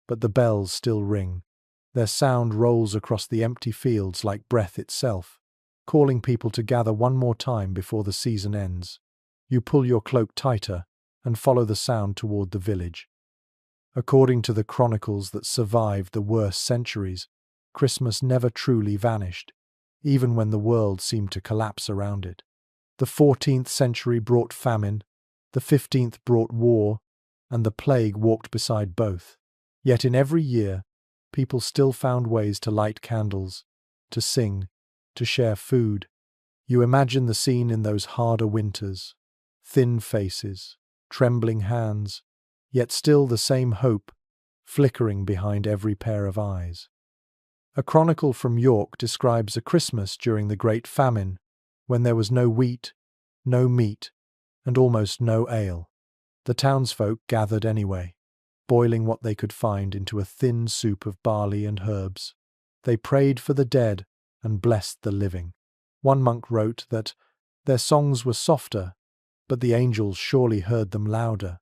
[SPEAKER 1] but the bells still ring. Their sound rolls across the empty fields like breath itself, calling people to gather one more time before the season ends. You pull your cloak tighter and follow the sound toward the village. According to the chronicles that survived the worst centuries, Christmas never truly vanished, even when the world seemed to collapse around it. The 14th century brought famine, the 15th brought war, and the plague walked beside both. Yet in every year, people still found ways to light candles, to sing, to share food. You imagine the scene in those harder winters, thin faces, trembling hands, yet still the same hope, flickering behind every pair of eyes. A chronicle from York describes a Christmas during the Great Famine, when there was no wheat, no meat, and almost no ale. The townsfolk gathered anyway, boiling what they could find into a thin soup of barley and herbs. They prayed for the dead and blessed the living. One monk wrote that their songs were softer, but the angels surely heard them louder.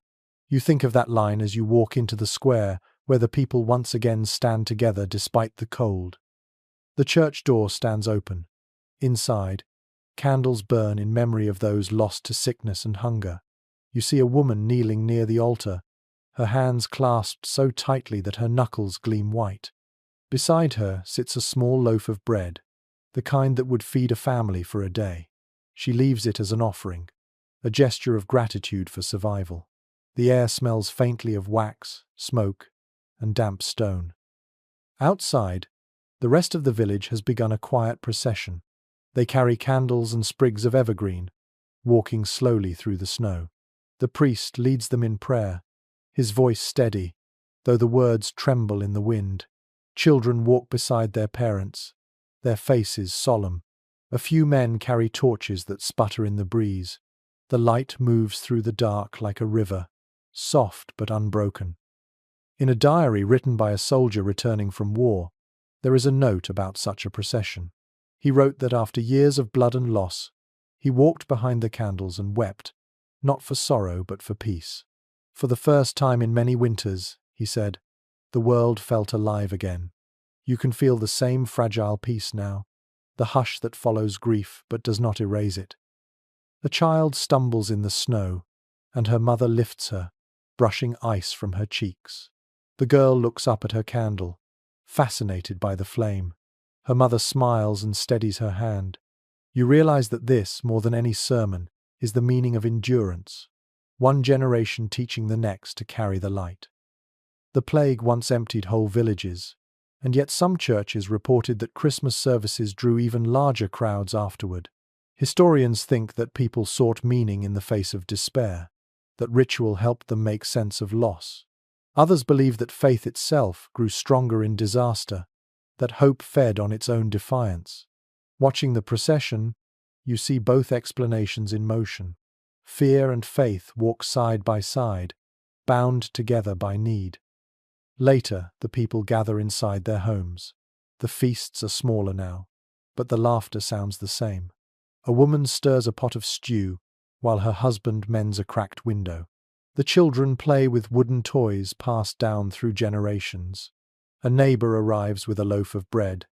[SPEAKER 1] You think of that line as you walk into the square where the people once again stand together despite the cold. The church door stands open. Inside, candles burn in memory of those lost to sickness and hunger. You see a woman kneeling near the altar, her hands clasped so tightly that her knuckles gleam white. Beside her sits a small loaf of bread, the kind that would feed a family for a day. She leaves it as an offering, a gesture of gratitude for survival. The air smells faintly of wax, smoke, and damp stone. Outside, the rest of the village has begun a quiet procession. They carry candles and sprigs of evergreen, walking slowly through the snow. The priest leads them in prayer, his voice steady, though the words tremble in the wind. Children walk beside their parents, their faces solemn. A few men carry torches that sputter in the breeze. The light moves through the dark like a river, soft but unbroken. In a diary written by a soldier returning from war, there is a note about such a procession. He wrote that after years of blood and loss, he walked behind the candles and wept, not for sorrow but for peace. For the first time in many winters, he said, the world felt alive again. You can feel the same fragile peace now, the hush that follows grief but does not erase it. A child stumbles in the snow, and her mother lifts her, brushing ice from her cheeks. The girl looks up at her candle, fascinated by the flame. Her mother smiles and steadies her hand. You realize that this, more than any sermon, is the meaning of endurance, one generation teaching the next to carry the light. The plague once emptied whole villages, and yet some churches reported that Christmas services drew even larger crowds afterward. Historians think that people sought meaning in the face of despair, that ritual helped them make sense of loss. Others believe that faith itself grew stronger in disaster, that hope fed on its own defiance. Watching the procession, you see both explanations in motion. Fear and faith walk side by side, bound together by need. Later, the people gather inside their homes. The feasts are smaller now, but the laughter sounds the same. A woman stirs a pot of stew, while her husband mends a cracked window. The children play with wooden toys passed down through generations. A neighbor arrives with a loaf of bread,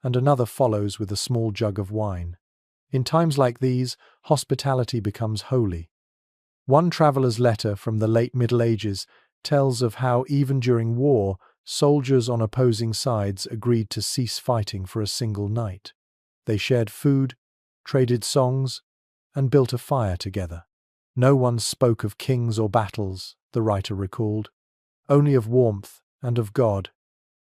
[SPEAKER 1] and another follows with a small jug of wine. In times like these, hospitality becomes holy. One traveler's letter from the late Middle Ages tells of how, even during war, soldiers on opposing sides agreed to cease fighting for a single night. They shared food, traded songs, and built a fire together. No one spoke of kings or battles, the writer recalled, only of warmth and of God.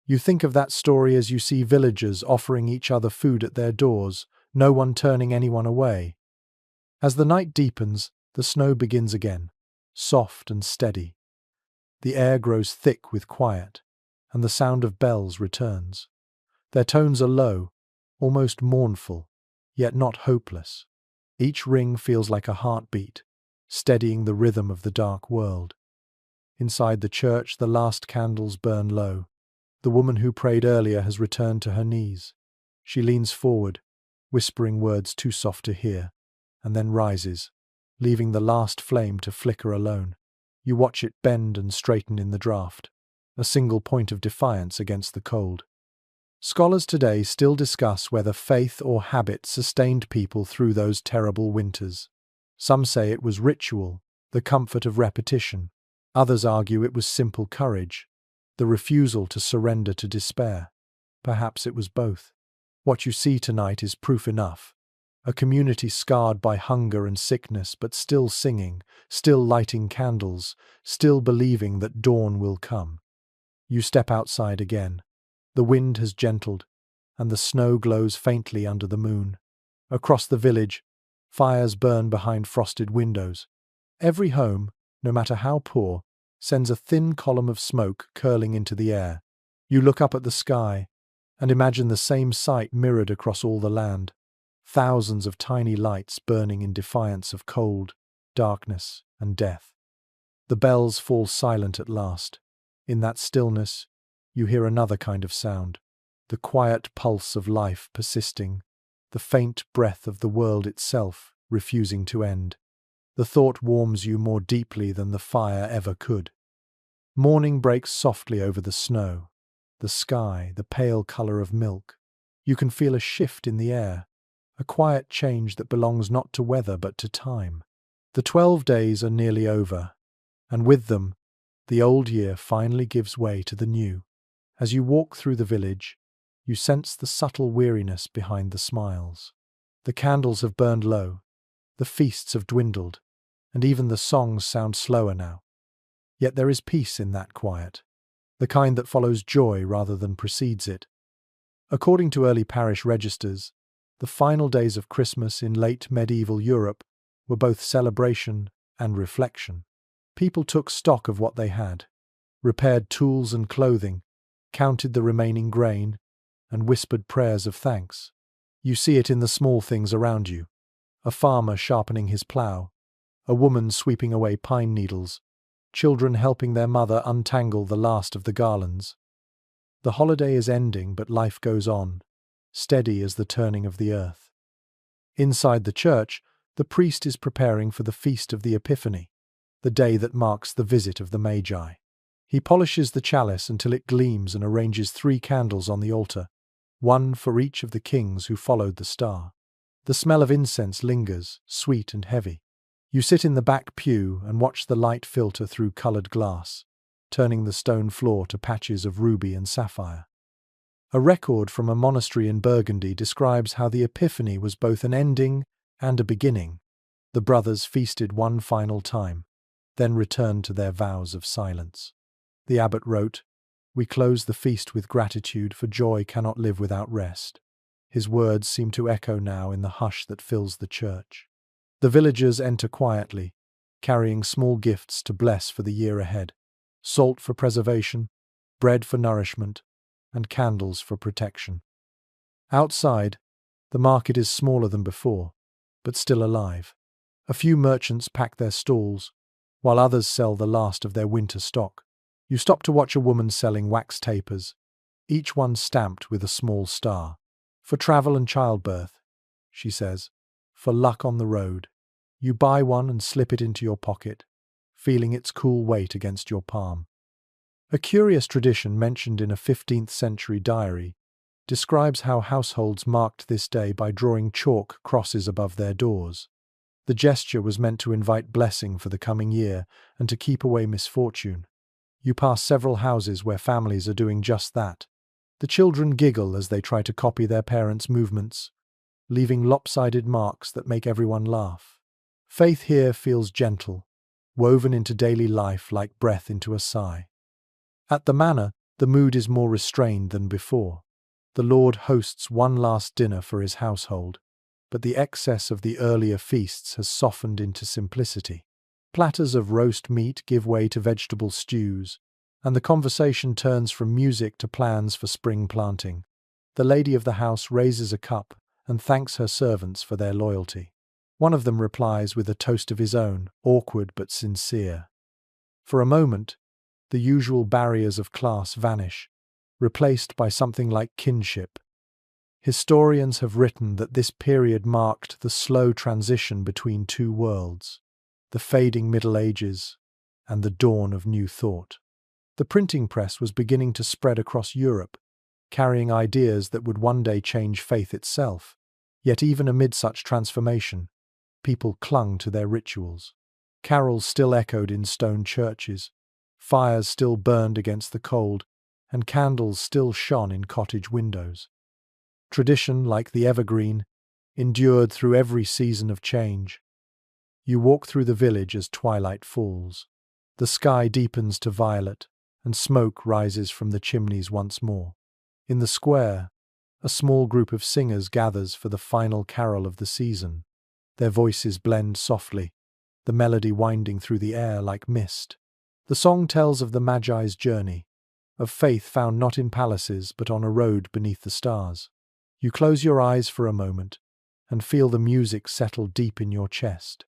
[SPEAKER 1] You think of that story as you see villagers offering each other food at their doors, no one turning anyone away. As the night deepens, the snow begins again, soft and steady. The air grows thick with quiet, and the sound of bells returns. Their tones are low, almost mournful, yet not hopeless. Each ring feels like a heartbeat, steadying the rhythm of the dark world. Inside the church, the last candles burn low. The woman who prayed earlier has returned to her knees. She leans forward, whispering words too soft to hear, and then rises, leaving the last flame to flicker alone. You watch it bend and straighten in the draught, a single point of defiance against the cold. Scholars today still discuss whether faith or habit sustained people through those terrible winters. Some say it was ritual, the comfort of repetition. Others argue it was simple courage, the refusal to surrender to despair. Perhaps it was both. What you see tonight is proof enough. A community scarred by hunger and sickness, but still singing, still lighting candles, still believing that dawn will come. You step outside again. The wind has gentled, and the snow glows faintly under the moon. Across the village, fires burn behind frosted windows. Every home, no matter how poor, sends a thin column of smoke curling into the air. You look up at the sky and imagine the same sight mirrored across all the land. Thousands of tiny lights burning in defiance of cold, darkness, and death. The bells fall silent at last. In that stillness, you hear another kind of sound, the quiet pulse of life persisting, the faint breath of the world itself refusing to end. The thought warms you more deeply than the fire ever could. Morning breaks softly over the snow, the sky, the pale color of milk. You can feel a shift in the air, a quiet change that belongs not to weather but to time. The 12 days are nearly over, and with them, the old year finally gives way to the new. As you walk through the village, you sense the subtle weariness behind the smiles. The candles have burned low, the feasts have dwindled, and even the songs sound slower now. Yet there is peace in that quiet, the kind that follows joy rather than precedes it. According to early parish registers, the final days of Christmas in late medieval Europe were both celebration and reflection. People took stock of what they had, repaired tools and clothing, counted the remaining grain, and whispered prayers of thanks. You see it in the small things around you. A farmer sharpening his plough, a woman sweeping away pine needles, children helping their mother untangle the last of the garlands. The holiday is ending, but life goes on, steady as the turning of the earth. Inside the church, the priest is preparing for the feast of the Epiphany, the day that marks the visit of the Magi. He polishes the chalice until it gleams and arranges 3 candles on the altar, one for each of the kings who followed the star. The smell of incense lingers, sweet and heavy. You sit in the back pew and watch the light filter through colored glass, turning the stone floor to patches of ruby and sapphire. A record from a monastery in Burgundy describes how the Epiphany was both an ending and a beginning. The brothers feasted one final time, then returned to their vows of silence. The abbot wrote, "We close the feast with gratitude, for joy cannot live without rest." His words seem to echo now in the hush that fills the church. The villagers enter quietly, carrying small gifts to bless for the year ahead: salt for preservation, bread for nourishment, and candles for protection. Outside, the market is smaller than before, but still alive. A few merchants pack their stalls, while others sell the last of their winter stock. You stop to watch a woman selling wax tapers, each one stamped with a small star. "For travel and childbirth," she says, "for luck on the road." You buy one and slip it into your pocket, feeling its cool weight against your palm. A curious tradition mentioned in a 15th century diary describes how households marked this day by drawing chalk crosses above their doors. The gesture was meant to invite blessing for the coming year and to keep away misfortune. You pass several houses where families are doing just that. The children giggle as they try to copy their parents' movements, leaving lopsided marks that make everyone laugh. Faith here feels gentle, woven into daily life like breath into a sigh. At the manor, The mood is more restrained than before. The Lord hosts one last dinner for his household, but the excess of the earlier feasts has softened into simplicity. Platters of roast meat give way to vegetable stews, and the conversation turns from music to plans for spring planting. The lady of the house raises a cup and thanks her servants for their loyalty. One of them replies with a toast of his own, awkward but sincere. For a moment, the usual barriers of class vanish, replaced by something like kinship. Historians have written that this period marked the slow transition between two worlds, the fading Middle Ages and the dawn of new thought. The printing press was beginning to spread across Europe, carrying ideas that would one day change faith itself. Yet even amid such transformation, people clung to their rituals. Carols still echoed in stone churches, fires still burned against the cold, and candles still shone in cottage windows. Tradition, like the evergreen, endured through every season of change. You walk through the village as twilight falls. The sky deepens to violet, and smoke rises from the chimneys once more. In the square, a small group of singers gathers for the final carol of the season. Their voices blend softly, the melody winding through the air like mist. The song tells of the Magi's journey, of faith found not in palaces but on a road beneath the stars. You close your eyes for a moment and feel the music settle deep in your chest.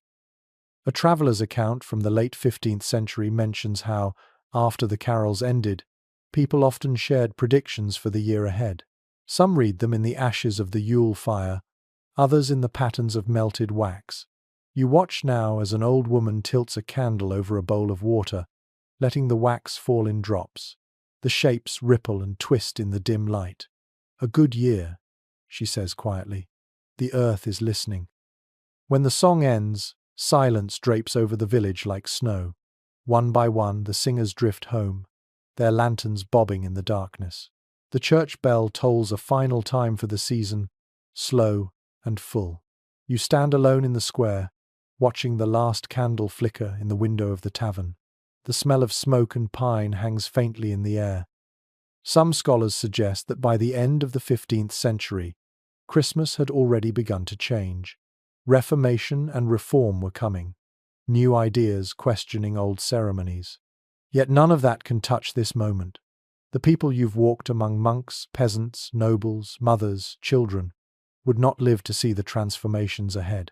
[SPEAKER 1] A traveller's account from the late 15th century mentions how, after the carols ended, people often shared predictions for the year ahead. Some read them in the ashes of the Yule fire, others in the patterns of melted wax. You watch now as an old woman tilts a candle over a bowl of water, letting the wax fall in drops. The shapes ripple and twist in the dim light. "A good year," she says quietly. "The earth is listening." When the song ends, silence drapes over the village like snow. One by one, the singers drift home, their lanterns bobbing in the darkness. The church bell tolls a final time for the season, slow and full. You stand alone in the square, watching the last candle flicker in the window of the tavern. The smell of smoke and pine hangs faintly in the air. Some scholars suggest that by the end of the 15th century, Christmas had already begun to change. Reformation and reform were coming, new ideas questioning old ceremonies. Yet none of that can touch this moment. The people you've walked among, monks, peasants, nobles, mothers, children, would not live to see the transformations ahead.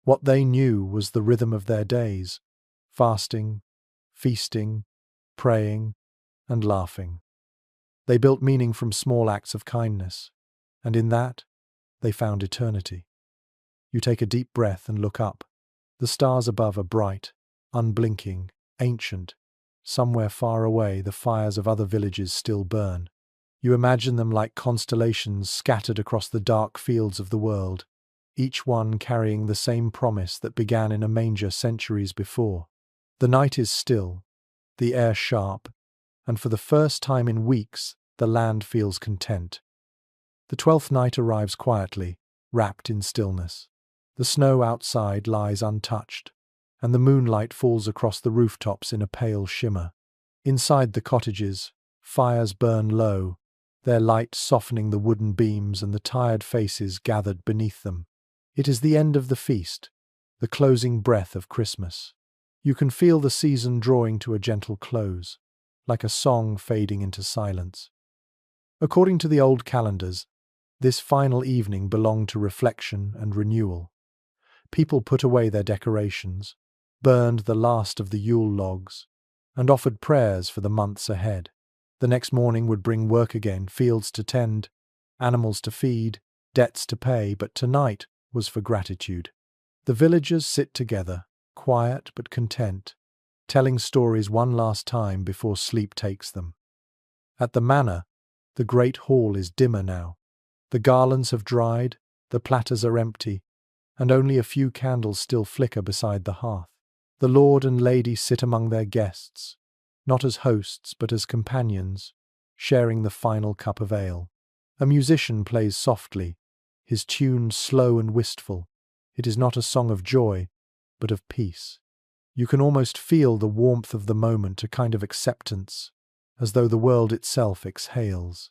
[SPEAKER 1] What they knew was the rhythm of their days: fasting, feasting, praying, and laughing. They built meaning from small acts of kindness, and in that, they found eternity. You take a deep breath and look up. The stars above are bright, unblinking, ancient. Somewhere far away, the fires of other villages still burn. You imagine them like constellations scattered across the dark fields of the world, each one carrying the same promise that began in a manger centuries before. The night is still, the air sharp, and for the first time in weeks, the land feels content. The 12th night arrives quietly, wrapped in stillness. The snow outside lies untouched, and the moonlight falls across the rooftops in a pale shimmer. Inside the cottages, fires burn low, their light softening the wooden beams and the tired faces gathered beneath them. It is the end of the feast, the closing breath of Christmas. You can feel the season drawing to a gentle close, like a song fading into silence. According to the old calendars, this final evening belonged to reflection and renewal. People put away their decorations, burned the last of the Yule logs, and offered prayers for the months ahead. The next morning would bring work again, fields to tend, animals to feed, debts to pay, but tonight was for gratitude. The villagers sit together, quiet but content, telling stories one last time before sleep takes them. At the manor, the great hall is dimmer now. The garlands have dried, the platters are empty, and only a few candles still flicker beside the hearth. The lord and lady sit among their guests, not as hosts but as companions, sharing the final cup of ale. A musician plays softly, his tune slow and wistful. It is not a song of joy, but of peace. You can almost feel the warmth of the moment, a kind of acceptance, as though the world itself exhales.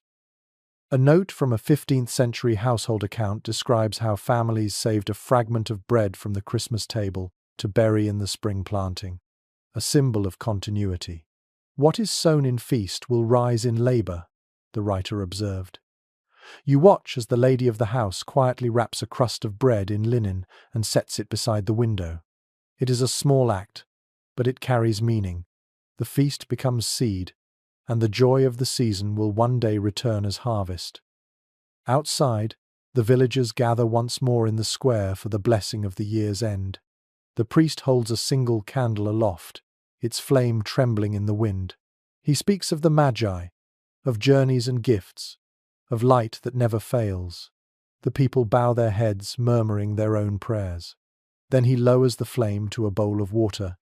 [SPEAKER 1] A note from a 15th century household account describes how families saved a fragment of bread from the Christmas table to bury in the spring planting, a symbol of continuity. "What is sown in feast will rise in labour," the writer observed. You watch as the lady of the house quietly wraps a crust of bread in linen and sets it beside the window. It is a small act, but it carries meaning. The feast becomes seed, and the joy of the season will one day return as harvest. Outside, the villagers gather once more in the square for the blessing of the year's end. The priest holds a single candle aloft, its flame trembling in the wind. He speaks of the Magi, of journeys and gifts, of light that never fails. The people bow their heads, murmuring their own prayers. Then he lowers the flame to a bowl of water,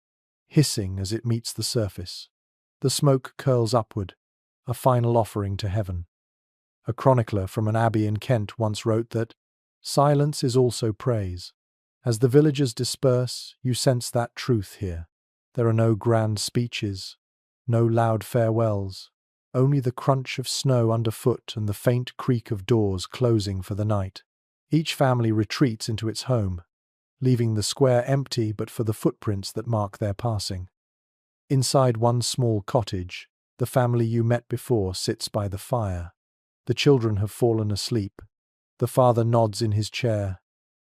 [SPEAKER 1] hissing as it meets the surface. The smoke curls upward, a final offering to heaven. A chronicler from an abbey in Kent once wrote that, "Silence is also praise." As the villagers disperse, you sense that truth here. There are no grand speeches, no loud farewells, only the crunch of snow underfoot and the faint creak of doors closing for the night. Each family retreats into its home, leaving the square empty but for the footprints that mark their passing. Inside one small cottage, the family you met before sits by the fire. The children have fallen asleep. The father nods in his chair,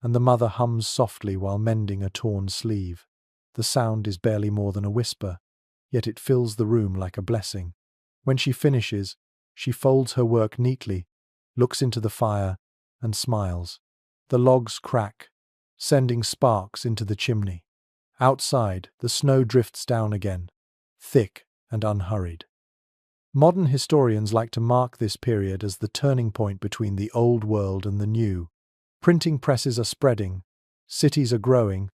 [SPEAKER 1] and the mother hums softly while mending a torn sleeve. The sound is barely more than a whisper, yet it fills the room like a blessing. When she finishes, she folds her work neatly, looks into the fire, and smiles. The logs crack, sending sparks into the chimney. Outside, the snow drifts down again, thick and unhurried. Modern historians like to mark this period as the turning point between the old world and the new. Printing presses are spreading, cities are growing,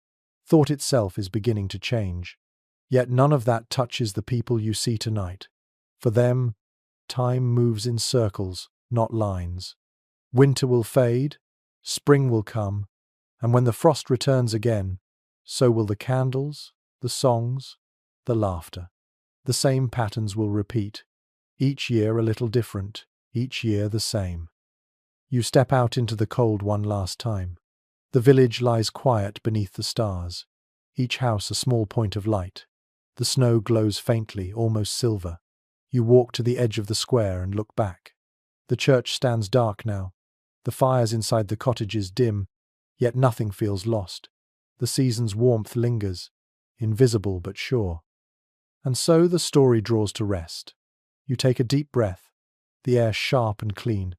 [SPEAKER 1] thought itself is beginning to change. Yet none of that touches the people you see tonight. For them, time moves in circles, not lines. Winter will fade, spring will come, and when the frost returns again, so will the candles, the songs, the laughter. The same patterns will repeat, each year a little different, each year the same. You step out into the cold one last time. The village lies quiet beneath the stars, each house a small point of light. The snow glows faintly, almost silver. You walk to the edge of the square and look back. The church stands dark now. The fires inside the cottages dim, yet nothing feels lost. The season's warmth lingers, invisible but sure. And so the story draws to rest. You take a deep breath, the air sharp and clean,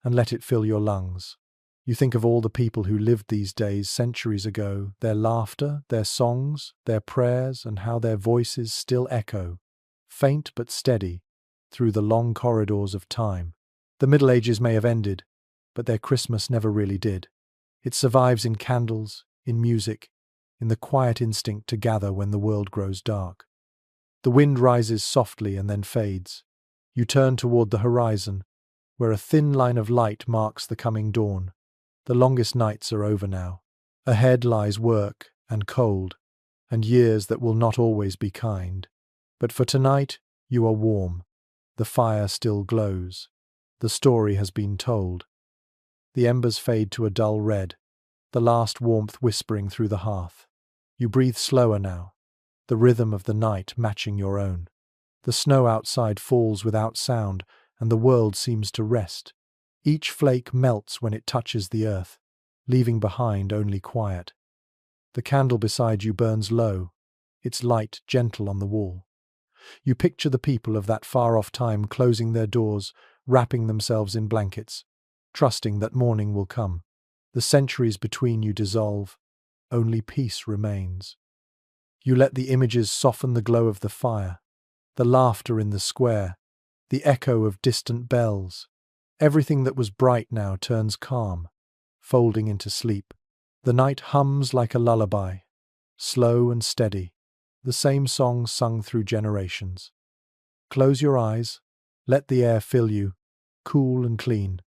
[SPEAKER 1] and let it fill your lungs. You think of all the people who lived these days centuries ago, their laughter, their songs, their prayers, and how their voices still echo, faint but steady, through the long corridors of time. The Middle Ages may have ended, but their Christmas never really did. It survives in candles, in music, in the quiet instinct to gather when the world grows dark. The wind rises softly and then fades. You turn toward the horizon, where a thin line of light marks the coming dawn. The longest nights are over now. Ahead lies work and cold, and years that will not always be kind. But for tonight, you are warm. The fire still glows. The story has been told. The embers fade to a dull red, the last warmth whispering through the hearth. You breathe slower now, the rhythm of the night matching your own. The snow outside falls without sound, and the world seems to rest. Each flake melts when it touches the earth, leaving behind only quiet. The candle beside you burns low, its light gentle on the wall. You picture the people of that far-off time closing their doors, wrapping themselves in blankets, trusting that morning will come. The centuries between you dissolve, only peace remains. You let the images soften the glow of the fire, the laughter in the square, the echo of distant bells. Everything that was bright now turns calm, folding into sleep. The night hums like a lullaby, slow and steady, the same song sung through generations. Close your eyes, let the air fill you, cool and clean.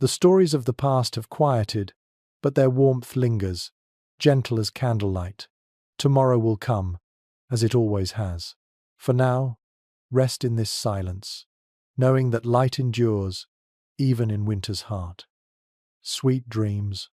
[SPEAKER 1] The stories of the past have quieted, but their warmth lingers, gentle as candlelight. Tomorrow will come, as it always has. For now, Rest in this silence, knowing that light endures even in winter's heart. Sweet dreams.